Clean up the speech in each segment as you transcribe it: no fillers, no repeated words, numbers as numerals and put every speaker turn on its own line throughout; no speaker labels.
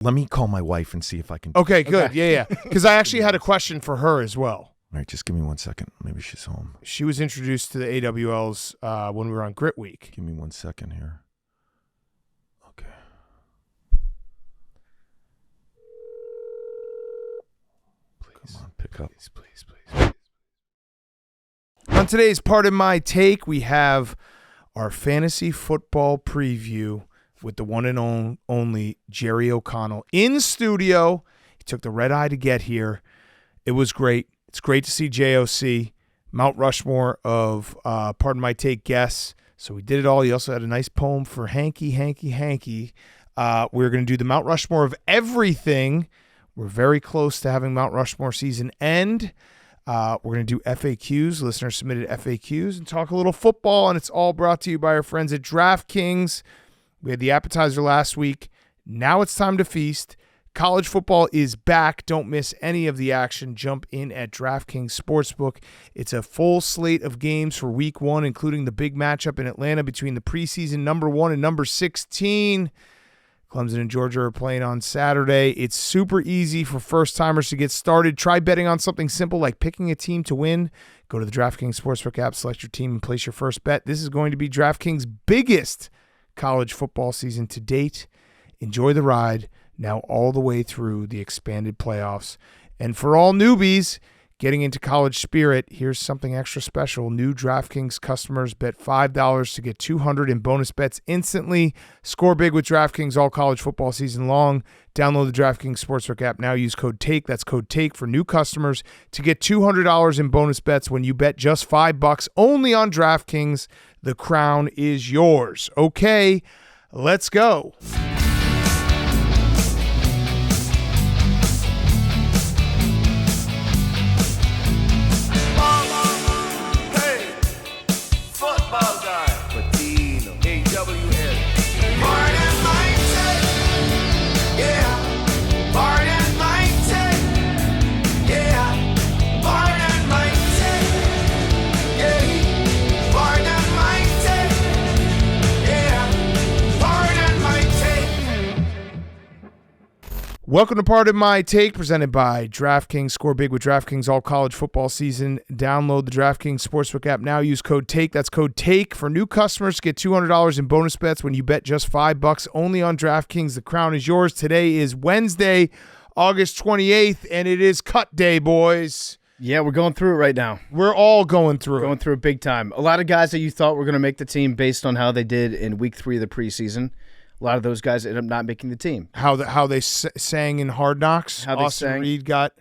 Let me call my wife and see if I can.
Okay, good. Okay. Yeah. Because I actually had a question for her as well.
All right, just give me 1 second. Maybe she's home.
She was introduced to the AWLs when we were on Grit Week.
Give me 1 second here. Okay. Please. Come on, pick up.
Please. On today's Part of My Take, we have our fantasy football preview with the one and only Jerry O'Connell in studio. He took the red eye to get here. It was great. It's great to see JOC, Mount Rushmore of Part of My Take guests. So we did it all. He also had a nice poem for Hanky. We're going to do the Mount Rushmore of everything. We're very close to having Mount Rushmore season end. We're going to do FAQs, listener submitted FAQs, and talk a little football, and it's all brought to you by our friends at DraftKings. We had the appetizer last week. Now it's time to feast. College football is back. Don't miss any of the action. Jump in at DraftKings Sportsbook. It's a full slate of games for week 1, including the big matchup in Atlanta between the preseason number 1 and number 16. Clemson and Georgia are playing on Saturday. It's super easy for first-timers to get started. Try betting on something simple like picking a team to win. Go to the DraftKings Sportsbook app, select your team, and place your first bet. This is going to be DraftKings' biggest college football season to date. Enjoy the ride, now all the way through the expanded playoffs. And for all newbies getting into college spirit, here's something extra special. New DraftKings customers bet $5 to get $200 in bonus bets instantly. Score big with DraftKings all college football season long. Download the DraftKings Sportsbook app now. Use code TAKE. That's code TAKE for new customers to get $200 in bonus bets when you bet just $5 only on DraftKings. The crown is yours. Okay, let's go. Welcome to Part of My Take, presented by DraftKings. Score big with DraftKings all college football season. Download the DraftKings Sportsbook app now. Use code TAKE. That's code TAKE for new customers to get $200 in bonus bets when you bet just $5 only on DraftKings. The crown is yours. Today is Wednesday, August 28th, and it is cut day, boys.
Yeah, we're going through it right now.
We're all going through it.
Going through it big time. A lot of guys that you thought were going to make the team based on how they did in week 3 of the preseason. A lot of those guys ended up not making the team.
How they sang in Hard Knocks.
How they
Austin
sang.
Reed got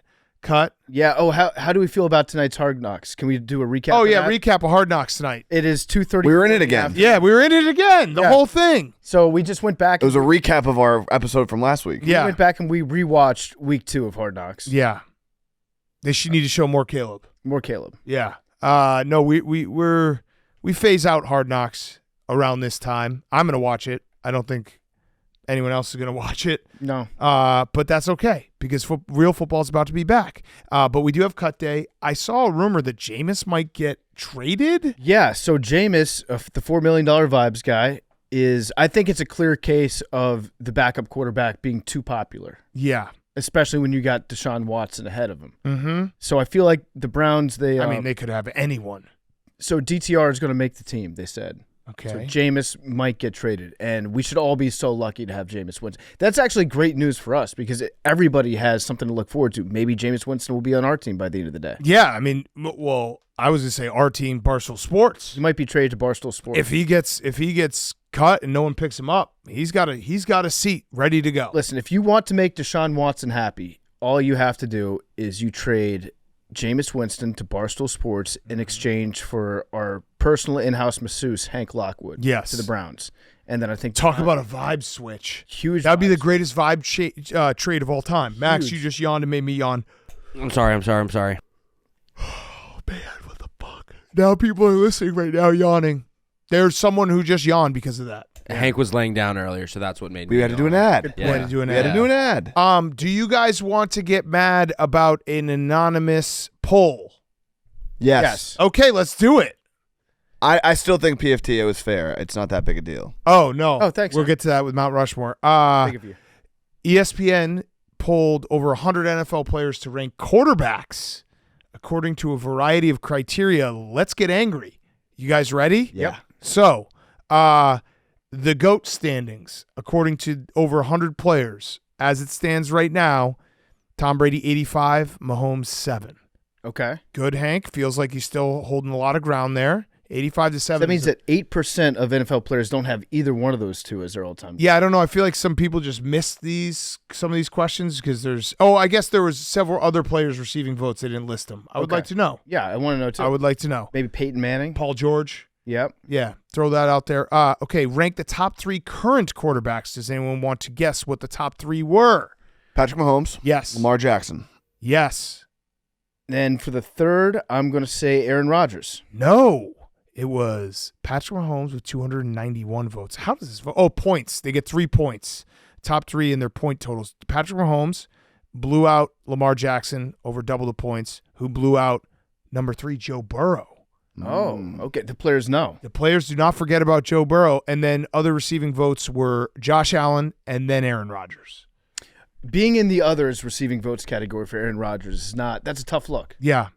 cut.
Yeah. Oh, how do we feel about tonight's Hard Knocks? Can we do a recap?
Oh yeah,
that?
recap of Hard Knocks tonight.
It is 2:30.
We were in it again.
Yeah, we were in it again. The whole thing.
So we just went back.
It was a recap of our episode from last week.
We went back and we rewatched week 2 of Hard Knocks.
Yeah. They should need to show more Caleb.
More Caleb.
Yeah. No, we phase out Hard Knocks around this time. I'm gonna watch it. I don't think anyone else is going to watch it.
No.
But that's okay because real football is about to be back. But we do have cut day. I saw a rumor that Jameis might get traded.
Yeah, so Jameis, the $4 million vibes guy, I think it's a clear case of the backup quarterback being too popular.
Yeah.
Especially when you got Deshaun Watson ahead of him.
Mm-hmm.
So I feel like the Browns, they
could have anyone.
So DTR is going to make the team, they said.
Okay.
So Jameis might get traded, and we should all be so lucky to have Jameis Winston. That's actually great news for us because everybody has something to look forward to. Maybe Jameis Winston will be on our team by the end of the day.
Yeah, I mean, well, I was going to say our team, Barstool Sports.
He might be traded to Barstool Sports.
If he gets cut and no one picks him up, he's got a seat ready to go.
Listen, if you want to make Deshaun Watson happy, all you have to do is you trade Jameis Winston to Barstool Sports in exchange for our personal in-house masseuse, Hank Lockwood, to the Browns. And then I think
talk about a vibe switch.
Huge.
That would be the greatest vibe trade of all time. Max, you just yawned and made me yawn.
I'm sorry.
Oh, man, what the fuck? Now people are listening right now yawning. There's someone who just yawned because of that.
Hank was laying down earlier, so that's what made me
We had to do an ad.
We had to do an ad. Do you guys want to get mad about an anonymous poll?
Yes.
Okay, let's do it.
I still think PFTO is fair. It's not that big a deal.
Oh, no.
Oh, thanks.
We'll get to that with Mount Rushmore.
Big of you.
ESPN polled over 100 NFL players to rank quarterbacks according to a variety of criteria. Let's get angry. You guys ready?
Yeah.
So, the GOAT standings, according to over 100 players, as it stands right now, Tom Brady 85, Mahomes 7.
Okay.
Good, Hank. Feels like he's still holding a lot of ground there. 85 to 7.
That means that 8% of NFL players don't have either one of those two as their all-time.
Yeah, I don't know. I feel like some people just missed some of these questions because there's. Oh, I guess there was several other players receiving votes. They didn't list them. I would like to know.
Yeah, I want to know too.
I would like to know.
Maybe Peyton Manning.
Paul George.
Yep.
Yeah, throw that out there. Okay, rank the top 3 current quarterbacks. Does anyone want to guess what the top 3 were?
Patrick Mahomes.
Yes.
Lamar Jackson.
Yes.
And for the third, I'm going to say Aaron Rodgers.
No. It was Patrick Mahomes with 291 votes. How does this vote? Oh, points. They get 3 points. Top 3 in their point totals. Patrick Mahomes blew out Lamar Jackson over double the points, who blew out number 3, Joe Burrow.
Oh, okay. The players know.
The players do not forget about Joe Burrow. And then other receiving votes were Josh Allen and then Aaron Rodgers.
Being in the others receiving votes category for Aaron Rodgers is not – that's a tough look.
Yeah.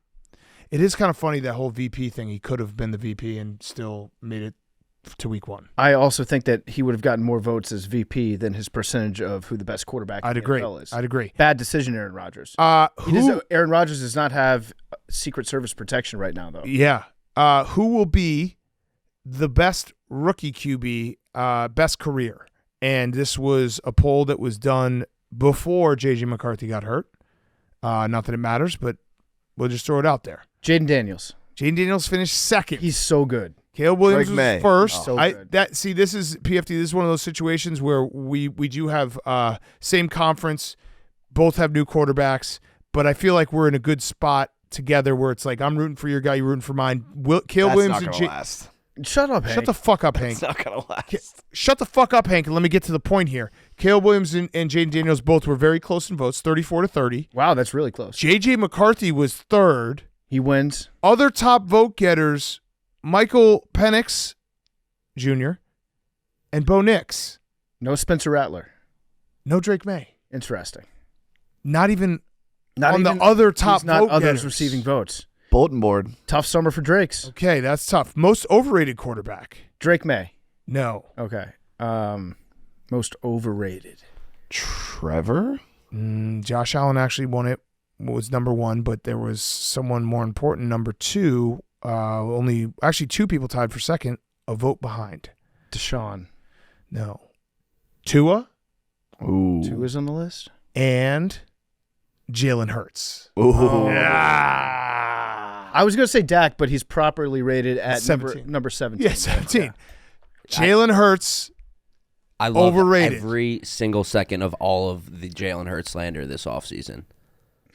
It is kind of funny, that whole VP thing. He could have been the VP and still made it to week 1.
I also think that he would have gotten more votes as VP than his percentage of who the best quarterback in the NFL is.
I'd agree.
Bad decision, Aaron Rodgers. Aaron Rodgers does not have Secret Service protection right now, though.
Yeah. Who will be the best rookie QB, best career? And this was a poll that was done before J.J. McCarthy got hurt. Not that it matters, but we'll just throw it out there.
Jaden Daniels.
Jaden Daniels finished second.
He's so good.
Caleb Williams
Drake
was
May.
first.
So good.
This is PFT. This is one of those situations where we do have same conference, both have new quarterbacks, but I feel like we're in a good spot together where it's like I'm rooting for your guy, you're rooting for mine. Caleb Williams
not
and
gonna last.
Shut up, Hank.
Shut the fuck up, Hank.
It's not gonna last.
Shut the fuck up, Hank, and let me get to the point here. Caleb Williams and Jaden Daniels both were very close in votes, 34 to 30.
Wow, that's really close.
J.J. McCarthy was third.
He wins.
Other top vote getters, Michael Penix Jr. and Bo Nix.
No Spencer Rattler.
No Drake May.
Interesting.
Not even
Not
on
even,
the other top
he's not
vote
others
getters.
receiving votes.
Bulletin board.
Tough summer for Drake's.
Okay, that's tough. Most overrated quarterback.
Drake May.
No.
Okay. Most overrated.
Trevor.
Josh Allen actually won it. Was number 1, but there was someone more important, number 2. Only actually 2 people tied for second. A vote behind.
Deshaun.
No. Tua
Ooh.
Tua's on the list.
and Jalen Hurts.
Ooh.
I was going to say Dak, but he's properly rated at
17.
number 17.
Yeah, 17. Jalen Hurts.
I love
Overrated.
every single second of all of the Jalen Hurts slander this offseason.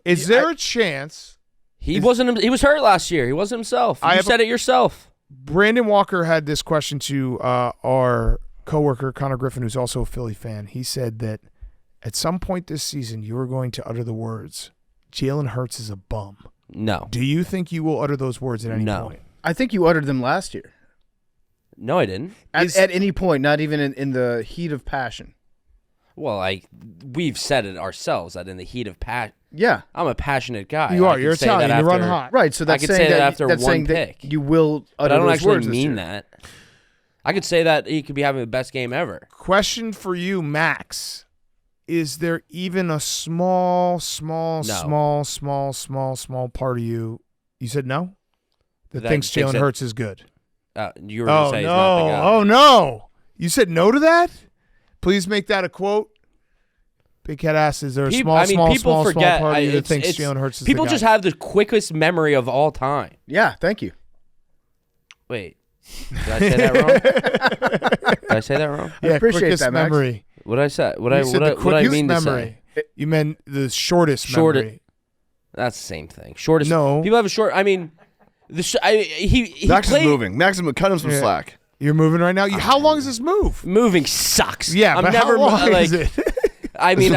Is there a chance
He was hurt last year. He wasn't himself. You said it yourself.
Brandon Walker had this question to our coworker Connor Griffin, who's also a Philly fan. He said that at some point this season you are going to utter the words, Jalen Hurts is a bum.
No.
Do you think you will utter those words at any point?
I think you uttered them last year.
No, I didn't.
At any point, not even in the heat of passion.
Well, we've said it ourselves that in the heat of passion.
Yeah.
I'm a passionate guy.
You
I
are.
can
You're
say
Italian.
that
You run
after-
hot.
Right, so that's
I could
saying
say that
that
after
that's
one
saying
pick.
that you will
But
utter
I don't
those
actually
words this
mean
year.
that. I could say that he could be having the best game ever.
Question for you, Max. Is there even a small part of you? You said no? That thinks Jalen Hurts is good.
You were going to say he's not the guy.
Oh, no. You said no to that? Please make that a quote. Big Cat asks, is there a small part of you that thinks Jalen Hurts is the guy?
People just have the quickest memory of all time.
Yeah, thank you.
Wait. Did I say that wrong? Did I say that wrong?
Yeah,
appreciate
quickest
that, Max.
memory.
What did I say? What
You said the
I
quickest
mean
memory.
to say?
You meant the shortest memory.
That's the same thing. Shortest.
No.
People have a short. I mean, he
Max
played,
is moving. Max is cut him some slack.
You're moving right now? How long is this move?
Moving sucks.
Yeah,
I'm
but
never
how long
like,
is it?
I mean,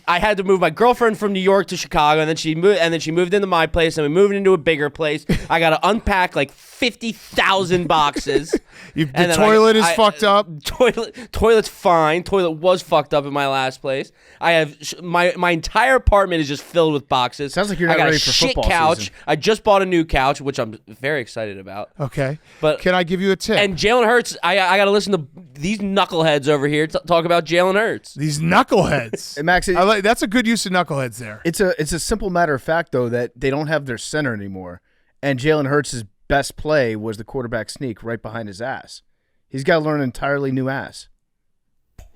I had to move my girlfriend from New York to Chicago, and then she moved into my place, and we moved into a bigger place. I got to unpack like 50,000 boxes.
The toilet is fucked up.
Toilet's fine. Toilet was fucked up in my last place. I have my entire apartment is just filled with boxes.
Sounds like you're not
I got
ready
a
for
shit
football
couch.
season.
I just bought a new couch, which I'm very excited about.
Okay.
But
can I give you a tip?
And Jalen Hurts, I got to listen to these knuckleheads over here talk about Jalen Hurts.
These knuckleheads.
Hey, Max,
that's a good use of knuckleheads there.
It's a simple matter of fact, though, that they don't have their center anymore. And Jalen Hurts' best play was the quarterback sneak right behind his ass. He's got to learn an entirely new ass.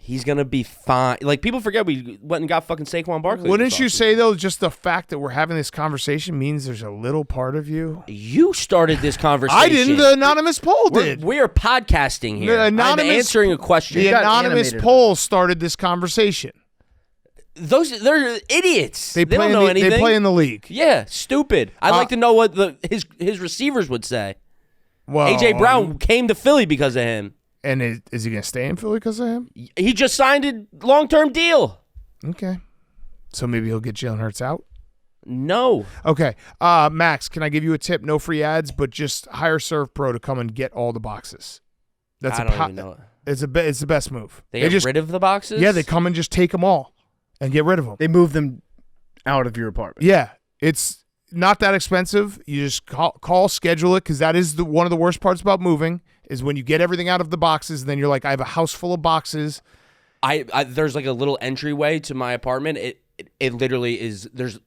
He's going to be fine. Like, people forget we went and got fucking Saquon Barkley.
Wouldn't you say, though, just the fact that we're having this conversation means there's a little part of you?
You started this conversation.
I didn't. The anonymous poll did.
We're podcasting here. I'm answering a question.
The anonymous poll started this conversation.
They're idiots. They don't know anything.
They play in the league.
Yeah, stupid. I'd like to know what his receivers would say.
Well,
A.J. Brown came to Philly because of him.
And is he going to stay in Philly because of him?
He just signed a long-term deal.
Okay. So maybe he'll get Jalen Hurts out?
No.
Okay. Max, can I give you a tip? No free ads, but just hire Serve Pro to come and get all the boxes.
I don't even know it.
It's the best move.
They get rid of the boxes?
Yeah, they come and just take them all and get rid of them.
They move them out of your apartment.
Yeah. It's not that expensive. You just call schedule it, because that is one of the worst parts about moving is when you get everything out of the boxes, and then you're like, I have a house full of boxes.
There's like a little entryway to my apartment. It literally is. It's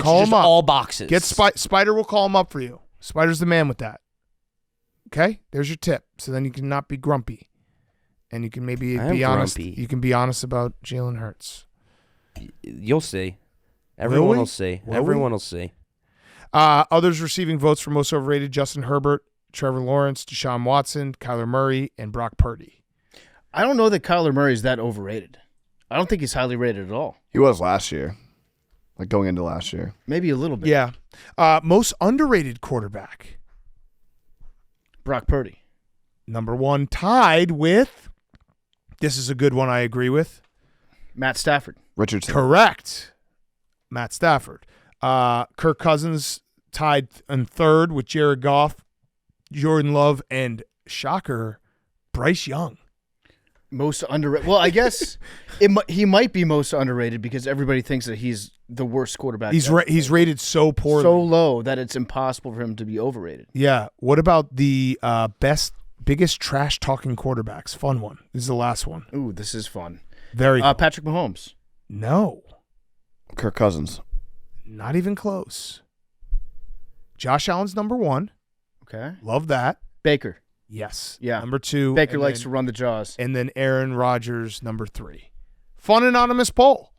call
just
them up.
All boxes.
Get Spider will call him up for you. Spider's the man with that. Okay, there's your tip. So then you can not be grumpy, and you can maybe be honest.
Grumpy.
You can be honest about Jalen Hurts.
You'll see. Everyone will see. Everyone will see.
Others receiving votes for most overrated: Justin Herbert, Trevor Lawrence, Deshaun Watson, Kyler Murray, and Brock Purdy.
I don't know that Kyler Murray is that overrated. I don't think he's highly rated at all.
He was last year, like going into last year.
Maybe a little bit.
Yeah. Most underrated quarterback:
Brock Purdy.
Number one, tied with. This is a good one. I agree with.
Matt Stafford.
Richardson.
Correct. Matt Stafford. Kirk Cousins tied in third with Jared Goff, Jordan Love, and shocker, Bryce Young.
Most underrated. Well, I guess he might be most underrated because everybody thinks that he's the worst quarterback.
He's rated so poorly,
so low that it's impossible for him to be overrated.
Yeah. What about the biggest trash talking quarterbacks? Fun one. This is the last one.
Ooh, this is fun.
Very.
Patrick Mahomes.
No.
Kirk Cousins.
Not even close. Josh Allen's number one.
Okay.
Love that.
Baker.
Yes.
Yeah.
Number two.
Baker likes to run the jaws.
And then Aaron Rodgers, number three. Fun anonymous poll.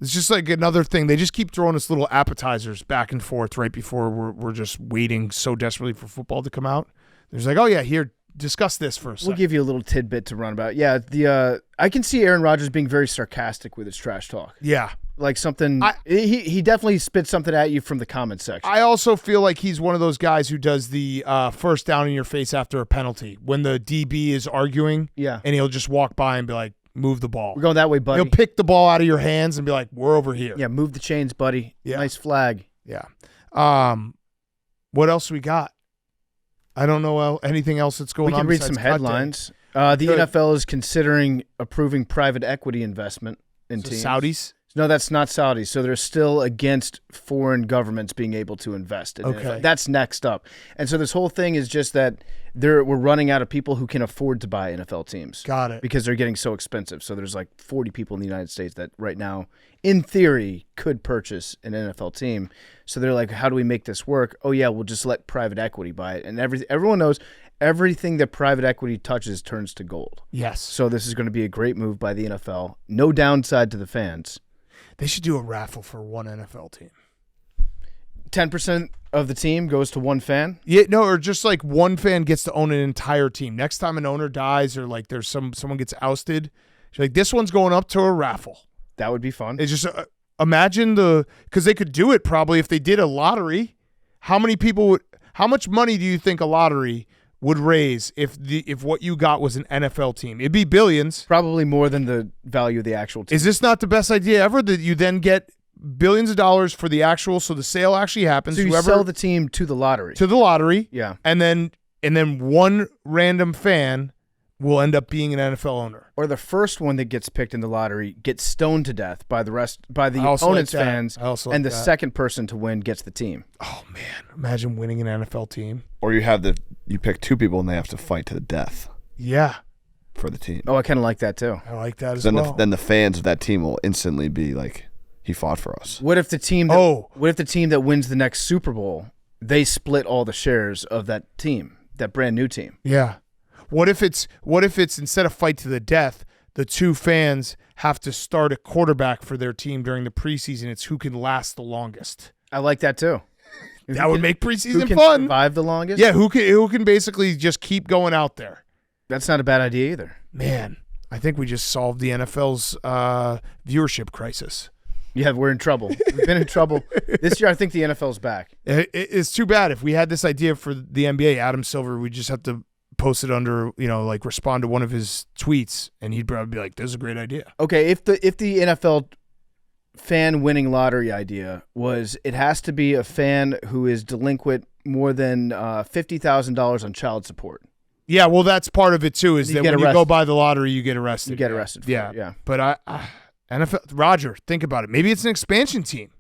It's just like another thing. They just keep throwing us little appetizers back and forth right before we're just waiting so desperately for football to come out. There's like, oh yeah, here, discuss this for a second.
We'll give you a little tidbit to run about. Yeah, I can see Aaron Rodgers being very sarcastic with his trash talk.
Yeah.
Like something, he definitely spits something at you from the comment section.
I also feel like he's one of those guys who does the first down in your face after a penalty. When the DB is arguing,
yeah,
and he'll just walk by and be like, move the ball.
We're going that way, buddy.
He'll pick the ball out of your hands and be like, we're over here.
Yeah, move the chains, buddy.
Yeah.
Nice flag.
Yeah. What else we got? I don't know anything else that's going on.
We can read some headlines. The NFL is considering approving private equity investment in teams.
Saudis?
No, that's not Saudis. So they're still against foreign governments being able to invest in NFL. That's next up. And so this whole thing is just that we're running out of people who can afford to buy NFL teams.
Got it.
Because they're getting so expensive. So there's like 40 people in the United States that right now, in theory, could purchase an NFL team. So they're like, how do we make this work? Oh, yeah, we'll just let private equity buy it. And everyone knows everything that private equity touches turns to gold.
Yes.
So this is going to be a great move by the NFL. No downside to the fans.
They should do a raffle for one NFL team.
10% of the team goes to one fan?
Yeah, no, or just like one fan gets to own an entire team. Next time an owner dies or like there's someone gets ousted, like this one's going up to a raffle.
That would be fun.
It's just imagine because they could do it probably if they did a lottery. How much money do you think a lottery would raise if what you got was an NFL team? It'd be billions.
Probably more than the value of the actual team.
Is this not the best idea ever that you then get billions of dollars for the actual, so the sale actually happens?
So you sell the team to the lottery.
Yeah. And then one random fan will end up being an NFL owner.
Or the first one that gets picked in the lottery gets stoned to death by the opponent's
like
fans, and the second person to win gets the team.
Oh man, imagine winning an NFL team.
Or you pick two people and they have to fight to the death.
Yeah.
For the team.
Oh, I kind of like that too.
I like that as
then
well.
Then the fans of that team will instantly be like, he fought for us.
What if the team that wins the next Super Bowl, they split all the shares of that team, that brand new team?
Yeah. What if it's instead of fight to the death, the two fans have to start a quarterback for their team during the preseason? It's who can last the longest.
I like that too.
That would make preseason
who can
fun.
Survive the longest?
Yeah, who can basically just keep going out there.
That's not a bad idea either.
Man, I think we just solved the NFL's viewership crisis.
Yeah, we're in trouble. We've been in trouble. This year, I think the NFL's back.
It's too bad. If we had this idea for the NBA, Adam Silver, we just have to post it under, like respond to one of his tweets, and he'd probably be like, "This is a great idea."
Okay, if the NFL fan winning lottery idea was, it has to be a fan who is delinquent more than $50,000 on child support.
Yeah, well, that's part of it too. Is that when you go buy the lottery, you get arrested.
You get arrested. For it, yeah.
But NFL, Roger, think about it. Maybe it's an expansion team.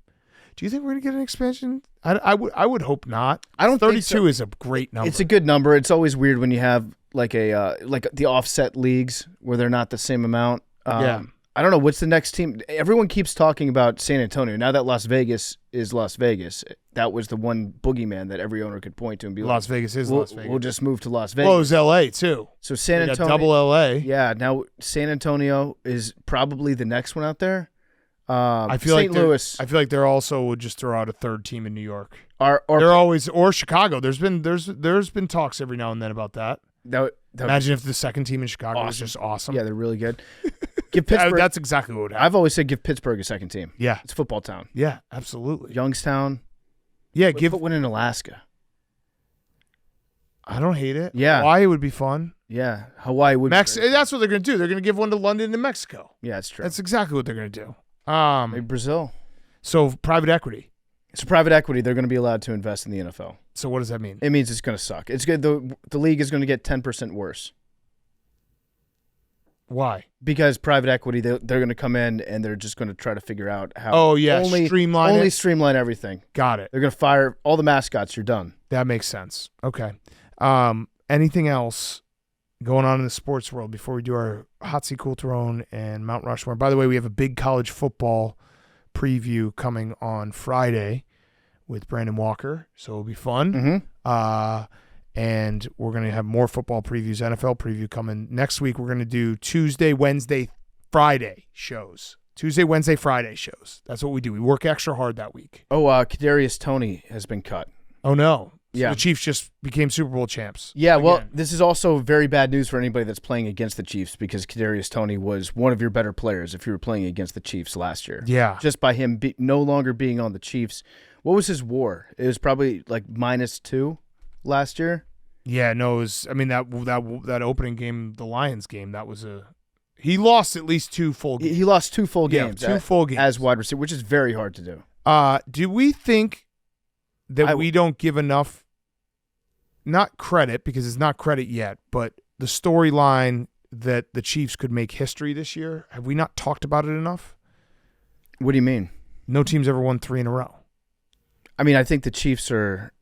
Do you think we're gonna get an expansion? I would hope not.
I don't.
32
think so.
is a great number.
It's a good number. It's always weird when you have like the offset leagues where they're not the same amount.
Yeah.
I don't know what's the next team. Everyone keeps talking about San Antonio. Now that Las Vegas is Las Vegas, that was the one boogeyman that every owner could point to and be
Las Vegas is Las Vegas.
We'll just move to Las Vegas.
Well, it was L.A. too.
So San Antonio,
double L.A.
Yeah. Now San Antonio is probably the next one out there.
I feel
St. Louis.
I feel like they're also would just throw out a third team in New York.
They're
always or Chicago. There's been talks every now and then about that. Imagine if the second team in Chicago was just awesome.
Yeah, they're really good. Give Pittsburgh.
That's exactly what would happen.
I've always said give Pittsburgh a second team.
Yeah,
it's a football town.
Yeah, absolutely.
Youngstown.
Yeah,
put one in Alaska.
I don't hate it.
Yeah,
Hawaii would be fun.
Yeah, Hawaii would.
That's what they're going to do. They're going to give one to London and Mexico.
Yeah, that's true.
That's exactly what they're going to do.
Maybe Brazil.
So private equity.
It's private equity. They're going to be allowed to invest in the NFL.
So what does that mean?
It means it's going to suck. It's good. The league is going to get 10% worse.
Why?
Because private equity, they're going to come in and they're just going to try to figure out how.
Oh yeah, streamline
everything.
Got it.
They're going to fire all the mascots. You're done.
That makes sense. Okay. Anything else going on in the sports world before we do our Hot Seat Cool Throne and Mount Rushmore? By the way, we have a big college football preview coming on Friday with Brandon Walker, so it'll be fun.
Mm-hmm.
And we're going to have more football previews, NFL preview coming next week. We're going to do Tuesday, Wednesday, Friday shows. Tuesday, Wednesday, Friday shows. That's what we do. We work extra hard that week.
Oh, Kadarius Toney has been cut.
Oh no. So
yeah.
The Chiefs just became Super Bowl champs.
Yeah,
again.
well, this is also very bad news for anybody that's playing against the Chiefs because Kadarius Toney was one of your better players if you were playing against the Chiefs last year.
Yeah.
Just by him no longer being on the Chiefs. What was his WAR? It was probably like -2 last year.
Yeah, no, it was. I mean that opening game, the Lions game, that was he lost at least 2 full games.
He lost 2 full games.
2 full games
as wide receiver, which is very hard to do.
Do we think that we don't give enough, not credit because it's not credit yet, but the storyline that the Chiefs could make history this year? Have we not talked about it enough?
What do you mean?
No team's ever won 3 in a row.
I mean, I think the Chiefs are.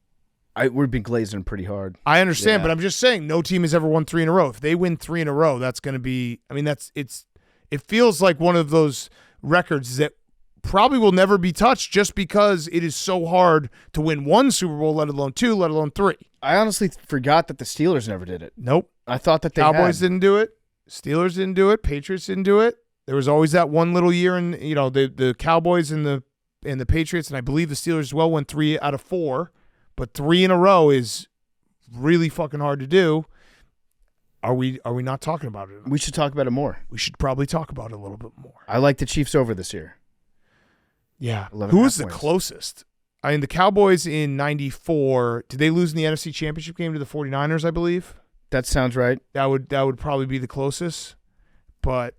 We've been glazing pretty hard.
I understand, but I'm just saying no team has ever won 3 in a row. If they win 3 in a row, that's going to be. I mean, it feels like one of those records that probably will never be touched just because it is so hard to win 1 Super Bowl, let alone 2, let alone 3.
I honestly forgot that the Steelers never did it.
Nope.
I thought that
Cowboys didn't do it. Steelers didn't do it. Patriots didn't do it. There was always that one little year in the Cowboys and the Patriots, and I believe the Steelers as well won 3 out of 4. But 3 in a row is really fucking hard to do. Are we not talking about it?
We should talk about it more.
We should probably talk about it a little bit more.
I like the Chiefs over this year.
Yeah. Who was the closest? I mean, the Cowboys in 94, did they lose in the NFC Championship game to the 49ers, I believe?
That sounds right.
That would probably be the closest. But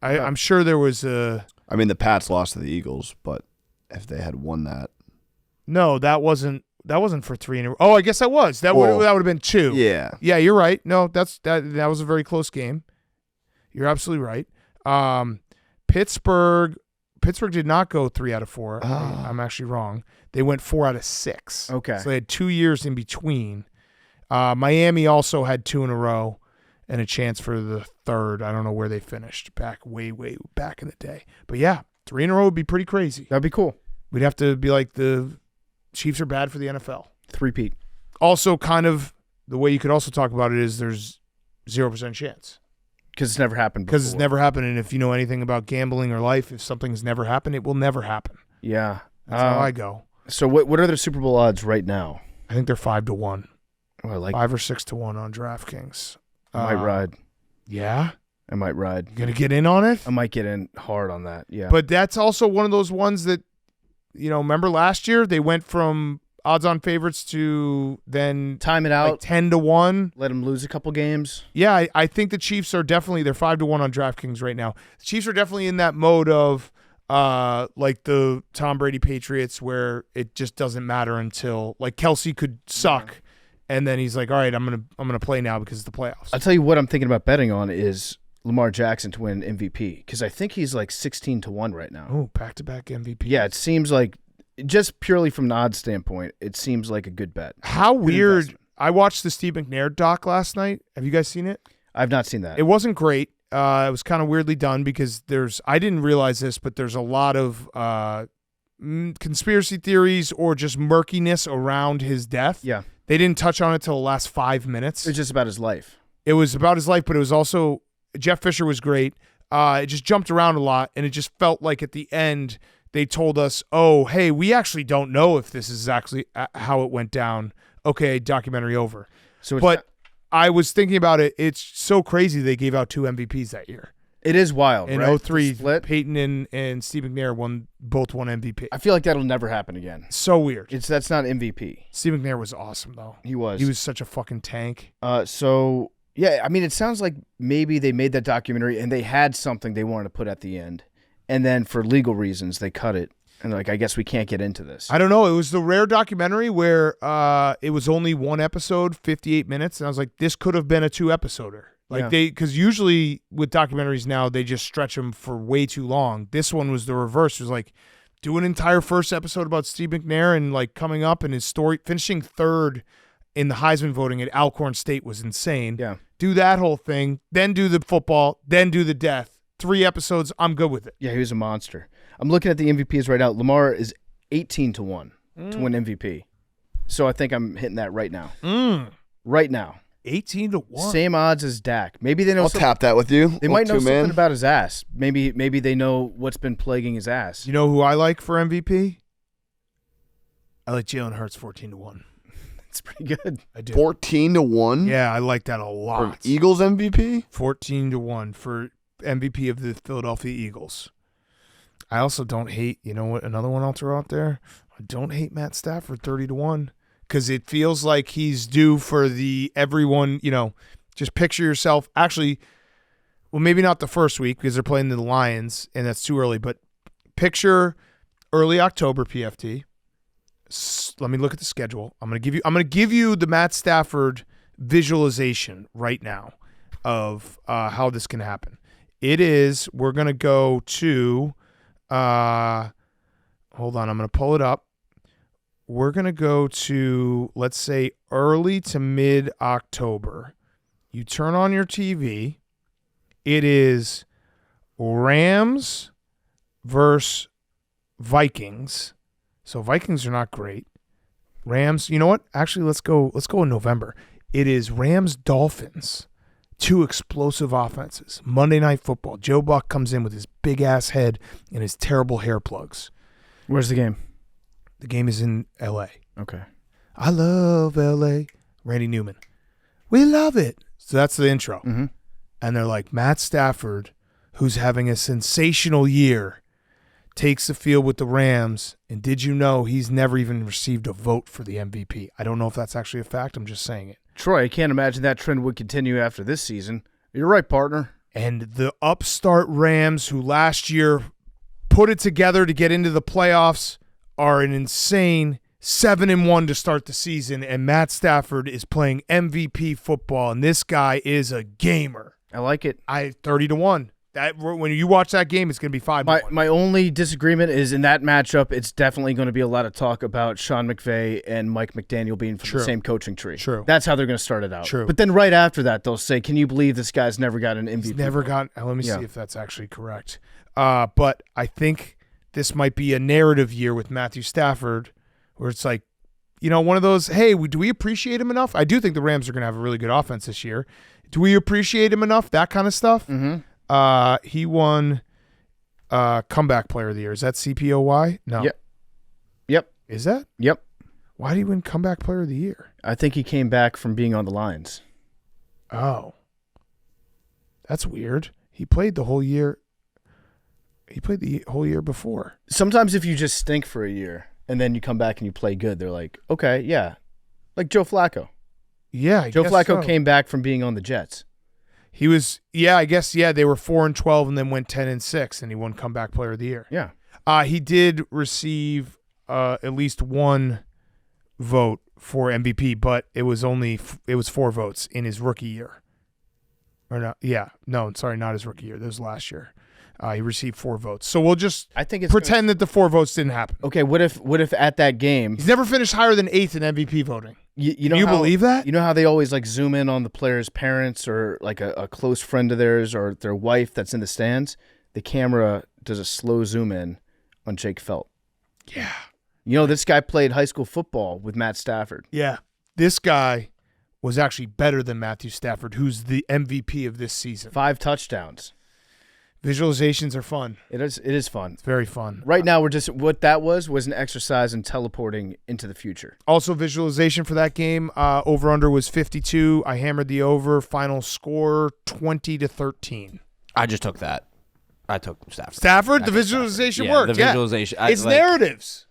I'm sure there was a...
I mean, the Pats lost to the Eagles, but if they had won that...
No, that wasn't for 3 in a row. Oh, I guess that was. That would have been 2.
Yeah.
Yeah, you're right. No, that was a very close game. You're absolutely right. Pittsburgh did not go 3 out of 4. I'm actually wrong. They went 4 out of 6.
Okay.
So they had 2 years in between. Miami also had 2 in a row and a chance for the 3rd. I don't know where they finished way back in the day. But yeah, 3 in a row would be pretty crazy.
That'd be cool.
We'd have to be like the Chiefs are bad for the NFL.
3-peat.
Also, kind of the way you could also talk about it is there's 0% chance.
Because it's never happened before.
Because it's never happened, and if you know anything about gambling or life, if something's never happened, it will never happen.
Yeah.
That's how I go.
So what are the Super Bowl odds right now?
I think they're 5-1.
Or like
5 or 6-1 on DraftKings.
I might ride.
Yeah?
I might ride.
You gonna get in on it?
I might get in hard on that, yeah.
But that's also one of those ones that, remember last year they went from odds-on favorites to then
time it out,
like 10-1.
Let them lose a couple games.
Yeah, I think the Chiefs are definitely, they're 5-1 on DraftKings right now. The Chiefs are definitely in that mode of like the Tom Brady Patriots where it just doesn't matter until like Kelsey could suck and then he's like, all right, I'm gonna play now because it's the playoffs.
I'll tell you what I'm thinking about betting on is Lamar Jackson to win MVP because I think he's like 16-1 right now.
Oh, back-to-back MVP.
Yeah, it seems like just purely from an odds standpoint, it seems like a good bet.
How weird. I watched the Steve McNair doc last night. Have you guys seen it?
I've not seen that.
It wasn't great. It was kind of weirdly done because I didn't realize this, but there's a lot of conspiracy theories or just murkiness around his death.
Yeah.
They didn't touch on it till the last 5 minutes.
It was just about his life.
It was about his life, but it was also Jeff Fisher was great. It just jumped around a lot, and it just felt like at the end they told us, oh, hey, we actually don't know if this is actually how it went down. Okay, documentary over. But I was thinking about it. It's so crazy they gave out 2 MVPs that year.
It is wild,
in
right?
03, Peyton and Steve McNair both won MVP.
I feel like that'll never happen again.
So weird.
That's not MVP.
Steve McNair was awesome, though.
He was.
He was such a fucking tank.
So, yeah, I mean, it sounds like maybe they made that documentary and they had something they wanted to put at the end. And then for legal reasons, they cut it. And like, I guess we can't get into this.
I don't know. It was the rare documentary where it was only 1 episode, 58 minutes. And I was like, this could have been a 2-episoder. Like because usually with documentaries now, they just stretch them for way too long. This one was the reverse. It was like, do an entire first episode about Steve McNair and like coming up and his story, finishing 3rd in the Heisman voting at Alcorn State was insane.
Yeah.
Do that whole thing, then do the football, then do the death. 3 episodes, I'm good with it.
Yeah, he was a monster. I'm looking at the MVPs right now. Lamar is 18-1 to win MVP. So I think I'm hitting that right now. Right now.
18-1.
Same odds as Dak. Maybe they know.
I'll tap that with you.
They might know something about his ass. Maybe they know what's been plaguing his ass.
You know who I like for MVP? I like Jalen Hurts 14-1.
It's pretty good.
I do.
14-1.
Yeah, I like that a lot.
For Eagles MVP.
14-1 for MVP of the Philadelphia Eagles. I also don't hate. You know what? Another one I'll throw out there. I don't hate Matt Stafford 30-1. Because it feels like he's due for the everyone, just picture yourself. Actually, well, maybe not the first week because they're playing the Lions and that's too early. But picture early October PFT. Let me look at the schedule. I'm gonna give you the Matt Stafford visualization right now of how this can happen. We're gonna go to. Hold on, I'm gonna pull it up. We're going to go to, let's say, early to mid-October. You turn on your TV. It is Rams versus Vikings. So Vikings are not great. Rams, you know what? Actually, let's go in November. It is Rams-Dolphins. 2 explosive offenses. Monday Night Football. Joe Buck comes in with his big-ass head and his terrible hair plugs.
Where's the game?
The game is in L.A.
Okay.
I love L.A. Randy Newman. We love it. So that's the intro.
Mm-hmm.
And they're like, Matt Stafford, who's having a sensational year, takes the field with the Rams, and did you know he's never even received a vote for the MVP? I don't know if that's actually a fact. I'm just saying it.
Troy, I can't imagine that trend would continue after this season. You're right, partner.
And the upstart Rams, who last year put it together to get into the playoffs, are an insane 7-1 to start the season, and Matt Stafford is playing MVP football, and this guy is a gamer.
I like it.
30-1. That when you watch that game, it's going to be 5-1.
My only disagreement is in that matchup, it's definitely going to be a lot of talk about Sean McVay and Mike McDaniel being from the same coaching tree.
True.
That's how they're going to start it out.
True.
But then right after that, they'll say, can you believe this guy's never got an MVP?
He's never got – let me see if that's actually correct. But I think this might be a narrative year with Matthew Stafford where it's like, one of those, hey, do we appreciate him enough? I do think the Rams are going to have a really good offense this year. Do we appreciate him enough? That kind of stuff.
Mm-hmm.
He won Comeback Player of the Year. Is that CPOY? No.
Yep.
Is that?
Yep.
Why did he win Comeback Player of the Year?
I think he came back from being on the Lions.
Oh. That's weird. He played the whole year. He played the whole year before.
Sometimes if you just stink for a year and then you come back and you play good, they're like, okay, yeah. Like Joe Flacco.
Yeah,
Joe Flacco came back from being on the Jets.
He was, I guess, they were 4-12 and then went 10-6, and he won Comeback Player of the Year.
Yeah.
He did receive at least one vote for MVP, but it was 4 votes in his rookie year. Or not? Yeah, no, sorry, not his rookie year. That was last year. He received 4 votes. So we'll just pretend that the 4 votes didn't happen.
Okay, what if at that game
he's never finished higher than 8th in MVP voting?
You know
Can you believe that?
You know how they always like zoom in on the players' parents or like a close friend of theirs or their wife that's in the stands? The camera does a slow zoom in on Jake Felt.
Yeah.
This guy played high school football with Matt Stafford.
Yeah. This guy was actually better than Matthew Stafford, who's the MVP of this season.
5 touchdowns.
Visualizations are fun.
It is fun.
It's very fun.
Right now, what that was an exercise in teleporting into the future.
Also, visualization for that game, over-under was 52. I hammered the over. Final score, 20-13.
I just took that. I took Stafford.
Stafford? The visualization
Stafford.
worked.
The visualization.
It's narratives.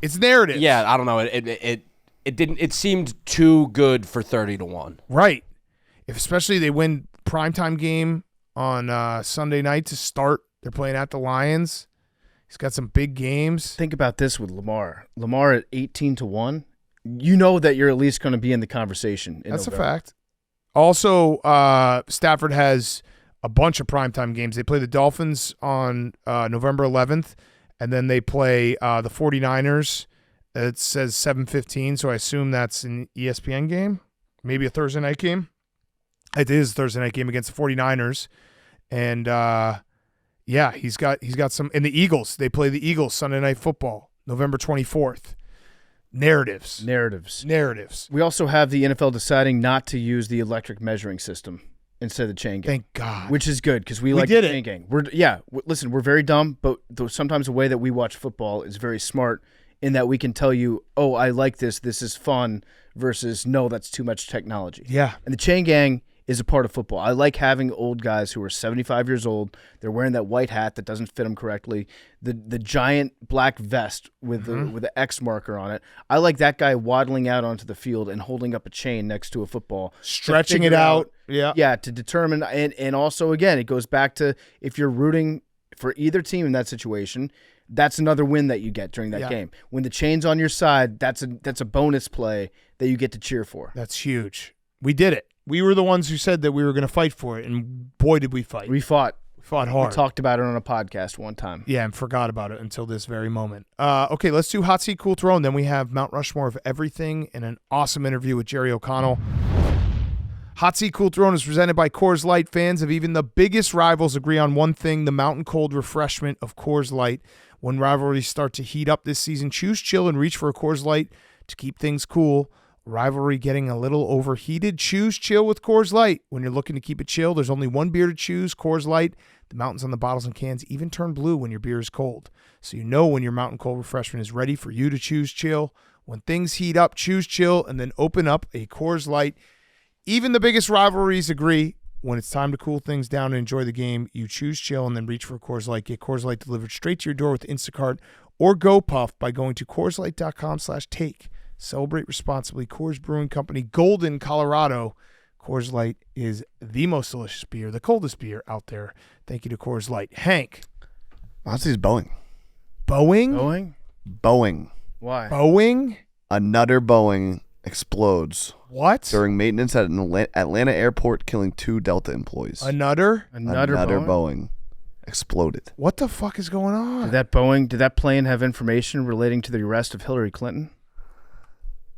It's narratives.
Yeah, I don't know. It didn't. It seemed too good for 30-1.
Right. Especially they win primetime game on Sunday night to start. They're playing at the Lions. He's got some big games.
Think about this with Lamar. Lamar at 18-1. You know that you're at least going to be in the conversation.
That's November. A fact. Also, Stafford has a bunch of primetime games. They play the Dolphins on November 11th, and then they play the 49ers. It says 7:15, so I assume that's an ESPN game, maybe a Thursday night game. It is a Thursday night game against the 49ers. And, he's got some – and the Eagles. They play the Eagles Sunday Night Football, November 24th. Narratives.
We also have the NFL deciding not to use the electric measuring system instead of the chain gang.
Thank God.
Which is good because we like the chain gang. Listen, we're very dumb, but sometimes the way that we watch football is very smart in that we can tell you, oh, I like this is fun, versus no, that's too much technology.
Yeah.
And the chain gang is a part of football. I like having old guys who are 75 years old. They're wearing that white hat that doesn't fit them correctly. The giant black vest with the X marker on it. I like that guy waddling out onto the field and holding up a chain next to a football.
Stretching it out. Yeah.
Yeah, to determine. And also, again, it goes back to if you're rooting for either team in that situation, that's another win that you get during that game. When the chain's on your side, that's a bonus play that you get to cheer for.
That's huge. We did it. We were the ones who said that we were going to fight for it, and boy, did we fight.
We fought.
We fought hard.
We talked about it on a podcast one time.
Yeah, and forgot about it until this very moment. Okay, let's do Hot Seat, Cool Throne. Then we have Mount Rushmore of Everything and an awesome interview with Jerry O'Connell. Hot Seat, Cool Throne is presented by Coors Light. Fans of even the biggest rivals agree on one thing, the mountain cold refreshment of Coors Light. When rivalries start to heat up this season, choose chill and reach for a Coors Light to keep things cool. Rivalry getting a little overheated? Choose chill with Coors Light. When you're looking to keep it chill, there's only one beer to choose, Coors Light. The mountains on the bottles and cans even turn blue when your beer is cold. So you know when your mountain cold refreshment is ready for you to choose chill. When things heat up, choose chill and then open up a Coors Light. Even the biggest rivalries agree when it's time to cool things down and enjoy the game, you choose chill and then reach for Coors Light. Get Coors Light delivered straight to your door with Instacart or gopuff by going to CoorsLight.com/take. Celebrate responsibly. Coors Brewing Company, Golden, Colorado. Coors Light is the most delicious beer, the coldest beer out there. Thank you to Coors Light. Hank.
Honestly, it's Boeing.
Boeing?
Boeing.
Why?
Boeing?
Another Boeing explodes
What?
during maintenance at an Atlanta airport, killing 2 Delta employees.
Another
Boeing exploded.
What the fuck is going on?
Did that plane have information relating to the arrest of Hillary Clinton?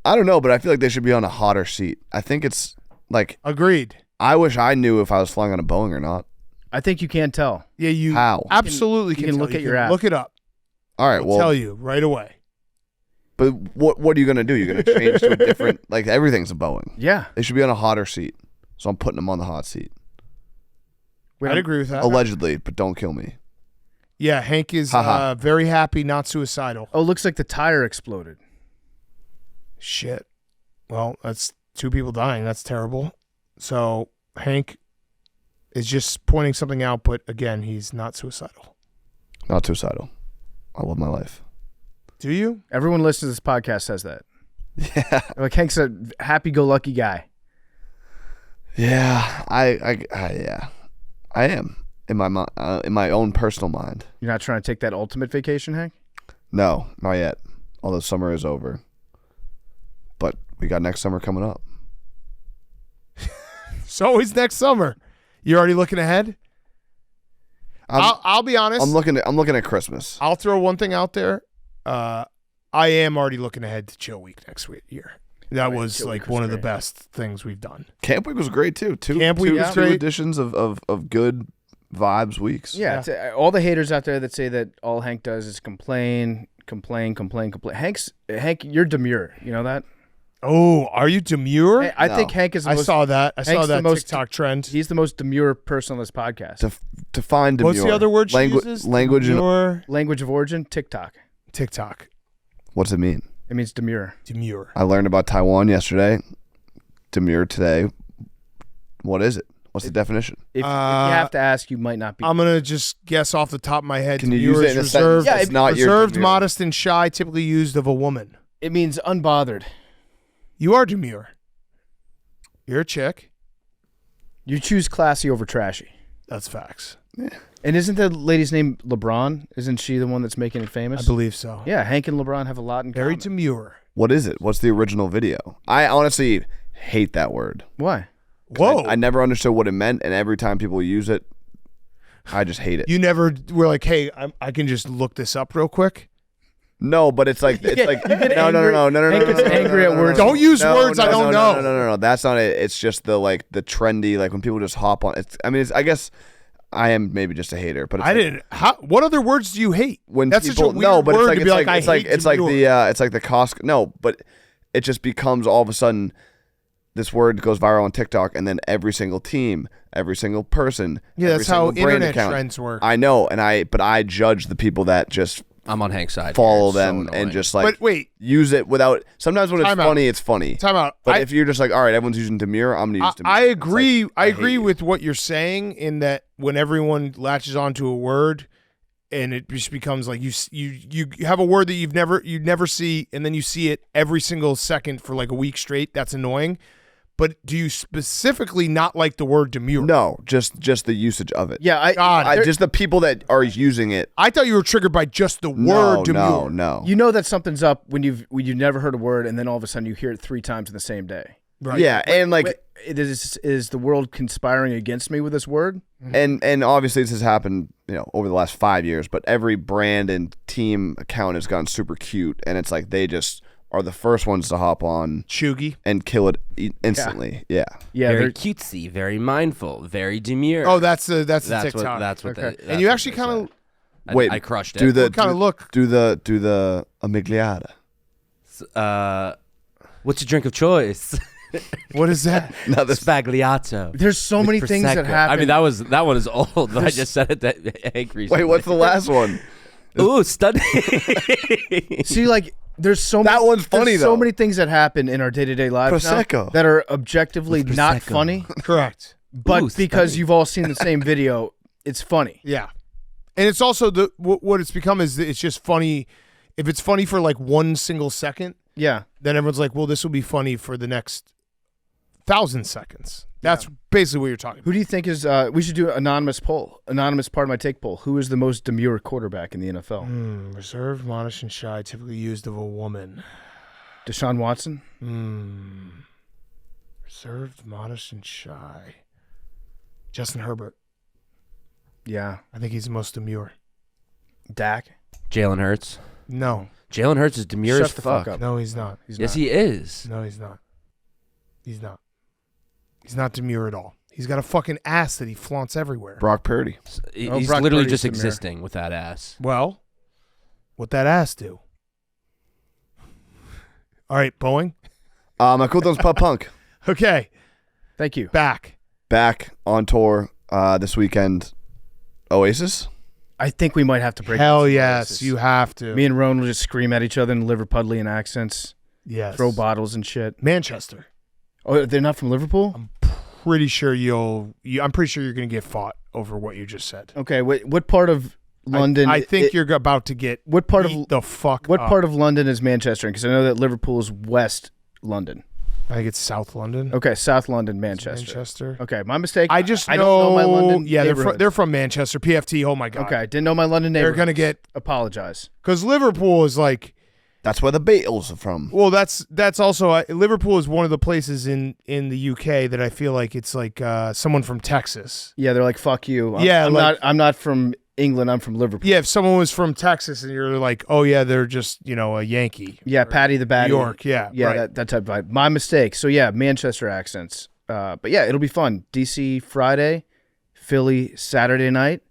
I don't know, but I feel like they should be on a hotter seat. I think it's like,
Agreed.
I wish I knew if I was flying on a Boeing or not.
I think you can't tell.
Yeah, you
How?
absolutely
You can
tell.
look at your app.
Look it up.
All right,
I'll
well,
tell you right away.
but what are you going to do? You're going to change to a different, like everything's a Boeing.
Yeah.
They should be on a hotter seat. So I'm putting them on the hot seat.
I'd agree with that.
Allegedly, but don't kill me.
Yeah, Hank is
Haha.
very happy, not suicidal.
Oh, looks like the tire exploded.
Shit. Well, that's 2 people dying. That's terrible. So Hank is just pointing something out, but again, he's not suicidal.
Not suicidal. I love my life.
Do you?
Everyone listening to this podcast says that.
Yeah.
Like Hank's a happy-go-lucky guy.
Yeah. I am in my own personal mind.
You're not trying to take that ultimate vacation, Hank?
No, not yet. Although summer is over. But we got next summer coming up.
So it's next summer. You're already looking ahead? I'll be honest.
I'm looking at Christmas.
I'll throw one thing out there. I am already looking ahead to Chill Week next year. That was
Chill Week
like
was
one of the
great.
best things we've done.
Camp Week was great too.
Camp Week was
two
great.
editions of good vibes weeks.
Yeah. All the haters out there that say that all Hank does is complain. Hank, you're demure. You know that?
Oh, are you demure?
I
No.
think Hank is the
I
most,
saw that. I saw
Hank's the
that
most-
TikTok trend.
he's the most demure person on this podcast.
To find demure.
What's the other word she uses?
Language and
Demure.
Language of origin, TikTok.
TikTok.
what's it mean?
It means demure.
Demure.
I learned about Taiwan yesterday. Demure today. What is it? What's the definition?
If you have to ask, you might not be.
I'm gonna just guess off the top of my head.
Can you
Demure
use it
is
in a
reserved,
sentence that's not your
reserved,
demure?
modest, and shy, typically used of a woman.
It means unbothered.
You are demure. You're a chick.
You choose classy over trashy.
That's facts.
And isn't the lady's name LeBron? Isn't she the one that's making it famous?
I believe so.
Yeah, Hank and LeBron have a lot in
Very
common.
demure.
What is it? What's the original video? I honestly hate that word.
Why?
Whoa.
I never understood what it meant, and every time people use it, I just hate it.
You never were like, hey, I can just look this up real quick.
No, but it's like
You get
no.
Hank gets angry at words.
Don't use words I don't know.
No. That's not it. It's just the trendy, like when people just hop on. I guess I am maybe just a hater, but it's
I
like,
didn't. What other words do you hate?
when
That's
people
such a weird
but
word
it's
to be like, I hate
it's like
demure.
it's like the Costco. No, but it just becomes all of a sudden this word goes viral on TikTok, and then every single team, every single person,
Yeah,
every
that's how
single brand
internet
account.
trends work.
I know, but I judge the people that just
I'm on Hank's side.
follow
It's so
them
annoying.
and just like
But wait,
use it without. Sometimes when it's
Time out.
funny, it's funny.
time out.
But if you're just like, all right, everyone's using demure, I'm gonna use demure.
I
It's
agree.
like,
I
hate
agree
you.
with what you're saying in that when everyone latches onto a word, and it just becomes like you have a word that you'd never see, and then you see it every single second for like a week straight. That's annoying. But do you specifically not like the word demure?
No, just the usage of it.
Yeah,
God,
Just the people that are using it.
I thought you were triggered by just the
No,
word demure.
no.
you know that something's up when you've never heard a word, and then all of a sudden you hear it 3 times in the same day.
Right.
Yeah, and like,
Wait, is the world conspiring against me with this word?
and obviously this has happened, over the last 5 years. But every brand and team account has gotten super cute, and it's like they just are the first ones to hop on
Chuggy.
and kill it instantly. Yeah.
Yeah,
very
they're-
cutesy, very mindful, very demure.
Oh, that's the
that's
TikTok.
what. That's what.
Okay.
They,
And you
that's
actually
what they
kind of
said.
Wait,
I crushed it.
Do the
what kind of look.
do the amigliata.
What's your drink of choice?
What is that?
No, this
Spagliato.
there's so many things that
Prosecco.
happen.
I mean, that one is old, but I just said it that Hank recently.
Wait, what's the last one?
Ooh, stunning.
See, like, there's so
That
many,
one's funny,
there's
though.
so many things that happen in our day-to-day lives now
Prosecco.
that are objectively not
Prosecco.
funny,
Correct.
But
Ooh,
because
stunning.
you've all seen the same video, it's funny.
Yeah. And it's also what it's become is it's just funny. If it's funny for like 1 single second,
Yeah.
then everyone's like, well, this will be funny for the next 1,000 seconds. That's basically what you're talking about.
Who do you think is we should do an anonymous poll. Anonymous part of my take poll. Who is the most demure quarterback in the NFL?
Reserved, modest, and shy, typically used of a woman.
Deshaun Watson?
Reserved, modest, and shy. Justin Herbert.
Yeah.
I think he's the most demure.
Dak?
Jalen Hurts.
No.
Jalen Hurts is demure
Shut
as
the
fuck.
fuck up.
No, he's not.
Yes, he is.
No, he's not. He's not. He's not demure at all. He's got a fucking ass that he flaunts everywhere.
Brock Purdy.
He's
Brock
literally
Purdy's
just
demure.
existing with that ass.
Well, what that ass do? All right, Boeing.
My cool thumb's Pup Punk.
Okay,
Thank you.
back.
Back on tour this weekend. Oasis.
I think we might have to break
Hell
this
yes,
basis.
you have to.
Me and Roan will just scream at each other in Liverpudlian accents,
yes.
throw bottles and shit.
Manchester.
Oh, they're not from Liverpool?
Pretty sure I'm pretty sure you're going to get fought over what you just said.
Okay, what part of London?
I think you're about to get
What part of
beat the fuck
what
up.
part of London is Manchester? Because I know that Liverpool is West London.
I think it's South London.
Okay, South London, Manchester.
Manchester.
Okay, my mistake.
I just
I don't know my London.
Yeah,
neighborhoods.
they're from Manchester. PFT. Oh my god.
Okay, didn't know my London
They're
neighborhoods.
gonna get
apologize.
because Liverpool is like.
That's where the Beatles are from.
Well, that's also Liverpool is one of the places in the UK that I feel like it's like someone from Texas.
Yeah, they're like fuck you. I'm not from England. I'm from Liverpool.
Yeah, if someone was from Texas and you're like, oh yeah, they're just a Yankee.
Yeah, Patty the Batty.
New York. Yeah,
Yeah,
right.
that type of vibe. My mistake. So yeah, Manchester accents. But yeah, it'll be fun. DC Friday, Philly Saturday night.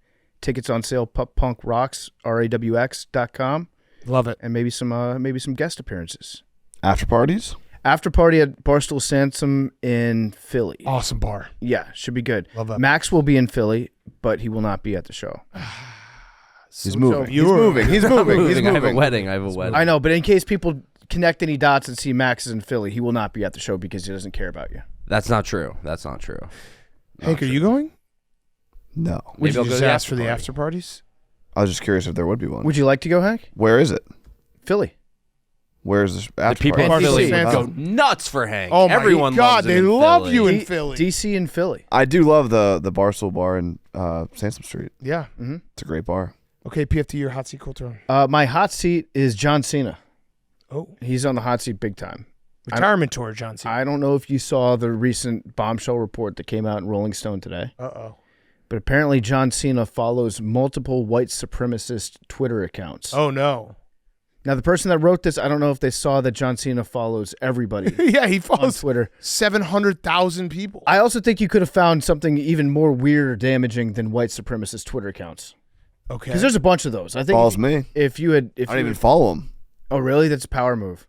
Tickets on sale. Pup Punk Rocks RAWX.com.
Love it.
And maybe some guest appearances.
After parties.
After party at Barstool Sansom in Philly.
Awesome bar.
Yeah, should be good.
Love that.
Max will be in Philly, but he will not be at the show.
He's moving. He's
you're-
moving. He's moving. He's
I have a
moving.
wedding. I have a wedding.
I know, but in case people connect any dots and see Max is in Philly, he will not be at the show because he doesn't care about you.
That's not true. That's not true.
Hank, are you going?
No.
Would
Maybe
you
I'll go
just
to the
ask for the
after
after parties?
I was just curious if there would be one.
Would you like to go, Hank?
Where is it?
Philly.
Where is this
The
after
people in
party?
Philly
Philly
DC.
go nuts for Hank.
Oh my
Everyone
God,
loves him
they
in
love
Philly.
you in Philly.
DC and Philly.
I do love the Barstool bar in Sansom Street.
Yeah.
It's a great bar.
Okay, PFT, your hot seat, cool turn.
My hot seat is John Cena.
Oh,
He's on the hot seat big time.
retirement tour, John Cena.
I don't know if you saw the recent bombshell report that came out in Rolling Stone today,
Uh-oh.
but apparently John Cena follows multiple white supremacist Twitter accounts.
Oh, no.
Now, the person that wrote this, I don't know if they saw that John Cena follows everybody
Yeah, he
on
follows
Twitter.
700,000 people.
I also think you could have found something even more weird or damaging than white supremacist Twitter accounts.
Okay.
Because there's a bunch of those. I think
Follows me.
if you had,
I don't even follow him.
oh really? That's a power move.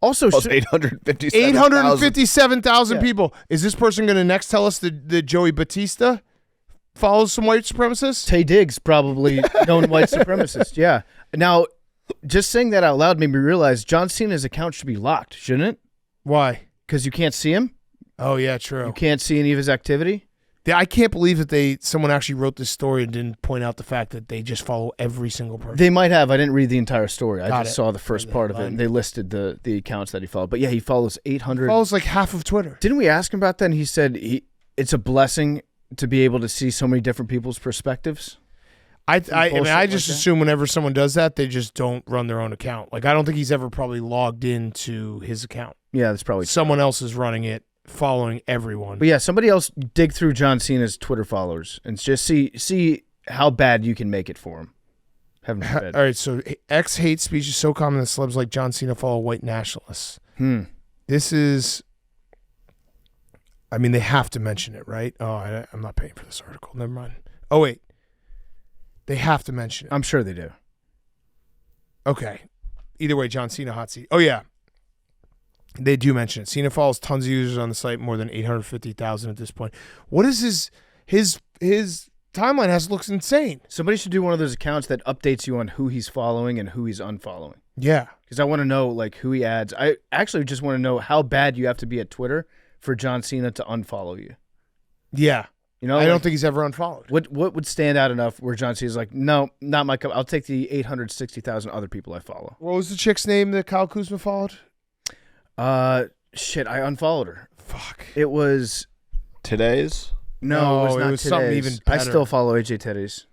Also,
Follows 857,000.
857,000
Yeah.
people. Is this person going to next tell us that Joey Batista follows some white supremacists?
Tay Diggs, probably known white supremacist. Yeah. Now, just saying that out loud made me realize John Cena's account should be locked, shouldn't it?
Why?
Because you can't see him.
Oh, yeah, true.
You can't see any of his activity.
I can't believe that someone actually wrote this story and didn't point out the fact that they just follow every single person.
They might have. I didn't read the entire story. I
Got
just
it.
saw the first part of it. And they listed the accounts that he followed. But yeah, he follows 800.
follows like half of Twitter.
Didn't we ask him about that? And he said it's a blessing to be able to see so many different people's perspectives.
I
bullshit
just
like that?
assume whenever someone does that, they just don't run their own account. Like, I don't think he's ever probably logged into his account.
Yeah, that's probably true.
Someone else is running it, following everyone.
But yeah, somebody else dig through John Cena's Twitter followers and just see how bad you can make it for him. Heaven forbid.
All right, so X hate speech is so common that celebs like John Cena follow white nationalists. This is, I mean, they have to mention it, right? Oh, I'm not paying for this article. Never mind. Oh, wait. They have to mention it.
I'm sure they do.
Okay. Either way, John Cena hot seat. Oh, yeah. They do mention it. Cena follows tons of users on the site, more than 850,000 at this point. What is his timeline looks insane.
Somebody should do one of those accounts that updates you on who he's following and who he's unfollowing.
Yeah.
Because I want to know like who he adds. I actually just want to know how bad you have to be at Twitter for John Cena to unfollow you.
Yeah.
You know,
I don't think he's ever unfollowed.
What would stand out enough where John Cena's like, no, not my cup. I'll take the 860,000 other people I follow.
What was the chick's name that Kyle Kuzma followed?
Shit, I unfollowed her.
Fuck.
It was
Today's?
no, it was not
something
today's.
even
I
better.
still follow AJ Teddy's.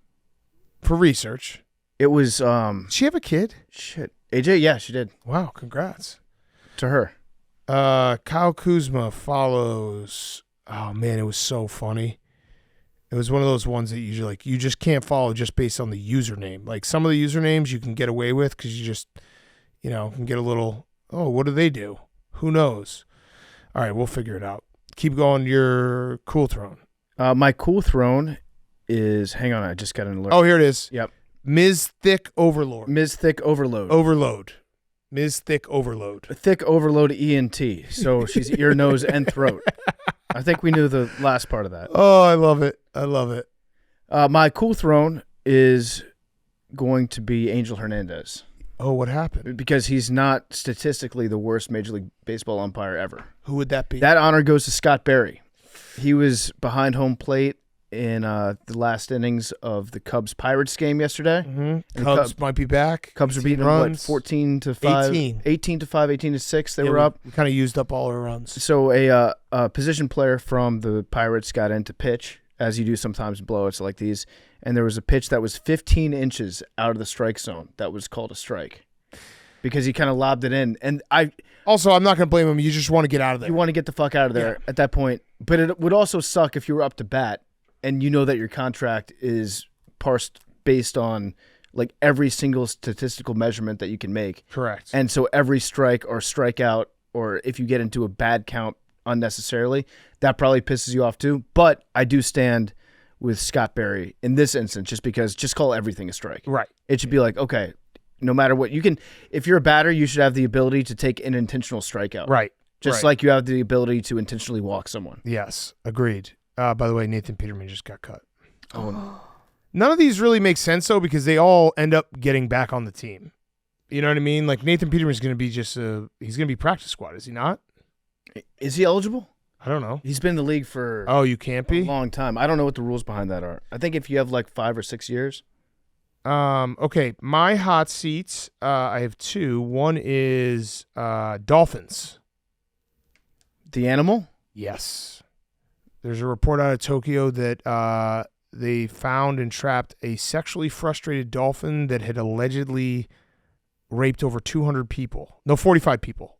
For research.
It was
Did she have a kid?
shit. AJ, yeah, she did.
Wow, congrats.
To her.
Kyle Kuzma follows. Oh man, it was so funny. It was one of those ones that you just can't follow just based on the username. Like some of the usernames you can get away with because you just, can get a little. Oh, what do they do? Who knows? All right, we'll figure it out. Keep going. Your cool throne.
My cool throne is. Hang on, I just got an alert.
Oh, here it is.
Yep.
Ms. Thick Overlord.
Ms. Thick Overload.
Overload. Ms. Thick Overload.
Thick Overload ENT. So she's ear, nose, and throat. I think we knew the last part of that.
Oh, I love it. I love it.
My cool throne is going to be Angel Hernandez
Oh, what happened?
because he's not statistically the worst Major League Baseball umpire ever.
Who would that be?
That honor goes to Scott Berry. He was behind home plate in the last innings of the Cubs-Pirates game yesterday.
Mm-hmm.
And
Cubs might be back.
Cubs are
18
beating them,
runs.
14 to 5.
18.
18 to 5, 18 to 6. They
Yeah,
were up.
We kind of used up all our runs.
So a position player from the Pirates got in to pitch, as you do sometimes in blowouts like these, and there was a pitch that was 15 inches out of the strike zone that was called a strike because he kind of lobbed it in. And
Also, I'm not going to blame him. You just want to get out of there.
you want to get the fuck out of there at that point. But it would also suck if you were up to bat and you know that your contract is parsed based on like every single statistical measurement that you can make.
Correct.
And so every strike or strikeout, or if you get into a bad count unnecessarily, that probably pisses you off too. But I do stand with Scott Berry in this instance, just call everything a strike.
Right.
It should be like, okay, no matter what, you can, if you're a batter, you should have the ability to take an intentional strikeout.
Right.
Just
right.
like you have the ability to intentionally walk someone.
Yes. Agreed. By the way, Nathan Peterman just got cut.
Oh,
None of these really make sense, though, because they all end up getting back on the team. You know what I mean? Like, Nathan Peterman's going to be he's going to be practice squad, is he not?
is he eligible?
I don't know.
He's been in the league for
Oh, you can't
a
be?
long time. I don't know what the rules behind that are. I think if you have like 5 or 6 years.
Okay, my hot seats, I have two. One is dolphins.
The animal?
Yes. There's a report out of Tokyo that they found and trapped a sexually frustrated dolphin that had allegedly raped over 200 people. No, 45 people.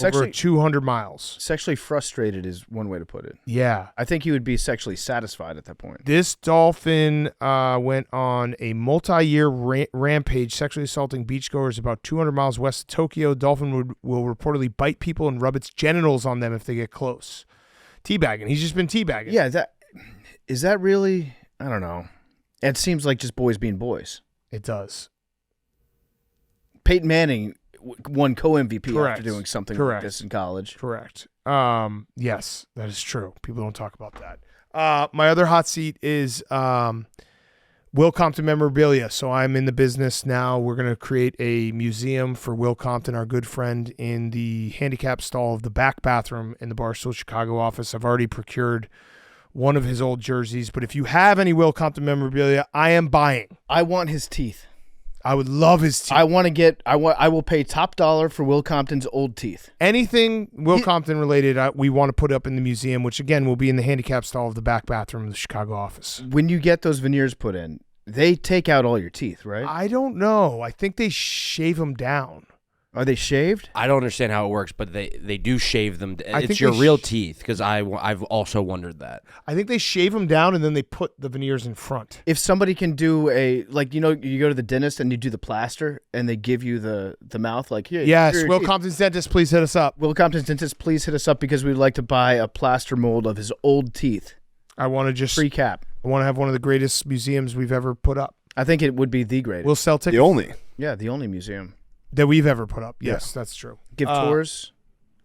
Over 200 miles.
Sexually frustrated is one way to put it.
Yeah.
I think he would be sexually satisfied at that point.
This dolphin went on a multi-year rampage, sexually assaulting beachgoers about 200 miles west of Tokyo. Dolphin will reportedly bite people and rub its genitals on them if they get close. Teabagging. He's just been teabagging.
Yeah, is that really? I don't know. It seems like just boys being boys.
It does.
Peyton Manning won co-MVP
Correct.
after doing something
Correct.
like this in college.
Correct. Yes, that is true. People don't talk about that. My other hot seat is Will Compton memorabilia. So I'm in the business now. We're going to create a museum for Will Compton, our good friend, in the handicap stall of the back bathroom in the Barstool Chicago office. I've already procured one of his old jerseys, but if you have any Will Compton memorabilia, I am buying.
I want his teeth.
I would love his teeth.
I will pay top dollar for Will Compton's old teeth.
Anything Will Compton related, we want to put up in the museum, which again will be in the handicap stall of the back bathroom of the Chicago office.
When you get those veneers put in, they take out all your teeth, right?
I don't know. I think they shave them down.
Are they shaved?
I don't understand how it works, but they do shave them.
I
It's
think
your
they
real teeth, because I've also wondered that.
I think they shave them down and then they put the veneers in front.
If somebody can do you go to the dentist and you do the plaster and they give you the mouth, like, here.
Yes,
here are your
Will
teeth.
Compton's dentist, please hit us up.
Will Compton's dentist, please hit us up because we'd like to buy a plaster mold of his old teeth.
I want to just
Free cap.
I want to have one of the greatest museums we've ever put up.
I think it would be the greatest.
We'll sell tickets
The only.
Yeah, the only museum.
that we've ever put up. Yes, that's true.
Give tours.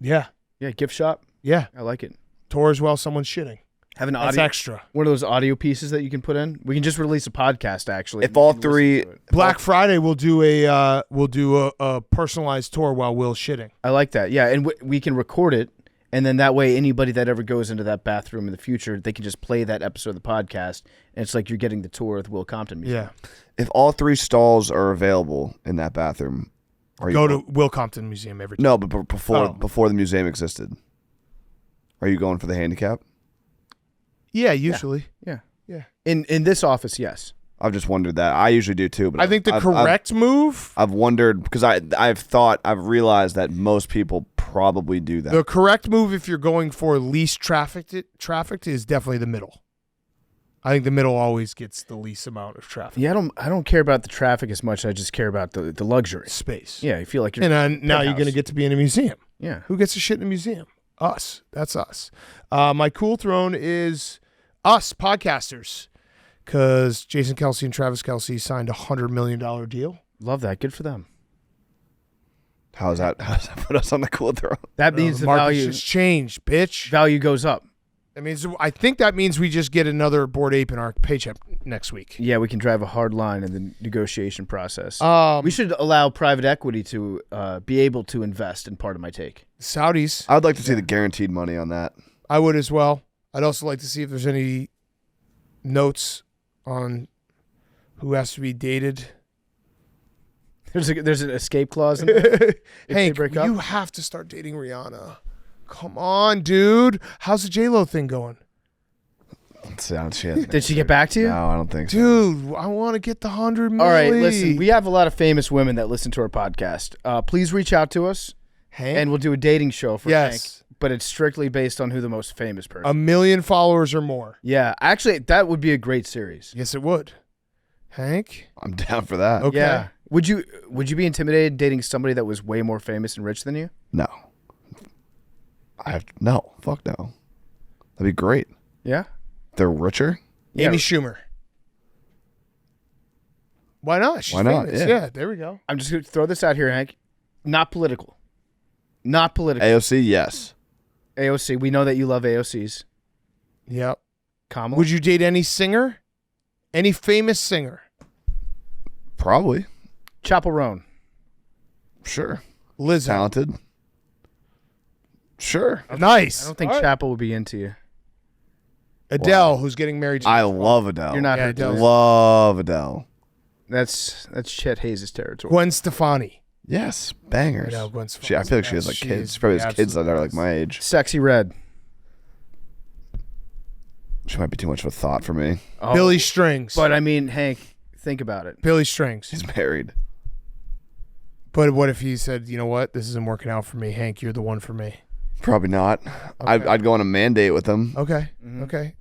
Yeah.
Yeah, gift shop.
Yeah.
I like it.
Tours while someone's shitting.
Have an
That's
audio,
extra.
one of those audio pieces that you can put in. We can just release a podcast, actually.
If all
You can listen
three-
to it.
Black Friday we'll do a personalized tour while Will's shitting.
I like that. Yeah, and we can record it And then that way, anybody that ever goes into that bathroom in the future, they can just play that episode of the podcast, and it's like you're getting the tour of the Will Compton Museum.
Yeah.
If all 3 stalls are available in that bathroom,
Go to Will Compton Museum every time.
No, but before the museum existed, are you going for the handicap?
Yeah, usually.
Yeah.
Yeah.
In this office, yes.
I've just wondered that. I usually do too, but
I think the correct move.
I've wondered because I've realized that most people probably do that.
The correct move, if you're going for least trafficked, is definitely the middle. I think the middle always gets the least amount of traffic.
Yeah, I don't care about the traffic as much. I just care about the luxury.
Space.
Yeah, you feel like you're
And now you're going to get to be in a museum.
Yeah.
Who gets to shit in a museum? Us. That's us. My cool throne is us, podcasters. Because Jason Kelsey and Travis Kelsey signed a $100 million deal.
Love that. Good for them.
How does that put us on the cool throne?
That means the
market
value
just changed, bitch.
value goes up.
I think that means we just get another Bored Ape in our paycheck next week.
Yeah, we can drive a hard line in the negotiation process.
We
should allow private equity to be able to invest in part of my take.
Saudis.
I'd like to see the guaranteed money on that.
I would as well. I'd also like to see if there's any notes on who has to be dated.
There's an escape clause in there.
Hank,
break up?
you have to start dating Rihanna. Come on, dude. How's the J-Lo thing going?
Did she get back to you?
No, I don't think so.
Dude, I want to get the 100 million.
All right, listen. We have a lot of famous women that listen to our podcast. Please reach out to us,
Hank?
and we'll do a dating show for Hank.
Yes.
But it's strictly based on who the most famous person.
1 million followers or more.
Yeah, actually, that would be a great series.
Yes, it would. Hank?
I'm down for that.
Okay.
Yeah. Would you be intimidated dating somebody that was way more famous and rich than you?
No. No. Fuck no. That'd be great.
Yeah.
They're richer.
Amy Schumer. Why not? She's
Why not?
famous.
Yeah.
There we go.
I'm just going to throw this out here, Hank. Not political. Not political.
AOC, yes.
AOC. We know that you love AOCs.
Yep.
Kamala.
Would you date any singer? Any famous singer?
Probably.
Chappell Roan.
Sure.
Lizzo.
Talented. Sure.
Nice.
I don't think
All right.
Chappell would be into you.
Adele, who's getting married to
I love Adele.
You're not
Yeah,
her
Adele.
dude.
Love Adele.
That's Chet Hayes' territory.
Gwen Stefani.
Yes. Bangers.
I know, Gwen
I feel like she has like
She
kids.
is
She probably has
the
kids that
absolute
are like my age.
Sexy Red.
She might be too much of a thought for me.
Oh,
Billy Strings.
But I mean, Hank, think about it.
Billy Strings.
He's married.
But what if he said, you know what? This isn't working out for me. Hank, you're the one for me.
Probably not.
Okay.
I'd go on a mandate with him.
Okay.
Mm-hmm.
Okay.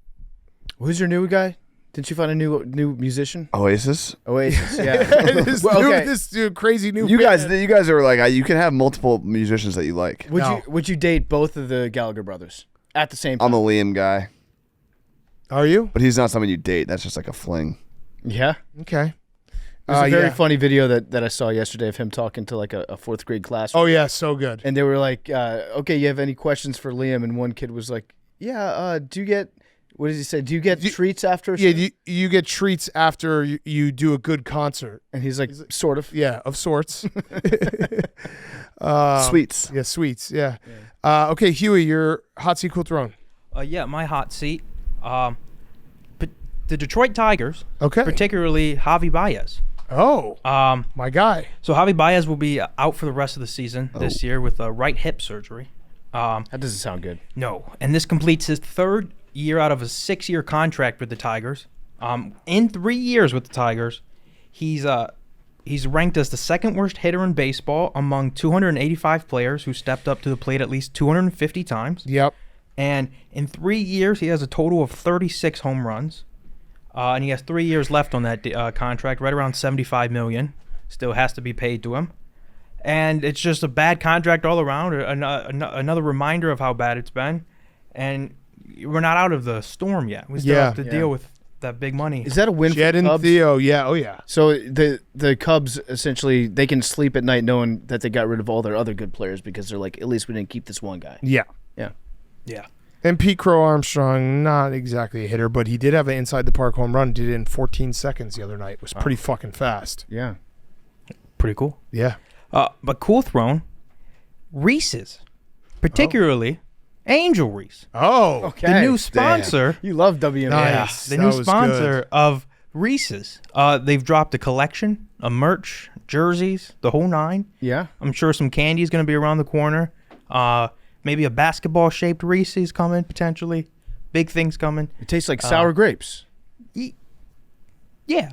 Who's your new guy? Didn't you find a new musician?
Oasis.
Oasis, yeah.
this,
Well,
new,
okay.
this new crazy new
You
band.
guys are like you can have multiple musicians that you like.
Would you date both of the Gallagher brothers at the same time?
I'm a Liam guy,
Are you?
but he's not someone you date. That's just like a fling.
Yeah.
Okay.
There's a very
yeah.
funny video that I saw yesterday of him talking to like a fourth grade class.
Oh, yeah. So good.
And they were like, okay, you have any questions for Liam? And one kid was like, yeah, do you get, what does he say? Do you get treats after?
Yeah, you get treats after you do a good concert.
And he's like, sort of.
Yeah, of sorts.
Sweets.
Yeah, sweets. Yeah. Okay, Huey, your hot seat, cool throne.
Yeah, my hot seat. But the Detroit Tigers,
Okay.
particularly Javi Baez.
Oh, my guy.
So Javi Baez will be out for the rest of the season this year with a right hip surgery.
That doesn't sound good.
No, and this completes his third year out of a 6-year contract with the Tigers. In 3 years with the Tigers, he's ranked as the second worst hitter in baseball among 285 players who stepped up to the plate at least 250 times.
Yep.
And in 3 years, he has a total of 36 home runs. And he has 3 years left on that contract, right around $75 million. Still has to be paid to him. And it's just a bad contract all around, another reminder of how bad it's been. And we're not out of the storm yet. We still have to deal with that big money.
Is that a win
Jed
for
and
the Cubs?
Theo, yeah, oh yeah.
So the Cubs, essentially, they can sleep at night knowing that they got rid of all their other good players because they're like, at least we didn't keep this one guy.
Yeah.
Yeah.
Yeah.
And Pete Crow Armstrong, not exactly a hitter, but he did have an inside the park home run. Did it in 14 seconds the other night. It was pretty fucking fast.
Yeah.
Pretty cool.
Yeah.
But cool throne, Reese's, particularly, Angel Reese.
Oh,
Okay.
The new sponsor.
You love WMA.
Nice.
The
That
new
was
sponsor
good.
of Reese's. They've dropped a collection of merch, jerseys, the whole nine.
Yeah.
I'm sure some candy is going to be around the corner. Maybe a basketball-shaped Reese's coming, potentially. Big things coming.
It tastes like sour grapes.
Yeah.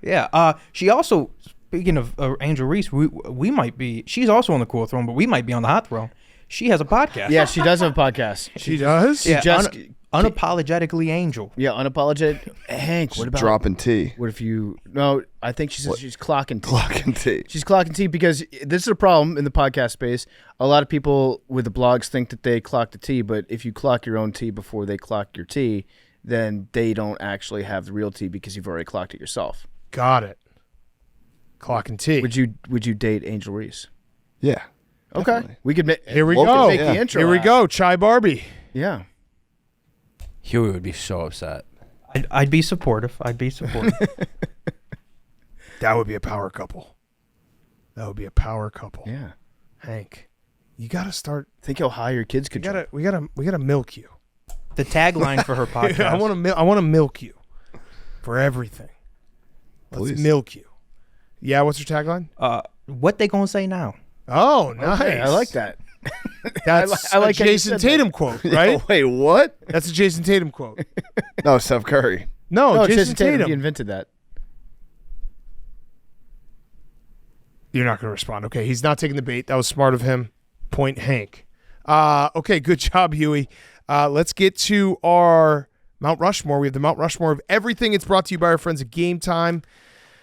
Yeah.
She also, speaking of Angel Reese, we might be, she's also on the cool throne, but we might be on the hot throne. She has a podcast.
Yeah, she does have a podcast.
She does?
Yeah,
just-
Unapologetically Angel.
Yeah, unapologetic. Hank, what about
Dropping T.
What if you? No, I think she says she's clocking T.
Clocking T.
She's clocking T because this is a problem in the podcast space. A lot of people with the blogs think that they clock the T, but if you clock your own T before they clock your T, then they don't actually have the real T because you've already clocked it yourself.
Got it. Clock and T.
Would you date Angel Reese?
Yeah.
Okay,
Definitely.
we could make.
Here we
Local,
go.
Make
yeah.
the intro.
Here we
app.
go. Chai Barbie.
Yeah.
Huey would be so upset.
I'd be supportive.
That would be a power couple. That would be a power couple.
Yeah.
Hank, you got to start.
Think how high your kids could jump.
We gotta milk you.
The tagline for her podcast.
I want to milk you for everything. Let's
Please.
milk you. Yeah, what's your tagline?
What they gonna say now?
Oh, nice.
Okay, I like that.
That's
I like
a
how you
Jason
said that.
Tatum quote, right?
Wait, what?
That's a Jason Tatum quote.
No, Steph Curry.
No,
No,
Jason Tatum.
He invented that.
You're not going to respond. Okay, he's not taking the bait. That was smart of him. Point Hank. Okay, good job, Huey. Let's get to our Mount Rushmore. We have the Mount Rushmore of everything. It's brought to you by our friends at Game Time.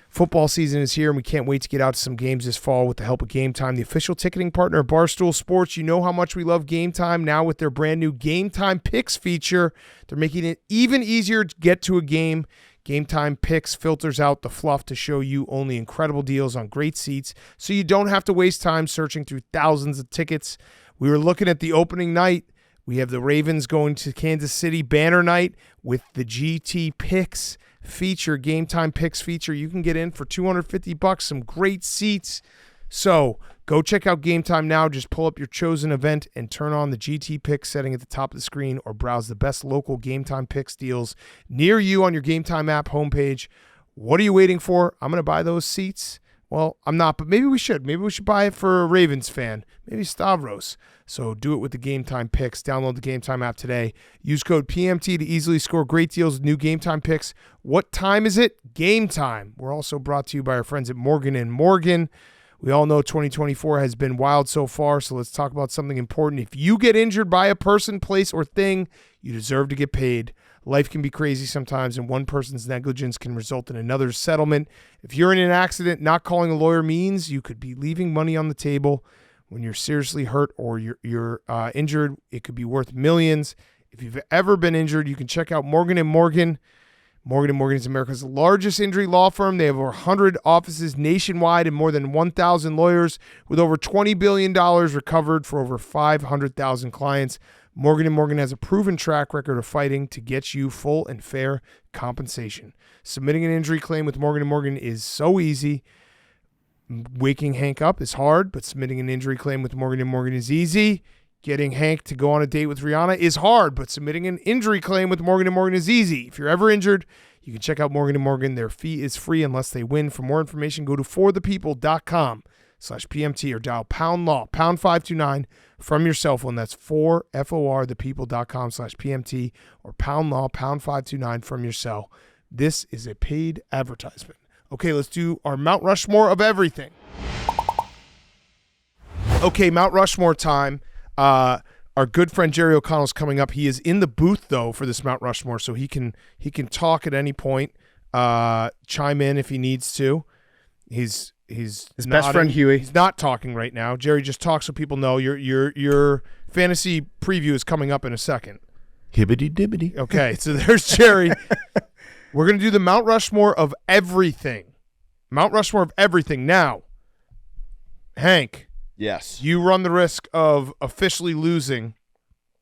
Football season is here, and we can't wait to get out to some games this fall with the help of Game Time, the official ticketing partner of Barstool Sports. You know how much we love Game Time. Now with their brand new Game Time Picks feature, they're making it even easier to get to a game. Game Time Picks filters out the fluff to show you only incredible deals on great seats, so you don't have to waste time searching through thousands of tickets. We were looking at the opening night. We have the Ravens going to Kansas City banner night with the GT Picks feature, Game Time Picks feature. You can get in for $250, some great seats. So go check out Game Time now. Just pull up your chosen event and turn on the GT Picks setting at the top of the screen, or browse the best local Game Time Picks deals near you on your Game Time app homepage. What are you waiting for? I'm going to buy those seats. Well, I'm not, but maybe we should. Maybe we should buy it for a Ravens fan. Maybe Stavros. So do it with the Game Time Picks. Download the Game Time app today. Use code PMT to easily score great deals with new Game Time Picks. What time is it? Game time. We're also brought to you by our friends at Morgan & Morgan. We all know 2024 has been wild so far, so let's talk about something important. If you get injured by a person, place, or thing, you deserve to get paid. Life can be crazy sometimes, and one person's negligence can result in another's settlement. If you're in an accident, not calling a lawyer means you could be leaving money on the table. When you're seriously hurt or you're injured, it could be worth millions. If you've ever been injured, you can check out Morgan & Morgan. Morgan & Morgan is America's largest injury law firm. They have over 100 offices nationwide and more than 1,000 lawyers with over $20 billion recovered for over 500,000 clients. Morgan & Morgan has a proven track record of fighting to get you full and fair compensation. Submitting an injury claim with Morgan & Morgan is so easy. Waking Hank up is hard, but submitting an injury claim with Morgan & Morgan is easy. Getting Hank to go on a date with Rihanna is hard, but submitting an injury claim with Morgan & Morgan is easy. If you're ever injured, you can check out Morgan & Morgan. Their fee is free unless they win. For more information, go to forthepeople.com/PMT or dial #law, #529 from your cell phone. That's thepeople.com/PMT or #law, #529 from your cell. This is a paid advertisement. Okay, let's do our Mount Rushmore of everything. Okay, Mount Rushmore time. Our good friend Jerry O'Connell is coming up. He is in the booth though for this Mount Rushmore, so he can talk at any point, chime in if he needs to. He's
His best friend Huey.
He's not talking right now. Jerry, just talk so people know your fantasy preview is coming up in a second.
Hibbity dibbity.
Okay, so there's Jerry. We're gonna do the Mount Rushmore of everything. Mount Rushmore of everything. Now, Hank.
Yes.
You run the risk of officially losing.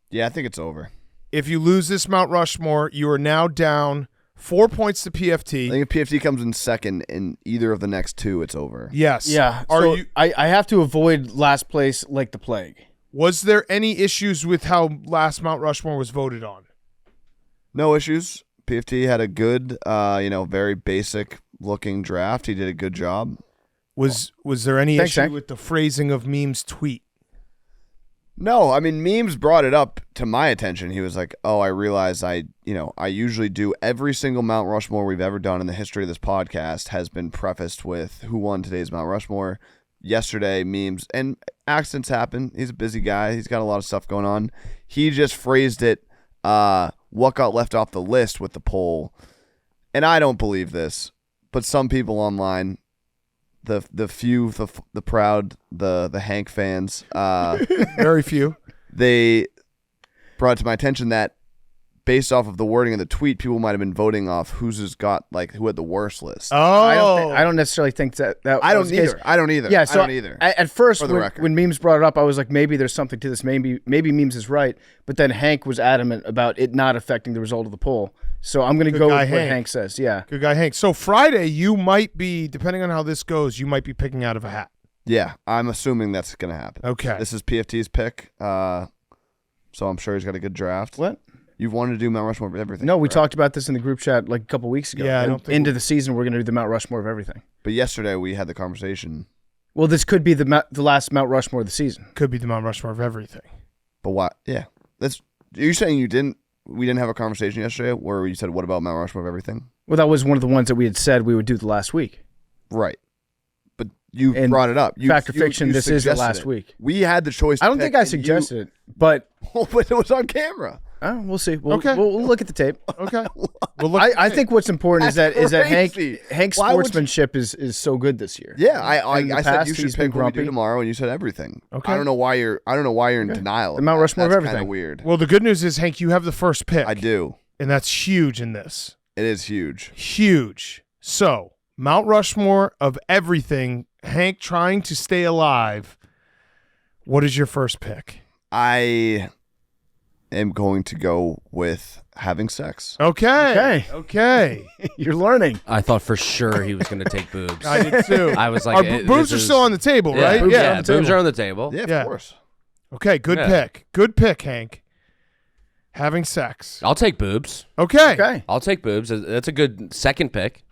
Yeah, I think it's over.
If you lose this Mount Rushmore, you are now down 4 points to
I
PFT.
think if PFT comes in second in either of the next two, it's over.
Yes.
Yeah.
Are
so
you?
I have to avoid last place like the plague.
Was there any issues with how last Mount Rushmore was voted on?
No issues. PFT had a good, very basic looking draft. He did a good job.
Was there any
Thanks,
issue
Hank.
with the phrasing of Meme's tweet?
No, I mean, Memes brought it up to my attention. He was like, "Oh, I realize I usually do every single Mount Rushmore we've ever done in the history of this podcast has been prefaced with who won today's Mount Rushmore." Yesterday, Memes, and accidents happen. He's a busy guy. He's got a lot of stuff going on. He just phrased it, what got left off the list with the poll. And I don't believe this, but some people online, the proud, the Hank fans,
Very few.
they brought it to my attention that based off of the wording of the tweet, people might have been voting off who had the worst list.
Oh,
I don't necessarily think that
I don't
was the case.
either. I don't either.
Yeah,
I
so
don't either.
At first,
For the record.
when Memes brought it up, I was like, maybe there's something to this. Maybe Memes is right. But then Hank was adamant about it not affecting the result of the poll. So I'm going to
Good
go
guy,
with what
Hank.
Hank says. Yeah.
Good guy, Hank. So Friday, you might be, depending on how this goes, you might be picking out of a hat.
Yeah, I'm assuming that's going to happen.
Okay.
This is PFT's pick, so I'm sure he's got a good draft.
What?
You've wanted to do Mount Rushmore of everything.
No, we
correct?
talked about this in the group chat like a couple weeks ago.
Yeah, I
And
don't think
into the season, we're going to do the Mount Rushmore of everything.
But yesterday we had the conversation.
Well, this could be the last Mount Rushmore of the season.
Could be the Mount Rushmore of everything.
But what? Yeah, are you saying we didn't have a conversation yesterday where you said, what about Mount Rushmore of everything?
Well, that was one of the ones that we had said we would do the last week.
Right. But you
And
brought it up.
Fact or fiction, this is the
suggested
last
it.
week.
We had the choice.
I don't think I suggested it, but
But it was on camera.
we'll see.
Okay.
We'll look at the tape.
Okay. Well, look,
I think what's important is that
crazy.
Hank's
Why would you-
sportsmanship is so good this year.
Yeah, I
In the
said
past,
you should
he's been
pick what we do
grumpy.
tomorrow, and you said everything.
Okay.
I don't know why you're in denial.
The Mount Rushmore of
That's
everything.
kind of weird.
well, the good news is, Hank, you have the first pick.
I do.
And that's huge in this.
It is huge.
Huge. So, Mount Rushmore of everything, Hank trying to stay alive. What is your first pick?
I am going to go with having sex.
Okay. Okay.
You're learning.
I thought for sure he was going to take boobs.
I did too.
I was like,
Our
this
boobs are
is-
still on the table,
Yeah,
right?
boobs,
Yeah.
yeah, boobs are on the table.
Yeah,
Yeah.
of course.
Okay, good
Yeah.
pick. Good pick, Hank. Having sex.
I'll take boobs.
Okay.
Okay.
I'll take boobs. That's a good second pick.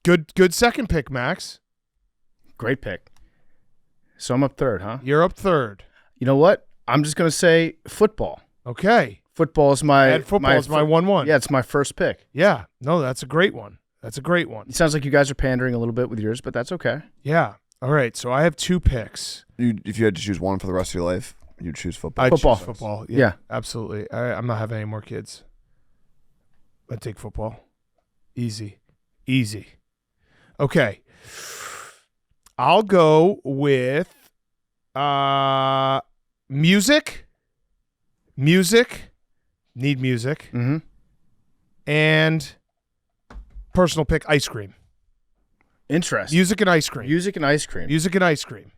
Good second pick, Max.
Great pick. So I'm up third, huh?
You're up third.
You know what? I'm just going to say football.
Okay.
Football is my
Add football is my 1-1.
Yeah, it's my first pick.
Yeah. No, that's a great one. That's a great one.
It sounds like you guys are pandering a little bit with yours, but that's okay.
Yeah. All right. So I have two picks.
If you had to choose one for the rest of your life, you'd choose football.
I
Football.
choose football.
Yeah.
Absolutely. I'm not having any more kids. I'd take football. Easy. Okay. I'll go with music. Need music.
Mm-hmm.
And personal pick, ice cream.
Interesting.
Music and ice cream.
Music and ice cream.
Music and ice cream.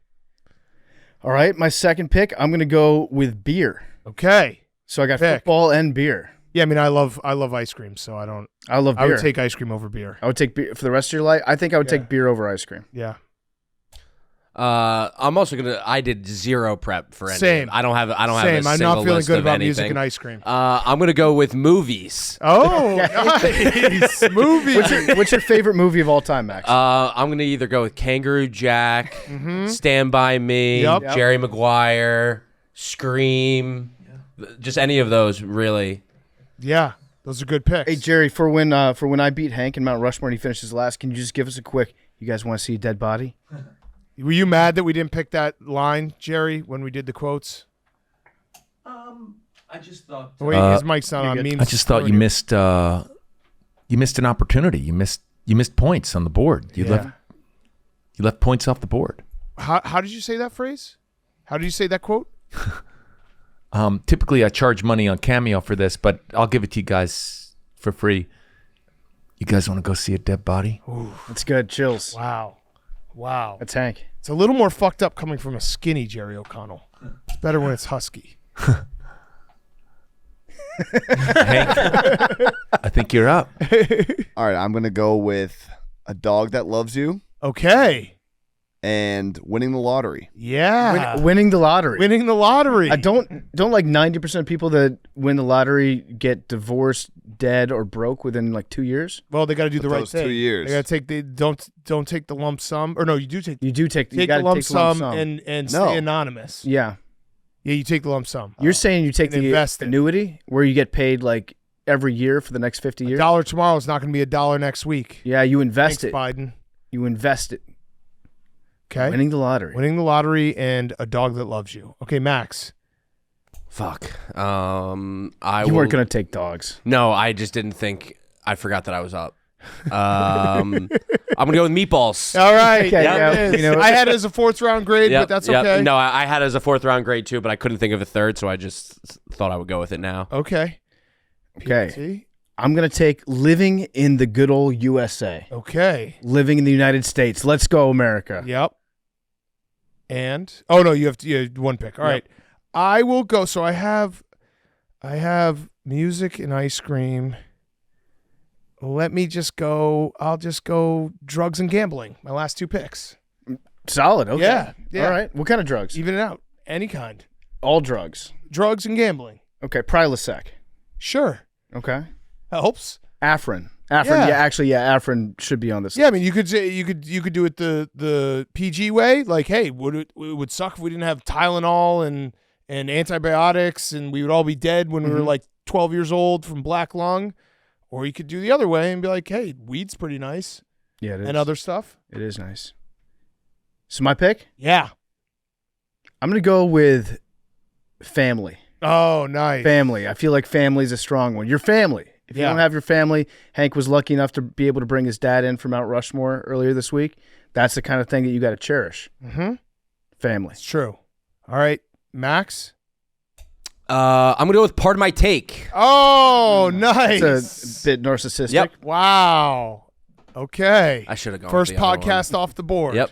All right, my second pick, I'm going to go with beer.
Okay.
So I got
Pick.
football and beer.
Yeah, I mean, I love ice cream, so I don't.
I love beer.
I would take ice cream over beer.
I would take beer for the rest of your life. I think I would
Yeah.
take beer over ice cream.
Yeah.
I'm also gonna. I did zero prep for anything.
Same.
I don't have. I don't have.
Same.
A
I'm
single
not feeling
list
good
of
about
anything.
music and ice cream.
I'm gonna go with movies.
Oh, nice. Movie.
What's your favorite movie of all time, Max?
I'm gonna either go with Kangaroo Jack, Stand By Me,
Yep.
Jerry Maguire, Scream, just any of those really.
Yeah, those are good picks.
Hey Jerry, for when I beat Hank in Mount Rushmore and he finishes last, can you just give us a quick? You guys want to see a dead body?
Were you mad that we didn't pick that line, Jerry, when we did the quotes?
I just thought.
Wait, his mic's not on. Memes.
I just thought you missed an opportunity. You missed points on the board. You left points off the board.
How did you say that phrase? How did you say that quote?
Typically, I charge money on Cameo for this, but I'll give it to you guys for free. You guys want to go see a dead body?
That's good. Chills.
Wow.
That's Hank.
It's a little more fucked up coming from a skinny Jerry O'Connell. It's better when it's husky.
Hank, I think you're up.
All right, I'm going to go with a dog that loves you
Okay.
and winning the lottery.
Yeah.
Winning the lottery.
Winning the lottery.
I don't like 90% of people that win the lottery get divorced, dead, or broke within like 2 years.
Well, they got to do the right
those
thing.
2 years.
They got to take the don't take the lump sum. Or no, you do take.
You do take
the lump sum and stay anonymous.
Yeah.
Yeah, you take the lump sum.
You're saying you take
and
the
invest it.
annuity where you get paid like every year for the next 50 years?
$1 tomorrow is not going to be $1 next week.
Yeah, you invest
Thanks,
it.
Biden.
You invest it.
Okay.
Winning the lottery.
Winning the lottery and a dog that loves you. Okay, Max.
Fuck.
You weren't going to take dogs.
No, I just didn't think. I forgot that I was up. I'm gonna go with meatballs.
All right.
Okay, yeah,
you know, I had it as a 4th round grade, but that's okay.
No, I had it as a 4th round grade too, but I couldn't think of a 3rd, so I just thought I would go with it now.
Okay.
Okay. I'm going to take living in the good old USA.
Okay.
Living in the United States. Let's go, America.
Yep. And you have one pick. All right. I will go. So I have music and ice cream. Let me just go. I'll just go drugs and gambling. My last 2 picks.
Solid. Okay.
Yeah.
All right. What kind of drugs?
Even it out. Any kind.
All drugs.
Drugs and gambling.
Okay. Prilosec.
Sure.
Okay.
Helps.
Afrin.
Yeah.
Afrin should be on this.
Yeah, I mean, you could say you could do it the PG way. Like, hey, it would suck if we didn't have Tylenol and antibiotics, and we would all be dead when we were like 12 years old from black lung. Or you could do the other way and be like, hey, weed's pretty nice.
Yeah, it is.
And other stuff.
It is nice. So my pick?
Yeah.
I'm going to go with family.
Oh, nice.
Family. I feel like family's a strong one. Your family. If you don't have your family, Hank was lucky enough to be able to bring his dad in from Mount Rushmore earlier this week. That's the kind of thing that you got to cherish.
Mm-hmm.
Family.
It's true. All right, Max?
I'm going to go with Part of My Take.
Oh, nice.
It's a bit narcissistic.
Yep.
Wow. Okay.
I should have gone
First
with the other
podcast
one.
off the board.
Yep.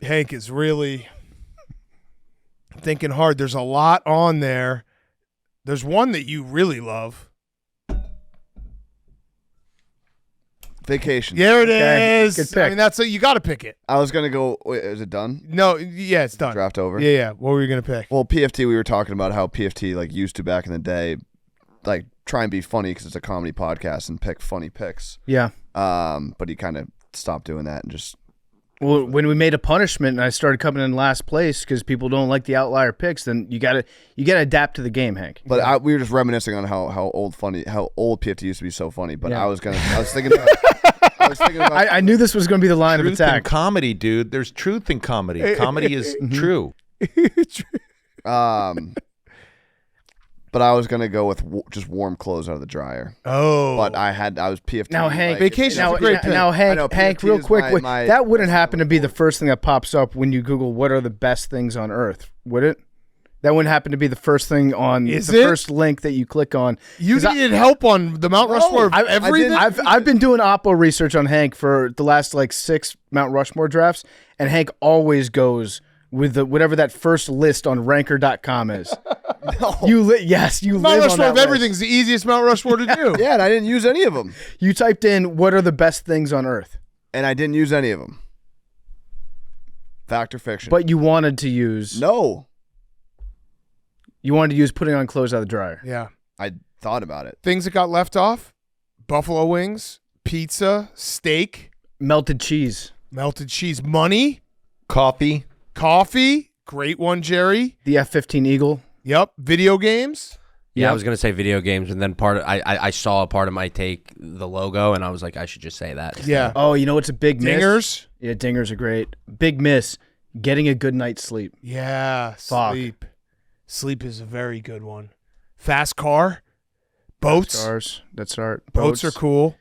Hank is really thinking hard. There's a lot on there. There's one that you really love.
Vacation.
There it
Okay.
is.
Good pick.
I mean, you got to pick it.
I was going to go. Wait, is it done?
No, yeah, it's done.
Draft over?
Yeah. What were you going to pick?
Well, PFT, we were talking about how PFT like used to back in the day, like try and be funny because it's a comedy podcast and pick funny picks.
Yeah.
But he kind of stopped doing that and just.
Well, when we made a punishment and I started coming in last place because people don't like the outlier picks, then you gotta adapt to the game, Hank.
But we were just reminiscing on how old PFT used to be so funny. But
Yeah.
I was thinking about.
I knew this was going to be the line of
Truth in
attack.
comedy, dude. There's truth in comedy. Comedy is true.
But I was gonna go with just warm clothes out of the dryer.
Oh.
But I was PFT.
Now, Hank,
Vacation's a great pick.
Now, Hank,
I know,
Hank,
PFT
real
is
quick,
my
that wouldn't happen to be the first thing that pops up when you Google what are the best things on Earth, would it? That wouldn't happen to be the first thing on first link that you click on.
You needed help on the Mount Rushmore of everything?
I've been doing Oppo research on Hank for the last 6 Mount Rushmore drafts, and Hank always goes with whatever that first list on ranker.com is.
No.
You
Mount
live on
Rushmore
that
of
list.
everything's the easiest Mount Rushmore to do.
Yeah, and I didn't use any of them.
You typed in what are the best things on Earth,
And I didn't use any of them. Fact or fiction?
but you wanted to use
No.
you wanted to use putting on clothes out of the dryer.
Yeah.
I thought about it.
Things that got left off: buffalo wings, pizza, steak,
Melted cheese,
melted cheese, money,
Coffee.
coffee. Great one, Jerry.
the F-15 Eagle.
Yep. Video games.
Yeah,
Yep.
I was gonna say video games, and then I saw a Part of My Take, the logo, and I was like, I should just say that.
Yeah.
Oh, you know what's a big miss?
Dingers.
Yeah, dingers are great. Big miss, getting a good night's sleep.
Yeah.
Fuck.
Sleep. Sleep is a very good one. Fast car. Boats.
Stars. That's our
Boats are cool.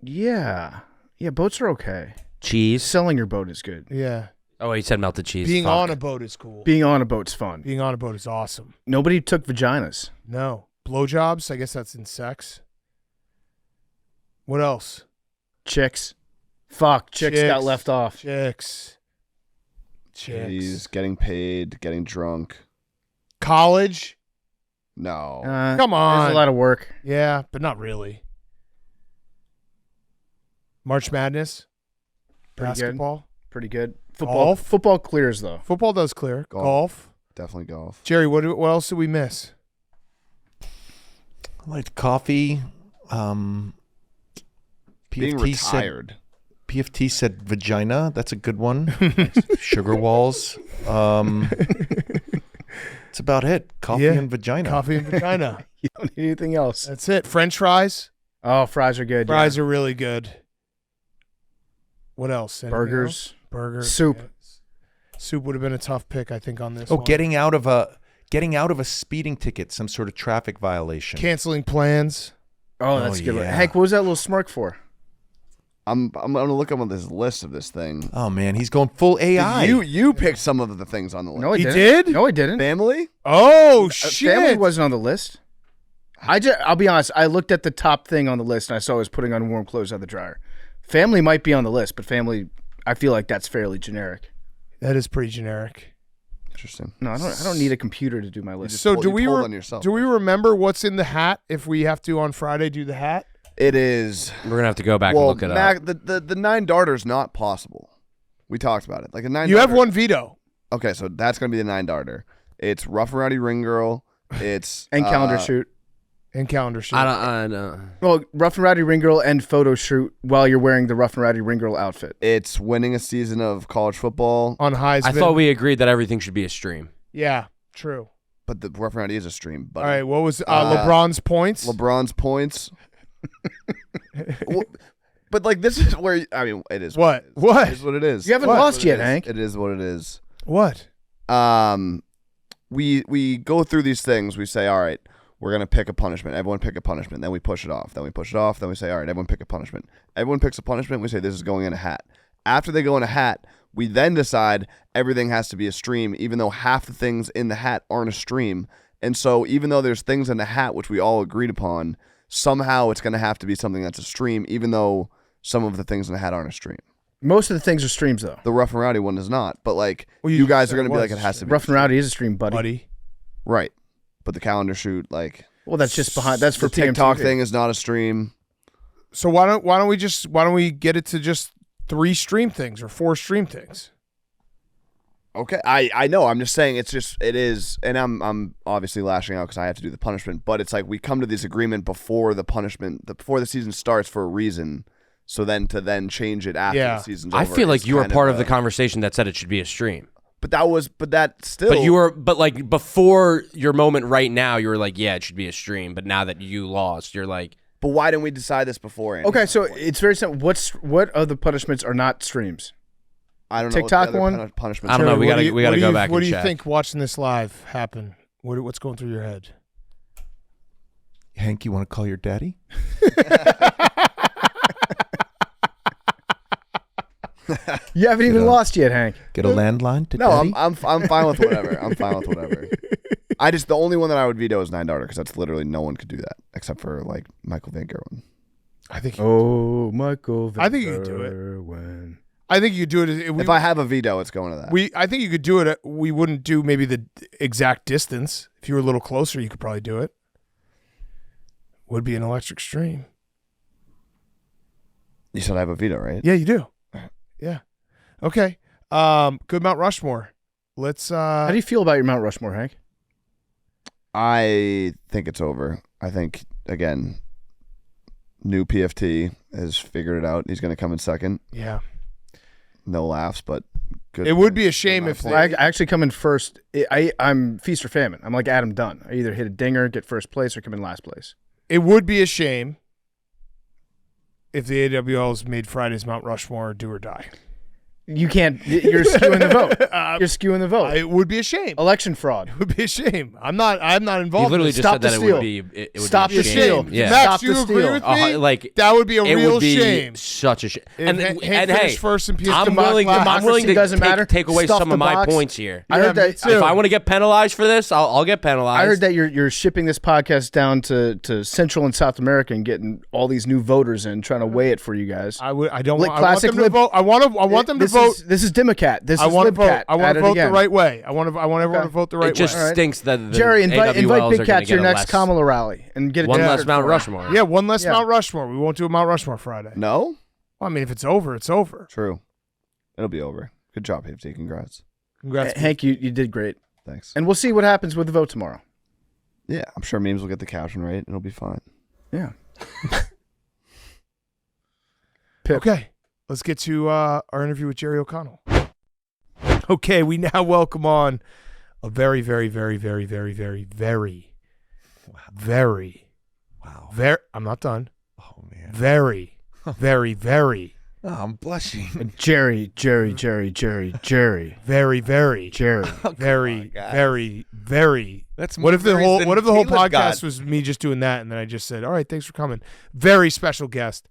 Yeah. Yeah, boats are okay.
Cheese.
Selling your boat is good.
Yeah.
Oh, he said melted cheese.
Being
Fuck.
on a boat is cool.
Being on a boat's fun.
Being on a boat is awesome.
Nobody took vaginas.
No. Blowjobs, I guess that's in sex. What else?
Chicks. Fuck, chicks got left off.
Chicks.
He's getting paid, getting drunk.
College.
No.
Come on.
There's a lot of work.
Yeah, but not really. March Madness.
Pretty
Basketball.
Good. Pretty good.
Golf?
Football clears, though.
Football does clear. Golf.
Definitely golf.
Jerry, what else did we miss?
I liked coffee.
Being retired.
PFT said vagina. That's a good one. Sugar walls. That's about it. Coffee and vagina.
Coffee and vagina.
You don't need anything else.
That's it. French fries.
Oh, fries are good.
Fries are really good. What else? Anything
Burgers.
else? Burgers.
Soup.
Yeah. Soup would have been a tough pick, I think, on this.
Oh,
one.
getting out of a speeding ticket, some sort of traffic violation.
Canceling plans.
Oh, that's a good one.
yeah.
Hank, what was that little smirk for?
I'm gonna look up on this list of this thing.
Oh man, he's going full AI.
You picked some of the things on the list.
No,
He
didn't.
did?
No, I didn't.
Family?
Oh, shit.
Family wasn't on the list. I'll be honest. I looked at the top thing on the list and I saw I was putting on warm clothes out of the dryer. Family might be on the list, but family, I feel like that's fairly generic.
That is pretty generic.
Interesting.
No, I don't need a computer to do my list.
So do we
on yourself.
do we remember what's in the hat if we have to on Friday do the hat?
It is.
We're gonna have to go back and look it up.
The 9 darter is not possible. We talked about it. Like a 9.
You have one veto.
Okay, so that's gonna be the 9 darter. It's Rough and Rowdy Ring Girl. It's
and calendar shoot.
And calendar shoot.
I don't.
Well, Rough and Rowdy Ring Girl and photo shoot while you're wearing the Rough and Rowdy Ring Girl outfit.
It's winning a season of college football.
On Heisman.
I thought we agreed that everything should be a stream.
Yeah, true.
But the Rough and Rowdy is a stream. But
All right, what was LeBron's points?
LeBron's points. But like this is where it is.
What?
It is.
What?
It is what it is.
You haven't
What?
lost yet,
It is.
Hank.
It is what it is.
What?
We go through these things. We say, all right, we're gonna pick a punishment. Everyone pick a punishment. Then we push it off. Then we push it off. Then we say, all right, everyone pick a punishment. Everyone picks a punishment. We say this is going in a hat. After they go in a hat, we then decide everything has to be a stream, even though half the things in the hat aren't a stream. And so even though there's things in the hat which we all agreed upon, somehow it's going to have to be something that's a stream, even though some of the things in the hat aren't a stream.
Most of the things are streams, though.
The Rough and Rowdy one is not, but like
Well,
you guys
said
are going to be
it
like
was
it has to be
Rough and Rowdy is a stream,
buddy.
right. But the calendar shoot, like
Well, that's just behind. That's for
the TikTok
PMTV.
thing is not a stream.
So why don't we get it to just 3 stream things or 4 stream things?
Okay, I know. I'm just saying it is, and I'm obviously lashing out because I have to do the punishment. But it's like we come to this agreement before the punishment, before the season starts for a reason. So then to change it after the season's over.
I feel like
is
you were
kind
part of the conversation that said it should be a stream.
But that still.
But like before your moment right now, you were like, yeah, it should be a stream. But now that you lost, you're like,
But why didn't we decide this beforehand?
Okay, so it's very simple. What other punishments are not streams?
I don't know.
TikTok
what the other
one?
punishments.
I don't know.
Jerry,
We gotta go back
What
and
do you
check.
think watching this live happen? What's going through your head?
Hank, you want to call your daddy?
You haven't even lost yet, Hank.
Get a landline to
No,
daddy?
I'm fine with whatever. I'm fine with whatever. The only one that I would veto is 9 darter because that's literally no one could do that except for like Michael Van Gerwen.
I think.
Oh, Michael.
I think you could do it.
When
I think you could do it.
If I have a veto, it's going to that.
I think you could do it. We wouldn't do maybe the exact distance. If you were a little closer, you could probably do it. Would be an electric stream.
You said I have a veto, right?
Yeah, you do. Yeah. Okay. Good Mount Rushmore. Let's.
How do you feel about your Mount Rushmore, Hank?
I think it's over. I think, again, new PFT has figured it out. He's going to come in second.
Yeah.
No laughs, but good.
It would be a shame if
I actually come in first. I'm feast or famine. I'm like Adam Dunn. I either hit a dinger, get first place, or come in last place.
It would be a shame if the AWLs made Friday's Mount Rushmore do or die.
You can't. You're skewing the vote. You're skewing the vote.
It would be a shame.
Election fraud.
It would be a shame. I'm not involved.
You literally
in
just
Stop
said
the
that
steal.
it would
Stop
be a
the
shame.
steal.
Yeah.
Max,
Stop
you
the
agree
steal.
with me?
Like
that would be a
it
real
would be
shame.
such a shame.
If
And
Hank
hey,
finished first and
I'm willing
democracy
to
doesn't matter.
take away
Stuff
some
the
of my
box.
points here.
I heard that.
too.
If I want to get penalized for this, I'll get penalized.
I heard that you're shipping this podcast down to Central and South America and getting all these new voters in, trying to weigh it for you guys.
I don't
Like
want
classic
them to
lib-
vote. I want them to
This
vote.
This is Democrat. This
I
is
want to vote.
Libcat.
I want
At
to
it
vote
again.
the right way. I want everyone to vote the right
it just
way.
All right.
stinks that the
Jerry, invite
AWLs
Big
are
Cat
gonna
to your
get a
next
less-
Kamala rally and get a
one
t-shirt
less Mount
for it.
Rushmore.
Yeah, one less
Yeah.
Mount Rushmore. We won't do a Mount Rushmore Friday.
No?
Well, I mean, if it's over, it's over.
True. It'll be over. Good job, Hifty. Congrats.
Congrats,
Hank, you did great.
Thanks.
And we'll see what happens with the vote tomorrow.
Yeah, I'm sure Memes will get the caption right. It'll be fine.
Yeah.
Okay, let's get to our interview with Jerry O'Connell. Okay, we now welcome on a very, very, very, very, very, very, very, very, very. I'm not done.
Oh man.
Very, very, very.
Oh, I'm blushing.
Jerry.
Very, very,
Jerry.
very, very, very.
That's
What if the whole
Caleb
podcast
got.
was me just doing that, and then I just said, "All right, thanks for coming." Very special guest,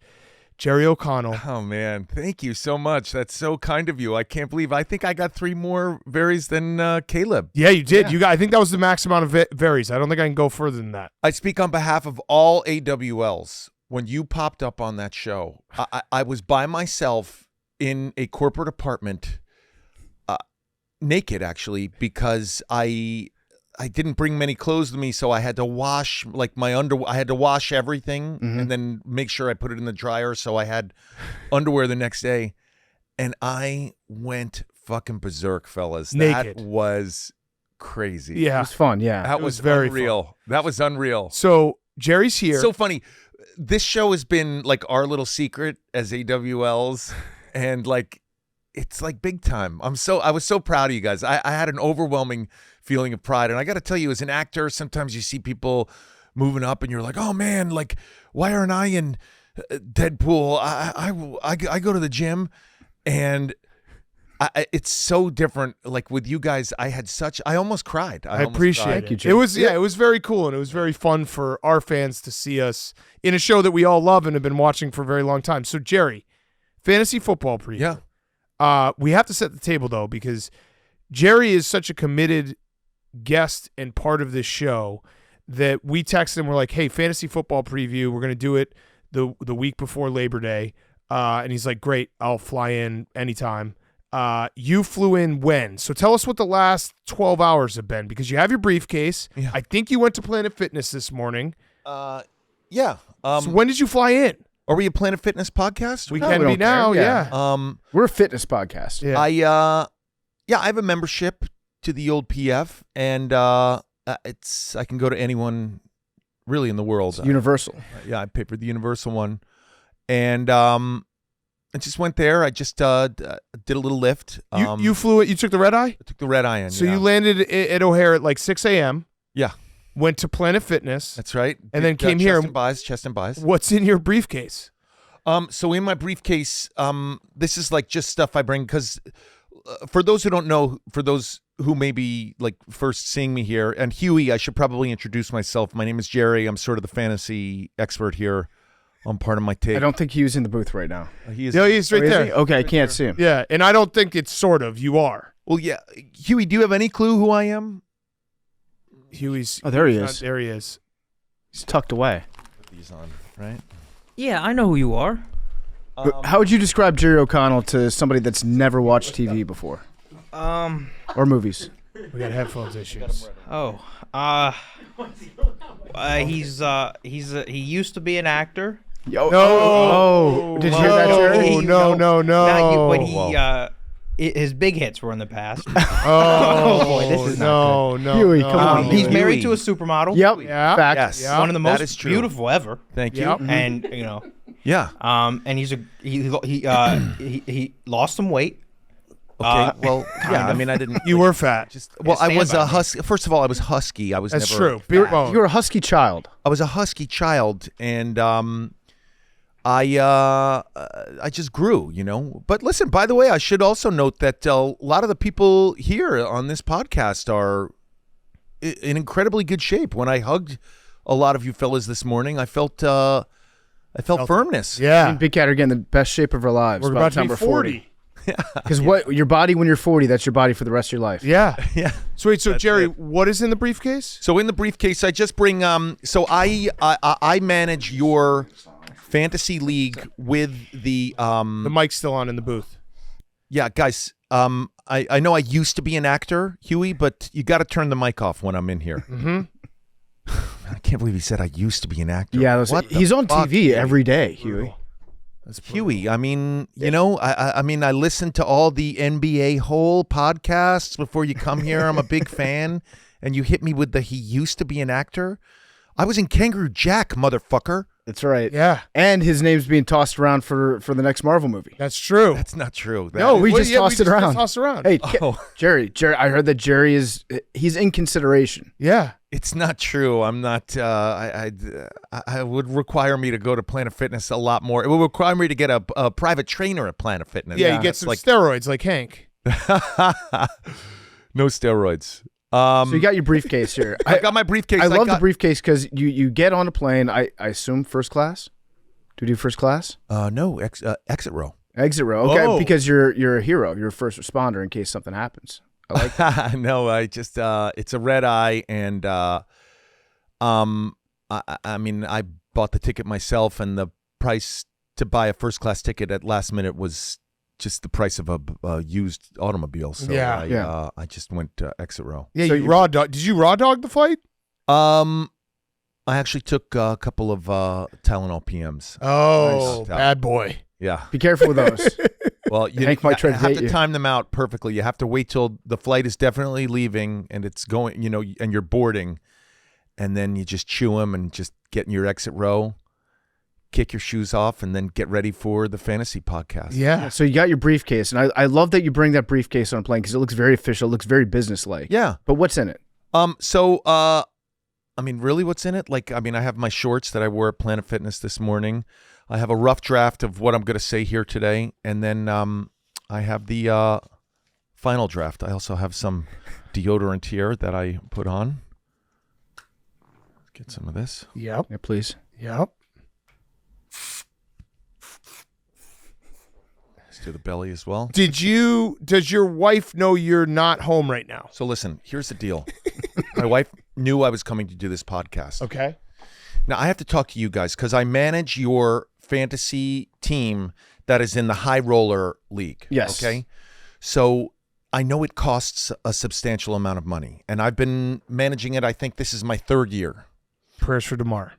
Jerry O'Connell.
Oh man, thank you so much. That's so kind of you. I can't believe. I think I got 3 more varies than Caleb.
Yeah, you did.
Yeah.
You got. I think that was the max amount of varies. I don't think I can go further than that.
I speak on behalf of all AWLs. When you popped up on that show, I was by myself in a corporate apartment, naked actually, because I didn't bring many clothes with me, so I had to wash I had to wash everything and then make sure I put it in the dryer, so I had underwear the next day, and I went fucking berserk, fellas.
Naked.
That was crazy.
Yeah,
It was fun, yeah.
That
It was
was
very
unreal. That was unreal.
So Jerry's here.
So funny. This show has been like our little secret as AWLs, and like it's like big time. I was so proud of you guys. I had an overwhelming feeling of pride, and I got to tell you, as an actor, sometimes you see people moving up, and you're like, oh man, like why aren't I in Deadpool? I go to the gym, and it's so different. Like with you guys, I almost cried.
I appreciate
cried.
it.
Thank you, Jay.
It was it was very cool, and it was very fun for our fans to see us in a show that we all love and have been watching for a very long time. So Jerry, fantasy football preview.
Yeah.
We have to set the table though, because Jerry is such a committed guest and part of this show that we texted him. We're like, hey, fantasy football preview. We're going to do it the week before Labor Day. And he's like, great, I'll fly in anytime. You flew in when? So tell us what the last 12 hours have been, because you have your briefcase.
Yeah.
I think you went to Planet Fitness this morning.
Yeah.
So when did you fly in?
Are we a Planet Fitness podcast?
We
No,
can
we
be
don't care.
now,
Yeah.
yeah.
We're a fitness podcast.
Yeah.
I have a membership to the old PF, and I can go to anyone really in the world.
Universal.
Yeah, I paid for the Universal one, and I just went there. I just did a little lift.
You flew it. You took the red eye.
I took the red eye in.
So
yeah.
you landed at O'Hare at like 6 a.m.
Yeah,
Went to Planet Fitness.
that's right.
And then came here.
Chest and buys.
What's in your briefcase?
So in my briefcase, this is like just stuff I bring because for those who don't know, for those who may be like first seeing me here, and Huey, I should probably introduce myself. My name is Jerry. I'm sort of the fantasy expert here on part of my take.
I don't think he was in the booth right now.
He is.
Yeah, he's right
Oh, is
there.
he? Okay, I can't see him.
Yeah, and I don't think it's sort of. You are.
Well, yeah. Huey, do you have any clue who I am?
Huey's.
Oh, there he
not-
is.
There he is.
He's tucked away.
Put these on, right?
Yeah, I know who you are.
How would you describe Jerry O'Connell to somebody that's never watched TV before or movies?
We got headphones issues.
Oh, he used to be an actor.
Oh, did you hear that, Jerry?
No, no, no.
But his big hits were in the past.
Oh,
boy, this is
no, no.
Huey,
no.
come on.
He's married
Huey.
to a supermodel.
Yep.
Yeah.
Fact.
Yes.
Yeah.
One of the
That
most
is true.
beautiful ever.
Thank you.
Yep.
And
Yeah.
and he lost some weight.
Okay. Well, yeah. I mean, I didn't.
You were fat.
Well, I
stand
was
by
a
me.
husky. First of all, I was husky. I was
That's
never.
true. Beard bone.
You're a husky child.
I was a husky child, and I just grew, you know. But listen, by the way, I should also note that a lot of the people here on this podcast are in incredibly good shape. When I hugged a lot of you fellas this morning, I felt firmness.
Yeah.
Big Cat are getting the best shape of our lives.
We're
by
about
the time
to be
we're
40.
Because what your body when you're 40, that's your body for the rest of your life.
Yeah.
Yeah.
So wait, so
That's
Jerry,
it.
what is in the briefcase?
So in the briefcase, I just bring. So I manage your fantasy league with the.
The mic's still on in the booth.
Yeah, guys. I know I used to be an actor, Huey, but you got to turn the mic off when I'm in here.
Mm-hmm.
I can't believe he said I used to be an actor.
Yeah,
What the
he's on
fuck,
TV
Huey?
every day, Huey.
Huey, I mean, you know, I mean, I listened to all the NBA whole podcasts before you come here. I'm a big fan. And you hit me with he used to be an actor. I was in Kangaroo Jack, motherfucker.
That's right.
Yeah.
And his name's being tossed around for the next Marvel movie.
That's true.
That's not true.
We just tossed it around.
Tossed around.
Hey, Jerry, I heard that Jerry he's in consideration.
Yeah.
It's not true. I'm not. I would require me to go to Planet Fitness a lot more. It would require me to get a private trainer at Planet Fitness.
Yeah, you get some steroids like Hank.
No steroids.
So you got your briefcase here.
I got my briefcase.
I love the briefcase because you get on a plane. I assume first class. Do you do first class?
No, exit row.
Exit row. Okay,
Oh.
because you're a hero. You're a first responder in case something happens. I like that.
No, I just it's a red eye, and I mean, I bought the ticket myself, and the price to buy a first class ticket at last minute was just the price of a used automobile. So I just went exit row.
Yeah,
So
you raw dog. Did you raw dog the flight?
I actually took a couple of Tylenol PMs.
Oh,
Nice.
bad boy.
Yeah.
Be careful with those.
Well, you
Hank might try to
have
date
to
you.
time them out perfectly. You have to wait till the flight is definitely leaving and it's going, you know, and you're boarding, and then you just chew them and just get in your exit row, kick your shoes off, and then get ready for the fantasy podcast.
Yeah.
So you got your briefcase, and I love that you bring that briefcase on a plane because it looks very official. It looks very businesslike.
Yeah.
But what's in it?
So, I mean, really, what's in it? Like, I mean, I have my shorts that I wore at Planet Fitness this morning. I have a rough draft of what I'm going to say here today, and then I have the final draft. I also have some deodorant here that I put on. Get some of this.
Yep.
Yeah, please.
Yep.
Let's do the belly as well.
Does your wife know you're not home right now?
So listen, here's the deal. My wife knew I was coming to do this podcast.
Okay.
Now, I have to talk to you guys because I manage your fantasy team that is in the high roller league.
Yes.
Okay. So I know it costs a substantial amount of money, and I've been managing it. I think this is my third year.
Prayers for DeMar.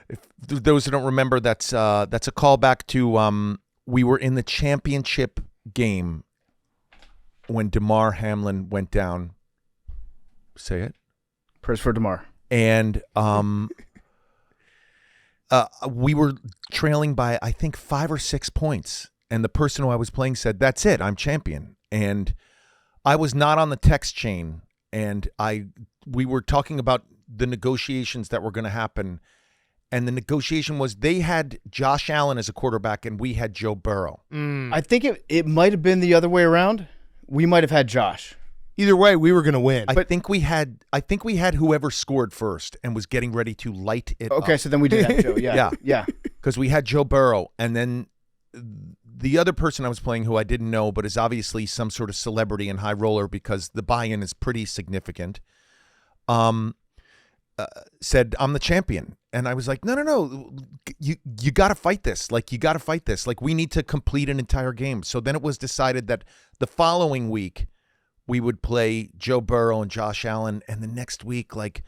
If those who don't remember, that's a callback to we were in the championship game when DeMar Hamlin went down. Say it.
Prayers for DeMar.
And we were trailing by, I think, 5 or 6 points. And the person who I was playing said, "That's it, I'm champion." And I was not on the text chain. And we were talking about the negotiations that were going to happen. And the negotiation was they had Josh Allen as a quarterback and we had Joe Burrow.
I think it might have been the other way around. We might have had Josh.
Either way, we were going to win.
I think we had whoever scored first and was getting ready to light it up.
Okay, so then we did have Joe. Yeah.
Yeah. Because we had Joe Burrow, and then the other person I was playing who I didn't know, but is obviously some sort of celebrity in high roller because the buy-in is pretty significant, said, "I'm the champion." And I was like, no, you got to fight this. Like, you got to fight this. Like, we need to complete an entire game. So then it was decided that the following week we would play Joe Burrow and Josh Allen, and the next week, like,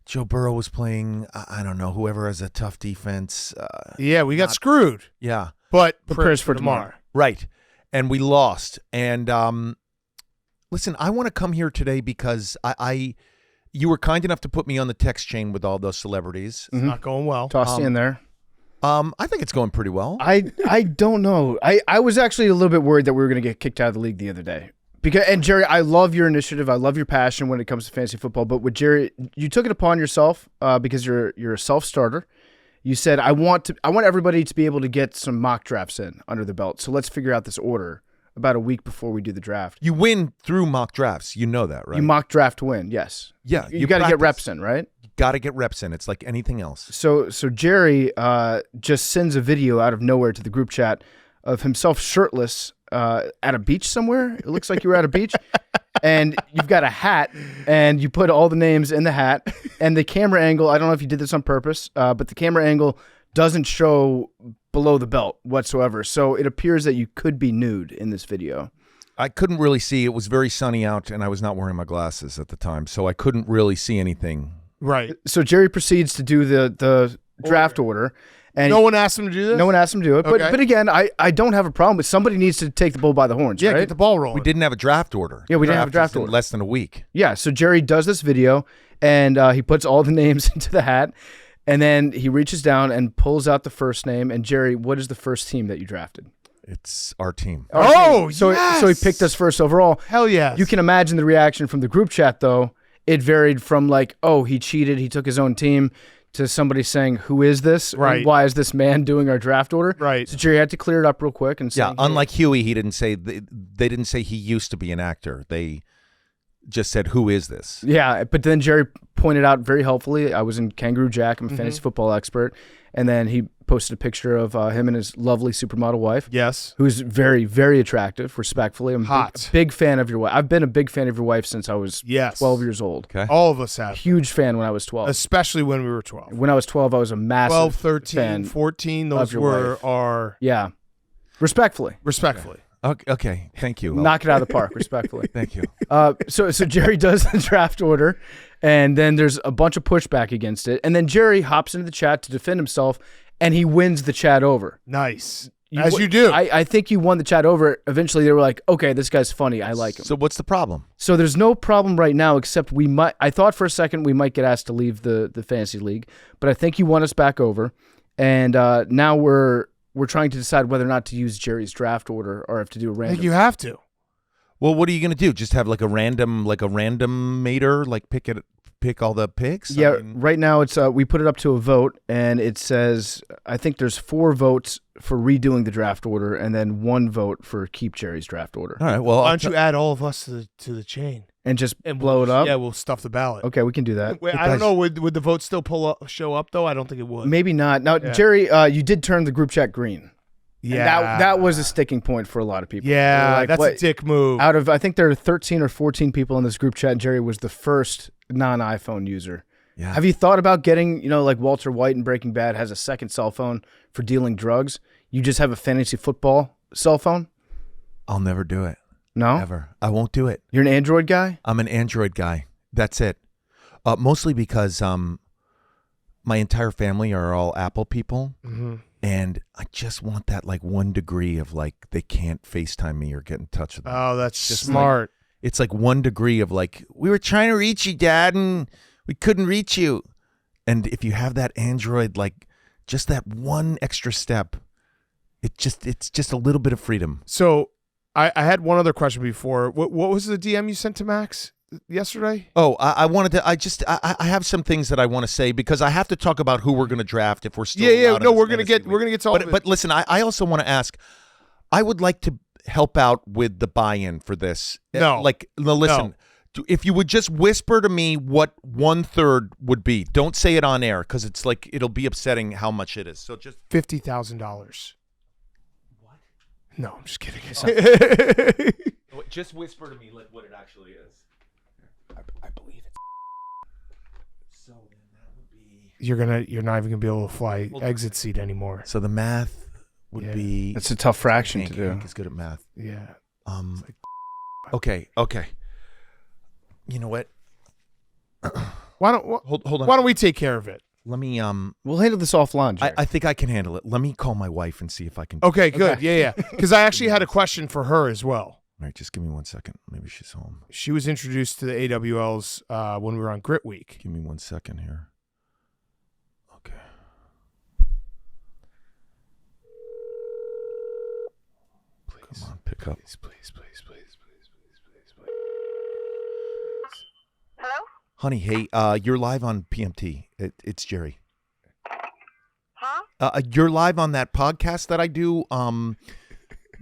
Joe Burrow was playing, I don't know, whoever has a tough defense.
Yeah, we got screwed.
Yeah.
But
prayers for DeMar.
Right. And we lost. And listen, I want to come here today because you were kind enough to put me on the text chain with all those celebrities.
It's not going well.
Tossed you in there.
I think it's going pretty well.
I don't know. I was actually a little bit worried that we were going to get kicked out of the league the other day. And Jerry, I love your initiative. I love your passion when it comes to fantasy football. But with Jerry, you took it upon yourself because you're a self-starter. You said, I want everybody to be able to get some mock drafts in under the belt. So let's figure out this order about a week before we do the draft.
You win through mock drafts. You know that, right?
You mock draft to win, yes.
Yeah.
You got to get reps in, right?
You got to get reps in. It's like anything else.
So Jerry just sends a video out of nowhere to the group chat of himself shirtless at a beach somewhere. It looks like you were at a beach. And you've got a hat, and you put all the names in the hat. And the camera angle, I don't know if you did this on purpose, but the camera angle doesn't show below the belt whatsoever. So it appears that you could be nude in this video.
I couldn't really see. It was very sunny out, and I was not wearing my glasses at the time, so I couldn't really see anything.
Right.
So Jerry proceeds to do the draft order. And
no one asked him to do this?
No one asked him to do it.
Okay.
But again, I don't have a problem with somebody needs to take the bull by the horns,
Yeah,
right?
get the ball rolling.
We didn't have a draft order.
Yeah, we didn't have a draft
in
order.
less than a week.
Yeah, so Jerry does this video, and he puts all the names into the hat, and then he reaches down and pulls out the first name. And Jerry, what is the first team that you drafted?
It's our team.
Oh,
so
yes.
so he picked us first overall.
Hell yes.
You can imagine the reaction from the group chat, though. It varied from like, oh, he cheated, he took his own team, to somebody saying, who is this?
Right.
And why is this man doing our draft order?
Right.
So Jerry had to clear it up real quick. And
Yeah, unlike Huey, he didn't say they didn't say he used to be an actor. They just said, who is this?
Yeah, but then Jerry pointed out very helpfully, I was in Kangaroo Jack, I'm a fantasy football expert, and then he posted a picture of him and his lovely supermodel wife.
Yes.
Who's very, very attractive, respectfully. I'm
Hot.
a big fan of your wife. I've been a big fan of your wife since I was
Yes.
12 years old.
Okay.
All of us have.
Huge fan when I was 12.
Especially when we were 12.
When I was 12, I was a massive
12, 13,
fan
14,
of
those
your
were
wife.
our...
Yeah. Respectfully.
Respectfully.
Okay. Thank you.
Knock it out of the park, respectfully.
Thank you.
So Jerry does the draft order, and then there's a bunch of pushback against it. And then Jerry hops into the chat to defend himself, and he wins the chat over.
Nice. As you do.
I think you won the chat over. Eventually, they were like, okay, this guy's funny. I like him.
So what's the problem?
So there's no problem right now, except we might. I thought for a second we might get asked to leave the fantasy league, but I think you won us back over, and now we're trying to decide whether or not to use Jerry's draft order or if to do a
I
random.
think you have to.
Well, what are you going to do? Just have like a random mater, like pick all the picks?
Yeah,
I mean,
right now it's we put it up to a vote, and it says I think there's 4 votes for redoing the draft order, and then 1 vote for keep Jerry's draft order,
all right. Well,
Why don't you add all of us to the chain?
and just
And
blow it up.
Yeah, we'll stuff the ballot.
Okay, we can do that.
Wait, I don't know. Would the vote still show up, though? I don't think it would.
Maybe not. Now,
Yeah.
Jerry, you did turn the group chat green.
Yeah.
And that was a sticking point for a lot of people. They were
Yeah,
like,
that's
what-
a dick move.
Out of, I think there are 13 or 14 people in this group chat, Jerry was the first non-iPhone user.
Yeah.
Have you thought about getting, like Walter White in Breaking Bad has a second cell phone for dealing drugs? You just have a fantasy football cell phone?
I'll never do it.
No?
Ever. I won't do it.
You're an Android guy?
I'm an Android guy. That's it. Mostly because my entire family are all Apple people.
Mm-hmm.
And I just want that 1 degree of they can't FaceTime me or get in touch with me.
Oh, that's
Just
smart.
It's 1 degree of we were trying to reach you, Dad, and we couldn't reach you. And if you have that Android, just that 1 extra step, it's just a little bit of freedom.
So I had one other question before. What was the DM you sent to Max yesterday?
Oh, I wanted to. I have some things that I want to say because I have to talk about who we're going to draft if we're still.
Yeah.
allowed in
No,
this
we're gonna
fantasy
get to all of it.
But listen, I also want to ask. I would like to help out with the buy-in for this.
No.
Listen. If you would just whisper to me what 1/3 would be, don't say it on air because it's it'll be upsetting how much it is. So just
$50,000. What? No, I'm just kidding.
just whisper to me what it actually is. I believe it's. So then that would be.
You're not even gonna be able to fly exit seat anymore.
So the math would be.
It's a tough fraction to do.
Hank is good at math.
Yeah.
Okay. You know what?
Why don't
Hold on.
Why don't we take care of it?
Let me
We'll handle this offline, Jerry.
I think I can handle it. Let me call my wife and see if I can.
Okay, good. Yeah. Because I actually had a question for her as well.
All right, just give me 1 second. Maybe she's home.
She was introduced to the AWLs when we were on Grit Week.
Give me 1 second here. Okay. Please. Come on, pick up.
Please.
Hello?
Honey, hey, you're live on PMT. It's Jerry.
Huh?
You're live on that podcast that I do, the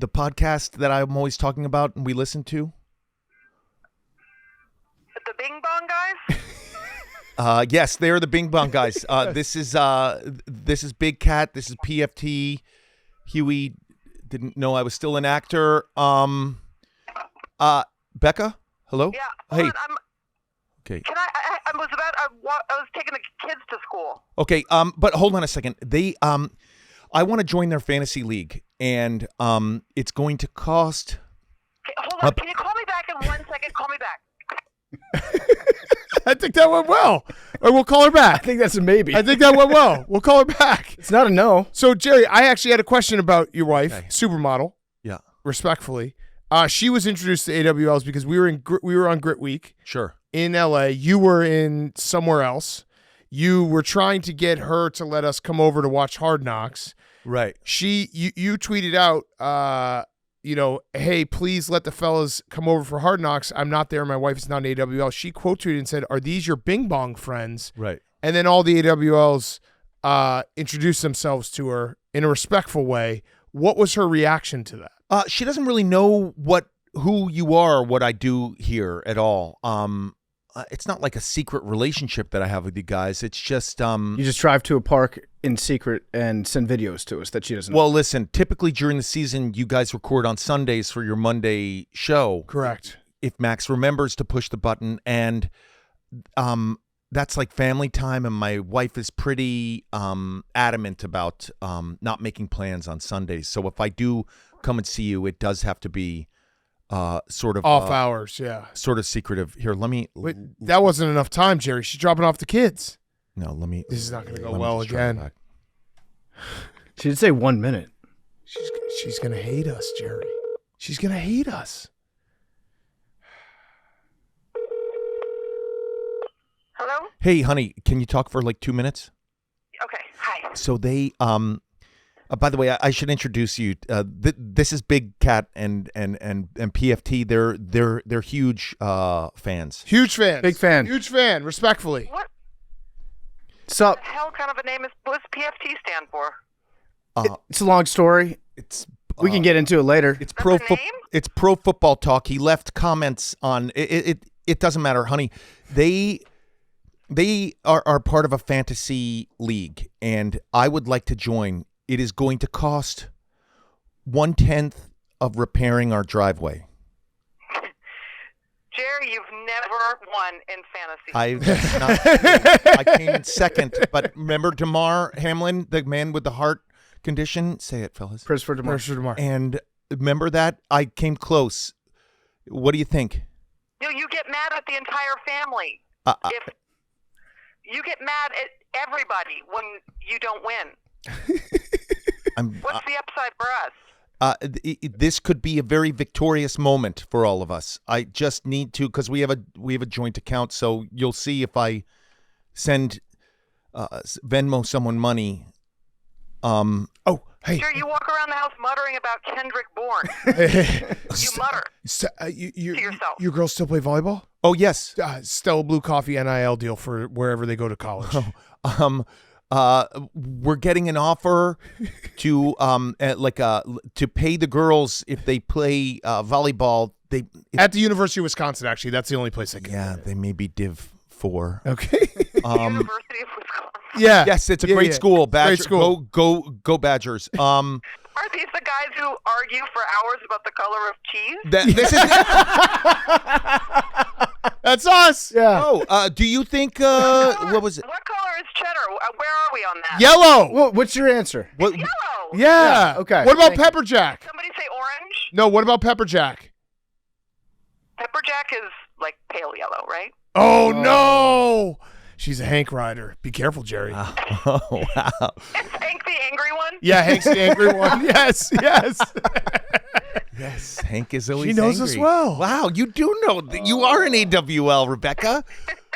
podcast that I'm always talking about and we listen to.
The Bing Bong guys?
Yes, they're the Bing Bong guys. This is Big Cat. This is PFT. Huey didn't know I was still an actor. Becca, hello.
Yeah.
Hey.
Hold on,
Okay.
can I was taking the kids to school.
Okay. But hold on a second. I want to join their fantasy league, and it's going to cost.
Okay, hold on. Can you call me back in 1 second? Call me back.
I think that went well. Or we'll call her
I
back.
think that's a maybe.
I think that went well. We'll call her back.
It's not a no.
So, Jerry, I actually had a question about your wife,
Okay.
supermodel.
Yeah.
Respectfully, she was introduced to AWLs because we were on Grit Week
Sure.
in LA. You were in somewhere else. You were trying to get her to let us come over to watch Hard Knocks.
Right.
You tweeted out, hey, please let the fellas come over for Hard Knocks. I'm not there. My wife is not in AWL. She quote tweeted and said, "Are these your Bing Bong friends?"
Right.
And then all the AWLs introduced themselves to her in a respectful way. What was her reaction to that?
She doesn't really know who you are, what I do here at all. It's not like a secret relationship that I have with you guys. It's just
You just drive to a park in secret and send videos to us that she doesn't know.
well, listen, typically during the season you guys record on Sundays for your Monday show.
Correct.
If Max remembers to push the button, and that's like family time, and my wife is pretty adamant about not making plans on Sundays. So if I do come and see you, it does have to be sort of
Off hours, yeah.
sort of secretive. Here, let me.
Wait, that wasn't enough time, Jerry. She's dropping off the kids.
No, let me.
This is not going to go
let me
well
just try it
again.
back.
She did say 1 minute.
She's going to hate us, Jerry. She's going to hate us.
Hello?
Hey, honey, can you talk for like 2 minutes?
Okay. Hi.
So they by the way, I should introduce you. This is Big Cat and PFT. They're huge fans.
Huge fan.
Big fan.
Huge fan, respectfully.
What
Sup?
the hell kind of a name is what's PFT stand for?
It's a long story.
It's
We can get into it later.
it's
That's
pro
a
football.
name?
It's pro football talk. He left comments on it. It doesn't matter, honey. They are part of a fantasy league, and I would like to join. It is going to cost 1/10 of repairing our driveway.
Jerry, you've never won in fantasy.
I came in second, but remember Damar Hamlin, the man with the heart condition? Say it, fellas.
Christopher DeMar.
And remember that? I came close. What do you think?
You get mad at the entire family. If you get mad at everybody when you don't win. What's the upside for us?
This could be a very victorious moment for all of us. I just need to, because we have a joint account, so you'll see if I send Venmo someone money.
Oh, hey.
Sure, you walk around the house muttering about Kendrick Bourne. You mutter to yourself.
Your girls still play volleyball?
Oh yes.
Stella Blue Coffee NIL deal for wherever they go to college.
We're getting an offer to to pay the girls if they play volleyball.
At the University of Wisconsin, actually, that's the only place I can.
Yeah, they may be Div 4.
Okay.
University of Wisconsin.
Yeah.
Yes, it's a great school. Badger,
Great school.
Go Badgers.
Are these the guys who argue for hours about the color of cheese?
This is.
That's us.
Yeah.
Oh, do you think? What was it?
What color is cheddar? Where are we on that?
Yellow.
Well, what's your answer?
What?
Yellow.
Yeah.
Okay.
What about
Thank you.
Pepper Jack?
Somebody say orange.
No, what about Pepper Jack?
Pepper Jack is like pale yellow, right?
Oh, no. She's a Hank rider. Be careful, Jerry.
Oh wow.
Is Hank the angry one?
Yeah, Hank's the angry one. Yes.
Yes, Hank is always.
She knows us
angry.
well.
Wow, you do know. You are an AWL, Rebecca.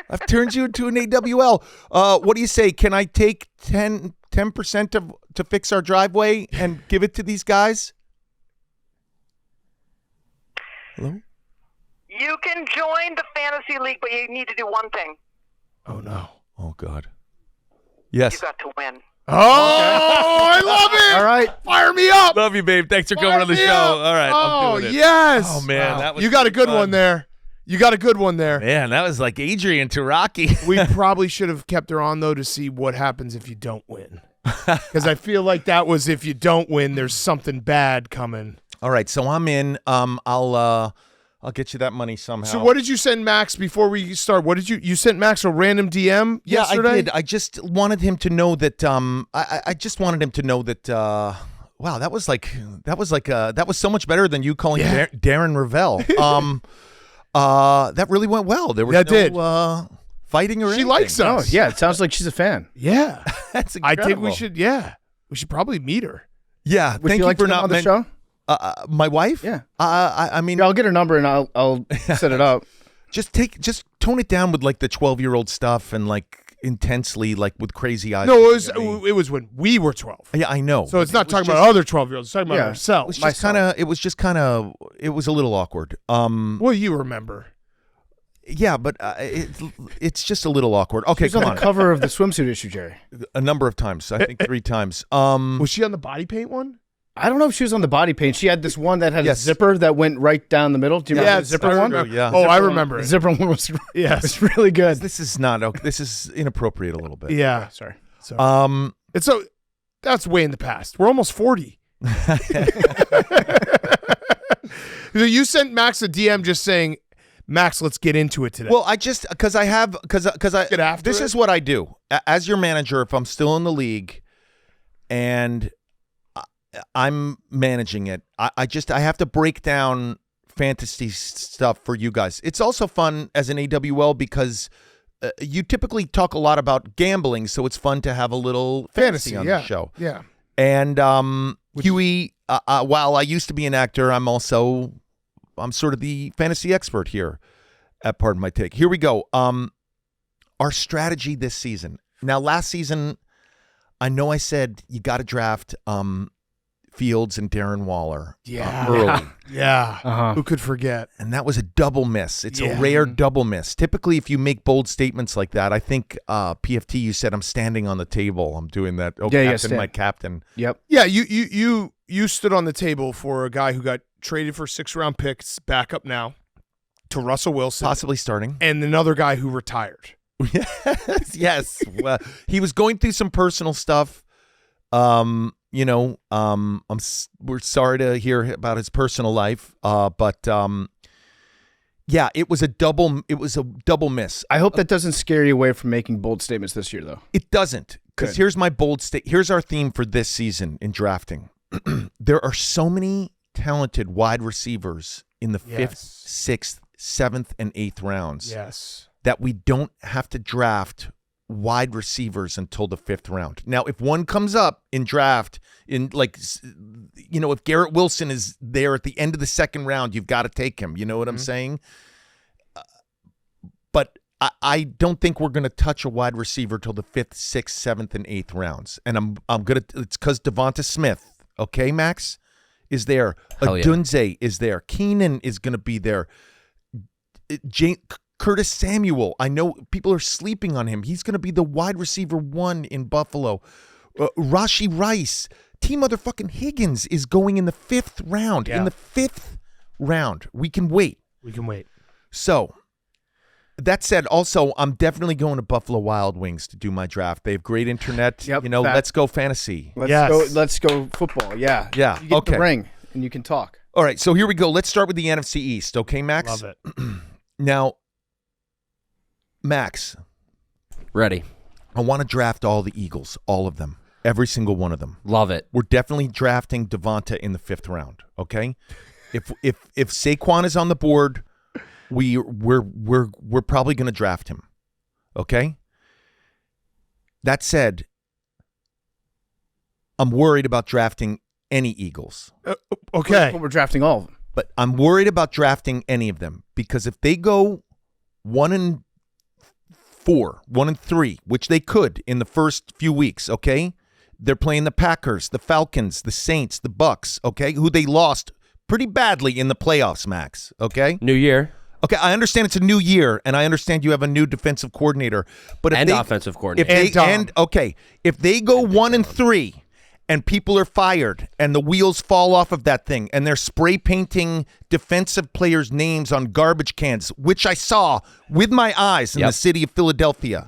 I've turned you into an AWL. What do you say? Can I take 10% to fix our driveway and give it to these guys? Hello?
You can join the fantasy league, but you need to do one thing.
Oh, no.
Oh God. Yes.
You got to win.
Oh, I love it.
All right.
Fire me up.
Love you, babe. Thanks for
Fire
coming on the
me
show.
up.
All right,
Oh,
I'm doing it.
yes.
Oh man, that was
You got a good
fun.
one there. You got a good one there.
Man, that was like Adrian to Rocky.
We probably should have kept her on, though, to see what happens if you don't win. Because I feel like that was if you don't win, there's something bad coming.
All right, so I'm in. I'll get you that money somehow.
So what did you send Max before we start? What did you sent Max a random DM yesterday?
I did. I just wanted him to know that. I just wanted him to know that. Wow, that was so much better than you calling Darren Ravel. That really went well. There was
no
fighting or
She
anything.
likes us.
Oh, yeah. It sounds like she's a fan.
Yeah.
That's
I
incredible.
think we should, yeah. We should probably meet her.
Yeah,
Would
thank
you like
for
to come
not
on the show?
My wife?
Yeah.
I mean,
I'll get her number and I'll set it up.
just tone it down with like the 12-year-old stuff and like intensely like with crazy eyes.
No, it was when we were 12.
Yeah, I know.
So it's not talking about other 12-years. It's talking about
It
ourselves.
was just kind of it was a little awkward.
Well, you remember.
Yeah, but it's just a little awkward. Okay,
She's on the cover of the swimsuit issue, Jerry.
A number of times. I think 3 times.
Was she on the body paint one?
I don't know if she was on the body paint. She had this one that had a zipper that went right down the middle. Do you remember the zipper one?
Yeah.
Oh, I remember it.
The zipper one was was really good.
This is not okay. This is inappropriate a little bit.
Yeah.
Sorry.
It's so that's way in the past. We're almost 40. You sent Max a DM just saying, Max, let's get into it today.
Well, because
Get after
this
it?
is what I do as your manager. If I'm still in the league, and I'm managing it, I have to break down fantasy stuff for you guys. It's also fun as an AWL because you typically talk a lot about gambling, so it's fun to have a little fantasy on the show.
Yeah.
And Huey, while I used to be an actor, I'm sort of the fantasy expert here at Pardon My Take. Here we go. Our strategy this season. Now, last season, I know I said you got to draft Fields and Darren Waller early.
Yeah.
Uh-huh.
Who could forget?
And that was a double miss. It's a rare double miss. Typically, if you make bold statements like that, I think PFT, you said I'm standing on the table. I'm doing that. Oh,
Yeah,
captain, my captain.
Yep.
Yeah, you stood on the table for a guy who got traded for 6th-round picks, back up now, to Russell Wilson.
Possibly starting.
And another guy who retired.
Yes. Well, he was going through some personal stuff. We're sorry to hear about his personal life. But it was a double miss.
I hope that doesn't scare you away from making bold statements this year, though.
It doesn't, because here's my bold here's our theme for this season in drafting. There are so many talented wide receivers in the 5th, 6th, 7th, and 8th rounds.
Yes.
That we don't have to draft wide receivers until the 5th round. Now, if one comes up in draft, if Garrett Wilson is there at the end of the 2nd round, you've got to take him. You know what I'm saying? But I don't think we're going to touch a wide receiver till the 5th, 6th, 7th, and 8th rounds. And I'm gonna. It's because Devonta Smith, okay, Max, is there. Adunze is there. Keenan is going to be there. Curtis Samuel, I know people are sleeping on him. He's going to be the wide receiver 1 in Buffalo. Rashee Rice, T motherfucking Higgins is going in the 5th round.
Yeah.
In the 5th round, we can wait. So, that said, also, I'm definitely going to Buffalo Wild Wings to do my draft. They have great internet.
Yep,
Let's go fantasy.
Let's go football. Yeah.
Yeah.
You get the ring and you can talk.
All right, so here we go. Let's start with the NFC East, okay, Max?
Love it.
Now, Max.
Ready.
I want to draft all the Eagles, all of them, every single one of them.
Love it.
We're definitely drafting Devonta in the 5th round, okay? If Saquon is on the board, we're probably going to draft him, okay? That said, I'm worried about drafting any Eagles.
Okay.
But we're drafting all of them.
But I'm worried about drafting any of them because if they go 1-4, 1-3, which they could in the first few weeks, okay? They're playing the Packers, the Falcons, the Saints, the Bucks, okay? Who they lost pretty badly in the playoffs, Max, okay?
New year.
Okay, I understand it's a new year, and I understand you have a new defensive coordinator, but if
offensive coordinator.
If they go 1-3 and people are fired and the wheels fall off of that thing and they're spray painting defensive players' names on garbage cans, which I saw with my eyes in the city of Philadelphia,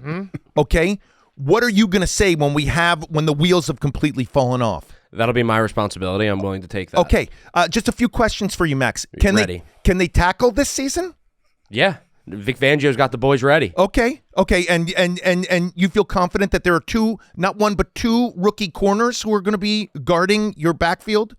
okay? What are you going to say when the wheels have completely fallen off?
That'll be my responsibility. I'm willing to take that.
Okay, just a few questions for you, Max. Can they tackle this season?
Yeah. Vic Fangio's got the boys ready.
Okay, and you feel confident that there are not one, but 2 rookie corners who are going to be guarding your backfield?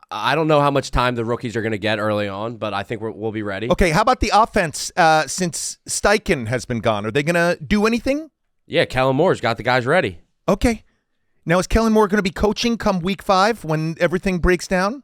I don't know how much time the rookies are going to get early on, but I think we'll be ready.
Okay, how about the offense since Steichen has been gone? Are they going to do anything?
Yeah, Kellen Moore's got the guys ready.
Okay. Now, is Kellen Moore going to be coaching come week 5 when everything breaks down?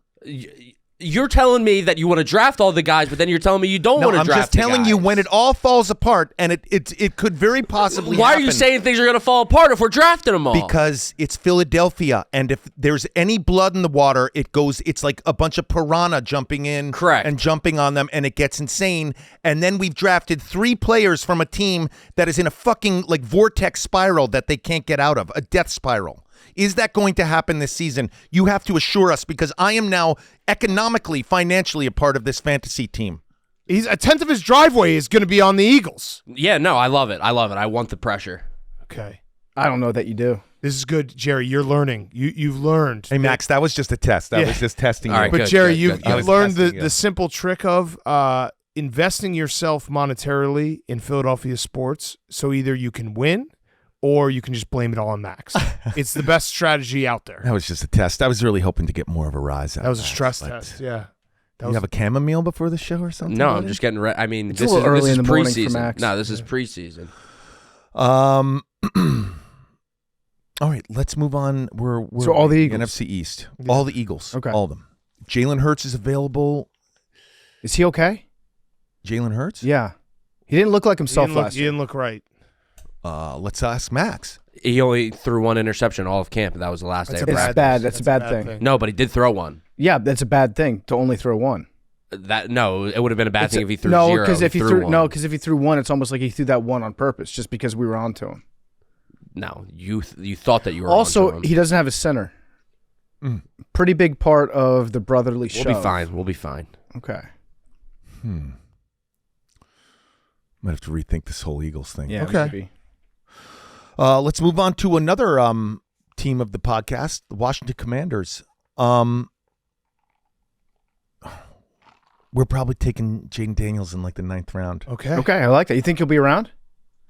You're telling me that you want to draft all the guys, but then you're telling me you don't want to draft the guys.
I'm just telling you when it all falls apart, and it could very possibly
Why
happen.
are you saying things are going to fall apart if we're drafting them all?
Because it's Philadelphia, and if there's any blood in the water, it's like a bunch of piranha jumping in and jumping on them, and it gets insane. And then we've drafted 3 players from a team that is in a fucking like vortex spiral that they can't get out of, a death spiral. Is that going to happen this season? You have to assure us, because I am now economically, financially a part of this fantasy team.
A tenth of his driveway is going to be on the Eagles.
Yeah, no, I love it. I want the pressure.
Okay.
I don't know that you do.
This is good, Jerry. You're learning. You've learned.
Hey, Max, that was just a test. That was just testing you.
All right,
but
good,
Jerry,
good,
you've learned the simple trick of investing yourself monetarily in Philadelphia sports, so either you can win or you can just blame it all on Max. It's the best strategy out there.
That was just a test. I was really hoping to get more of a rise out of
that. Was a stress test, yeah.
You have a chamomile before the show or something?
No, I'm just getting ready. I mean,
this is
preseason.
Max.
No, this is preseason.
All right, let's move on. We're
so all the Eagles.
NFC East. Yeah. All the Eagles.
Okay.
All of them. Jalen Hurts is available.
Is he okay?
Jalen Hurts?
Yeah. He didn't look like himself last year.
He didn't look right.
Let's ask Max.
He only threw 1 interception all of camp, and that was the last day of practice.
That's a bad thing.
No, but he did throw 1.
Yeah, that's a bad thing to only throw 1.
It would have been a bad thing if he threw 0.
Because if he threw 1, it's almost like he threw that 1 on purpose, just because we were onto him.
No, you thought that you were.
Also,
onto him.
He doesn't have a center. Pretty big part of the brotherly shove.
We'll be fine.
Okay.
Might have to rethink this whole Eagles thing.
Yeah.
Okay.
Maybe.
Let's move on to another team of the podcast, the Washington Commanders. We're probably taking Jaden Daniels in like the 9th round.
Okay.
Okay, I like that. You think he'll be around?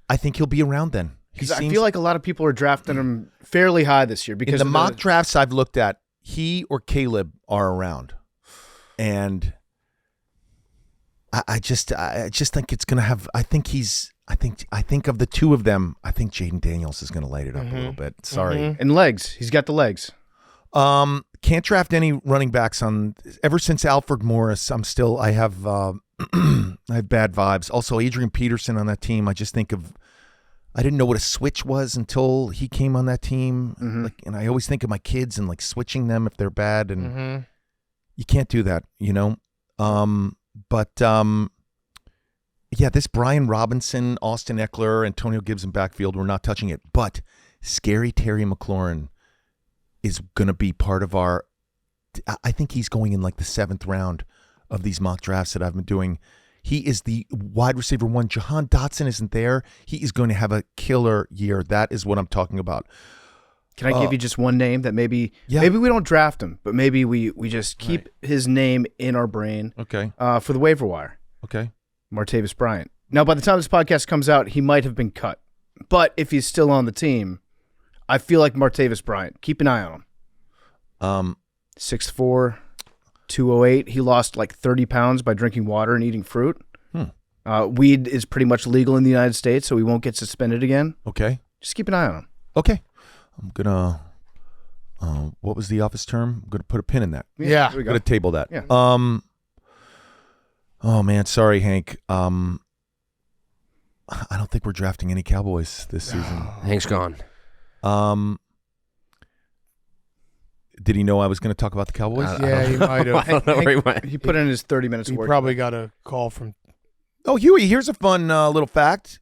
I think he'll be around then.
I feel like a lot of people are drafting him fairly high this year because
in the mock drafts I've looked at, he or Caleb are around, and I just think it's gonna have. I think of the 2 of them, I think Jaden Daniels is gonna light it up a little bit. Sorry,
and legs. He's got the legs.
Can't draft any running backs on. Ever since Alfred Morris, I have I have bad vibes. Also, Adrian Peterson on that team. I just think of. I didn't know what a switch was until he came on that team. And I always think of my kids and like switching them if they're bad, and you can't do that, you know. Yeah, this Brian Robinson, Austin Eckler, Antonio Gibson backfield, we're not touching it. But Scary Terry McLaurin is going to be part of our. I think he's going in like the 7th round of these mock drafts that I've been doing. He is the wide receiver 1. Jahan Dotson isn't there. He is going to have a killer year. That is what I'm talking about.
Can I give you just one name that maybe we don't draft him, but maybe we just keep his name in our brain.
Okay.
For the waiver wire.
Okay.
Martavis Bryant. Now, by the time this podcast comes out, he might have been cut. But if he's still on the team, I feel like Martavis Bryant. Keep an eye on him. 6'4", 208. He lost like 30 pounds by drinking water and eating fruit. Weed is pretty much legal in the United States, so he won't get suspended again.
Okay.
Just keep an eye on him.
Okay. I'm going to, what was the office term? I'm going to put a pin in that.
Yeah.
I'm going to table that.
Yeah.
Oh, man. Sorry, Hank. I don't think we're drafting any Cowboys this season.
Hank's gone.
Did he know I was going to talk about the Cowboys?
Yeah, he might have.
I don't know where he went.
He put in his 30 minutes of
He
work.
probably got a call from.
Oh, Huey, here's a fun little fact.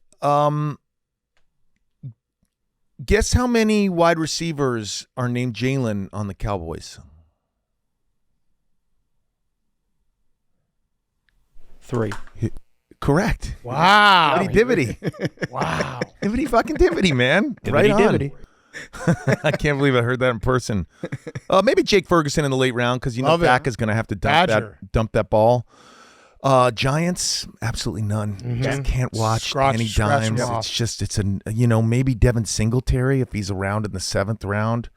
Guess how many wide receivers are named Jalen on the Cowboys?
3.
Correct.
Wow.
Dibbity.
Wow.
Dibbity fucking dibbity, man. Right on.
Dibbity.
I can't believe I heard that in person. Maybe Jake Ferguson in the late round because
Love
Dak
it.
is going to have to
Badger.
dump that ball. Giants, absolutely none. Just can't watch any
scratch
dimes.
them off.
It's just maybe Devin Singletary if he's around in the 7th round.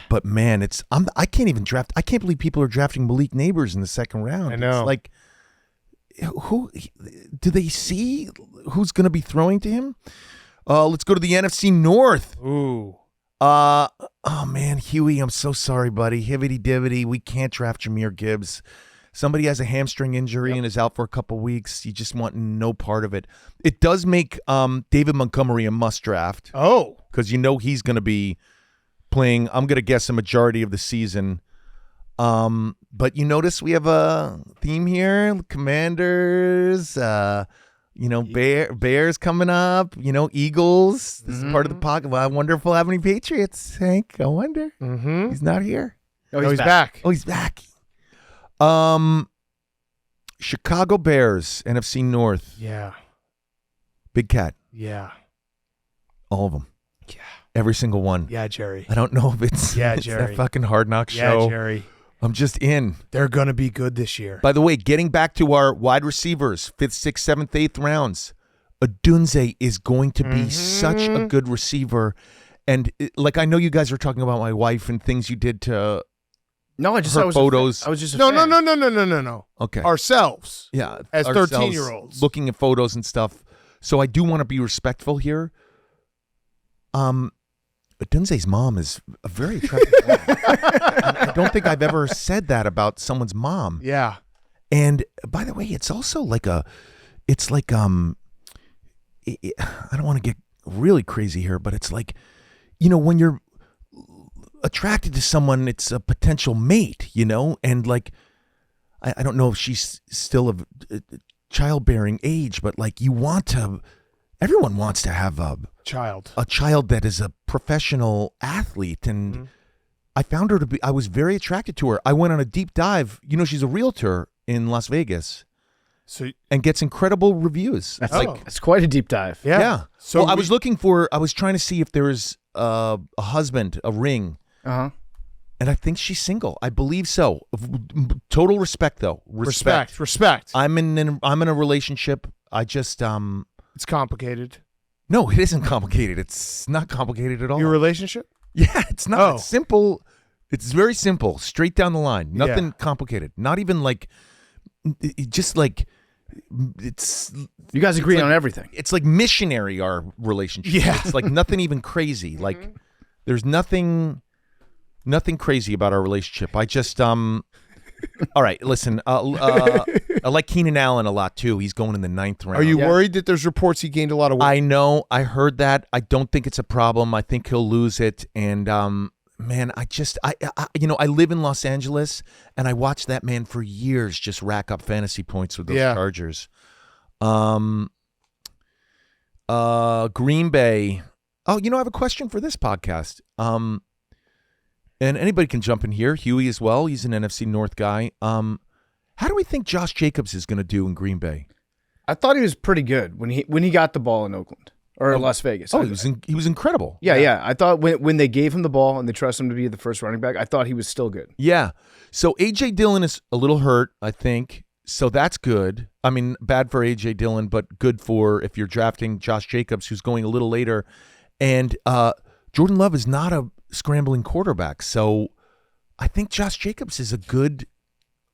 But man, I can't even draft. I can't believe people are drafting Malik Neighbors in the 2nd round.
I know.
It's like, who do they see? Who's going to be throwing to him? Let's go to the NFC North.
Ooh.
Oh man, Huey, I'm so sorry, buddy. Hibbity dibbity, we can't draft Jahmyr Gibbs. Somebody has a hamstring injury and is out for a couple weeks. You just want no part of it. It does make David Montgomery a must draft.
Oh,
because he's going to be playing. I'm going to guess a majority of the season. But you notice we have a theme here: Commanders. Bears coming up. Eagles. This is part of the pocket. Well, I wonder if we'll have any Patriots, Hank. I wonder.
Mm-hmm.
He's not here.
Oh, he's back.
Oh, he's back. Chicago Bears, NFC North.
Yeah.
Big Cat.
Yeah.
All of them.
Yeah.
Every single one.
Yeah, Jerry.
I don't know if it's,
Jerry.
that fucking Hard Knock show.
Yeah, Jerry.
I'm just in.
They're going to be good this year.
By the way, getting back to our wide receivers, 5th, 6th, 7th, 8th rounds, Odunze is going to be such a good receiver. And I know you guys are talking about my wife and things you did to
No, I was
photos.
I was just a
No.
Okay.
Ourselves.
Yeah.
As
ourselves
13-year-olds.
Looking at photos and stuff. So I do want to be respectful here. Odunze's mom is a very attractive woman. I don't think I've ever said that about someone's mom.
Yeah.
And by the way, it's also I don't want to get really crazy here, but it's like, when you're attracted to someone, it's a potential mate, and I don't know if she's still of childbearing age, but everyone wants to have a child that is a professional athlete. And I found her I was very attracted to her. I went on a deep dive. She's a realtor in Las Vegas. And gets incredible reviews.
That's quite a deep dive.
Yeah. So I was trying to see if there was a husband, a ring.
Uh-huh.
And I think she's single. I believe so. Total respect, though.
Respect.
I'm in a relationship. I just
It's complicated.
No, it isn't complicated. It's not complicated at all.
Your relationship?
Yeah, it's not. It's simple. It's very simple, straight down the line. Nothing complicated. Not even it's.
You guys agree on everything.
It's like missionary, our relationship.
Yeah.
It's nothing even crazy. There's nothing crazy about our relationship. I just all right, listen. I like Keenan Allen a lot too. He's going in the 9th round.
Are you worried that there's reports he gained a lot of weight?
I know. I heard that. I don't think it's a problem. I think he'll lose it. And man, I live in Los Angeles, and I watched that man for years just rack up fantasy points with those Chargers. Green Bay. Oh, I have a question for this podcast. And anybody can jump in here. Huey as well. He's an NFC North guy. How do we think Josh Jacobs is going to do in Green Bay?
I thought he was pretty good when he got the ball in Oakland or Las Vegas.
Oh, he was incredible.
Yeah. I thought when they gave him the ball and they trusted him to be the first running back, I thought he was still good.
Yeah. So A.J. Dillon is a little hurt, I think. So that's good. I mean, bad for A.J. Dillon, but good for if you're drafting Josh Jacobs, who's going a little later. And Jordan Love is not a scrambling quarterback. So I think Josh Jacobs is a good.